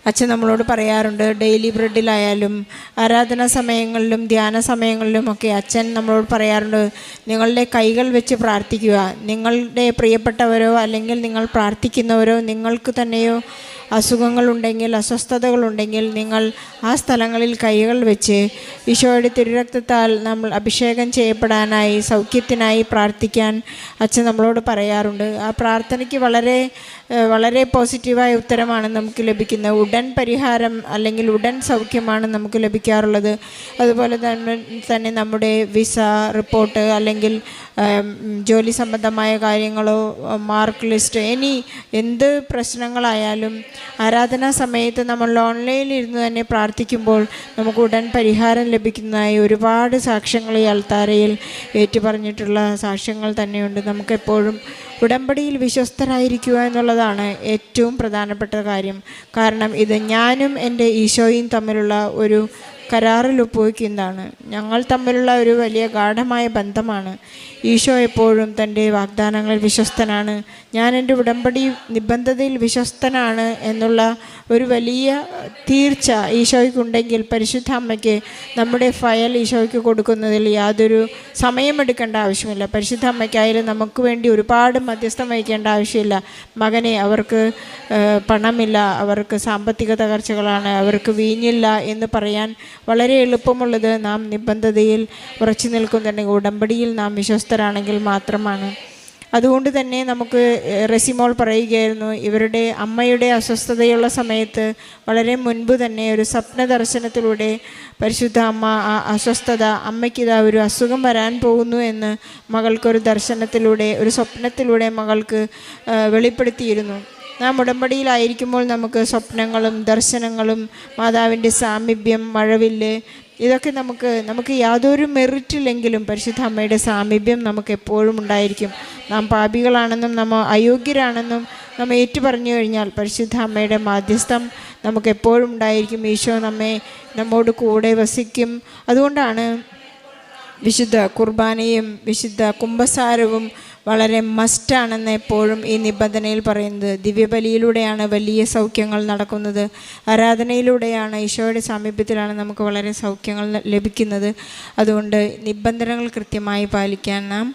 അച്ഛൻ നമ്മളോട് പറയാറുണ്ട്, ഡെയിലി ബ്രെഡിലായാലും ആരാധനാ സമയങ്ങളിലും ധ്യാന സമയങ്ങളിലുമൊക്കെ അച്ഛൻ നമ്മളോട് പറയാറുണ്ട്, നിങ്ങളുടെ കൈകൾ വെച്ച് പ്രാർത്ഥിക്കുക. നിങ്ങളുടെ പ്രിയപ്പെട്ടവരോ അല്ലെങ്കിൽ നിങ്ങൾ പ്രാർത്ഥിക്കുന്നവരോ നിങ്ങൾക്ക് തന്നെയോ അസുഖങ്ങളുണ്ടെങ്കിൽ, അസ്വസ്ഥതകളുണ്ടെങ്കിൽ നിങ്ങൾ ആ സ്ഥലങ്ങളിൽ കൈകൾ വെച്ച് ഈശോയുടെ തിരുരക്തത്താൽ നമ്മൾ അഭിഷേകം ചെയ്യപ്പെടാനായി, സൗഖ്യത്തിനായി പ്രാർത്ഥിക്കാൻ അച്ഛൻ നമ്മളോട് പറയാറുണ്ട്. ആ പ്രാർത്ഥനയ്ക്ക് വളരെ വളരെ പോസിറ്റീവായ ഉത്തരമാണ് നമുക്ക് ലഭിക്കുന്നത്. ഉടൻ പരിഹാരം അല്ലെങ്കിൽ ഉടൻ സൗഖ്യമാണ് നമുക്ക് ലഭിക്കാറുള്ളത്. അതുപോലെ തന്നെ നമ്മുടെ വിസ റിപ്പോർട്ട് അല്ലെങ്കിൽ ജോലി സംബന്ധമായ കാര്യങ്ങളോ മാർക്ക് ലിസ്റ്റ്, ഇനി എന്ത് പ്രശ്നങ്ങളായാലും ആരാധനാ സമയത്ത് നമ്മൾ ഓൺലൈനിൽ ഇരുന്ന് തന്നെ പ്രാർത്ഥിക്കുമ്പോൾ നമുക്ക് ഉടൻ പരിഹാരം ലഭിക്കുന്നതായി ഒരുപാട് സാക്ഷ്യങ്ങൾ ഈ അൾത്താരയിൽ ഏറ്റുപറഞ്ഞിട്ടുള്ള സാക്ഷ്യങ്ങൾ തന്നെയുണ്ട്. നമുക്കെപ്പോഴും ഉടമ്പടിയിൽ വിശ്വസ്തരായിരിക്കുക എന്നുള്ളതാണ് ഏറ്റവും പ്രധാനപ്പെട്ട കാര്യം. കാരണം ഇത് ഞാനും എൻ്റെ ഈശോയും തമ്മിലുള്ള ഒരു കരാറിൽ ഒപ്പുവയ്ക്കുന്നതാണ്. ഞങ്ങൾ തമ്മിലുള്ള ഒരു വലിയ ഗാഢമായ ബന്ധമാണ്. ഈശോ എപ്പോഴും തൻ്റെ വാഗ്ദാനങ്ങളിൽ വിശ്വസ്തനാണ്. ഞാൻ എൻ്റെ ഉടമ്പടി നിബന്ധതയിൽ വിശ്വസ്തനാണ് എന്നുള്ള ഒരു വലിയ തീർച്ച ഈശോയ്ക്കുണ്ടെങ്കിൽ പരിശുദ്ധ അമ്മയ്ക്ക് നമ്മുടെ ഫയൽ ഈശോയ്ക്ക് കൊടുക്കുന്നതിൽ യാതൊരു സമയമെടുക്കേണ്ട ആവശ്യമില്ല. പരിശുദ്ധ അമ്മയ്ക്കായാലും നമുക്ക് വേണ്ടി ഒരുപാട് മധ്യസ്ഥം വഹിക്കേണ്ട ആവശ്യമില്ല. മകനെ, അവർക്ക് പണമില്ല, അവർക്ക് സാമ്പത്തിക തകർച്ചകളാണ്, അവർക്ക് വീഞ്ഞില്ല എന്ന് പറയാൻ വളരെ എളുപ്പമുള്ളത് നാം നിബന്ധതയിൽ ഉറച്ചു നിൽക്കുന്നുണ്ടെങ്കിൽ, ഉടമ്പടിയിൽ നാം വിശ്വസ്തരാണെങ്കിൽ മാത്രമാണ്. അതുകൊണ്ട് തന്നെ നമുക്ക് റെസിമോൾ പറയുകയായിരുന്നു, ഇവരുടെ അമ്മയുടെ അസ്വസ്ഥതയുള്ള സമയത്ത് വളരെ മുൻപ് തന്നെ ഒരു സ്വപ്ന ദർശനത്തിലൂടെ പരിശുദ്ധ അമ്മ ആ അസ്വസ്ഥത, അമ്മയ്ക്കിതാ ഒരു അസുഖം വരാൻ പോകുന്നു എന്ന് മകൾക്കൊരു ദർശനത്തിലൂടെ, ഒരു സ്വപ്നത്തിലൂടെ മകൾക്ക് വെളിപ്പെടുത്തിയിരുന്നു. നാം ഉടമ്പടിയിലായിരിക്കുമ്പോൾ നമുക്ക് സ്വപ്നങ്ങളും ദർശനങ്ങളും മാതാവിൻ്റെ സാമീപ്യം, മഴവില്ല്, ഇതൊക്കെ നമുക്ക് യാതൊരു മെറിറ്റില്ലെങ്കിലും പരിശുദ്ധ അമ്മയുടെ സാമീപ്യം നമുക്ക് എപ്പോഴും ഉണ്ടായിരിക്കും. നാം പാപികളാണെന്നും നമ്മൾ അയോഗ്യരാണെന്നും നമ്മൾ ഏറ്റുപറഞ്ഞു കഴിഞ്ഞാൽ പരിശുദ്ധ അമ്മയുടെ മാധ്യസ്ഥം നമുക്ക് എപ്പോഴും ഉണ്ടായിരിക്കും. ഈശോ നമ്മോട് കൂടെ വസിക്കും. അതുകൊണ്ടാണ് വിശുദ്ധ കുർബാനയും വിശുദ്ധ കുംഭസാരവും വളരെ മസ്റ്റാണെന്ന് എപ്പോഴും ഈ നിബന്ധനയിൽ പറയുന്നത്. ദിവ്യബലിയിലൂടെയാണ് വലിയ സൗഖ്യങ്ങൾ നടക്കുന്നത്. ആരാധനയിലൂടെയാണ്, ഈശോയുടെ സാമീപ്യത്തിലാണ് നമുക്ക് വളരെ സൗഖ്യങ്ങൾ ലഭിക്കുന്നത്. അതുകൊണ്ട് നിബന്ധനകൾ കൃത്യമായി പാലിക്കാൻ നാം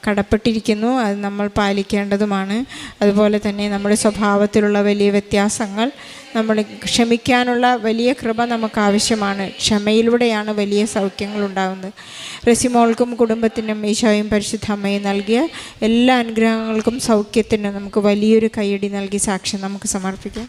കടപ്പെട്ടിരിക്കുന്നു. അത് നമ്മൾ പാലിക്കേണ്ടതുമാണ്. അതുപോലെ തന്നെ നമ്മുടെ സ്വഭാവത്തിലുള്ള വലിയ വ്യത്യാസങ്ങൾ നമ്മൾ ക്ഷമിക്കാനുള്ള വലിയ കൃപ നമുക്ക് ആവശ്യമാണ്. ക്ഷമയിലൂടെയാണ് വലിയ സൗഖ്യങ്ങൾ ഉണ്ടാകുന്നത്. റെസിമോൾക്കും കുടുംബത്തിനും ഈശോയും പരിശുദ്ധ അമ്മയും നൽകിയ എല്ലാ അനുഗ്രഹങ്ങൾക്കും സൗഖ്യത്തിനും നമുക്ക് വലിയൊരു കയ്യടി നൽകി സാക്ഷ്യം നമുക്ക് സമർപ്പിക്കാം.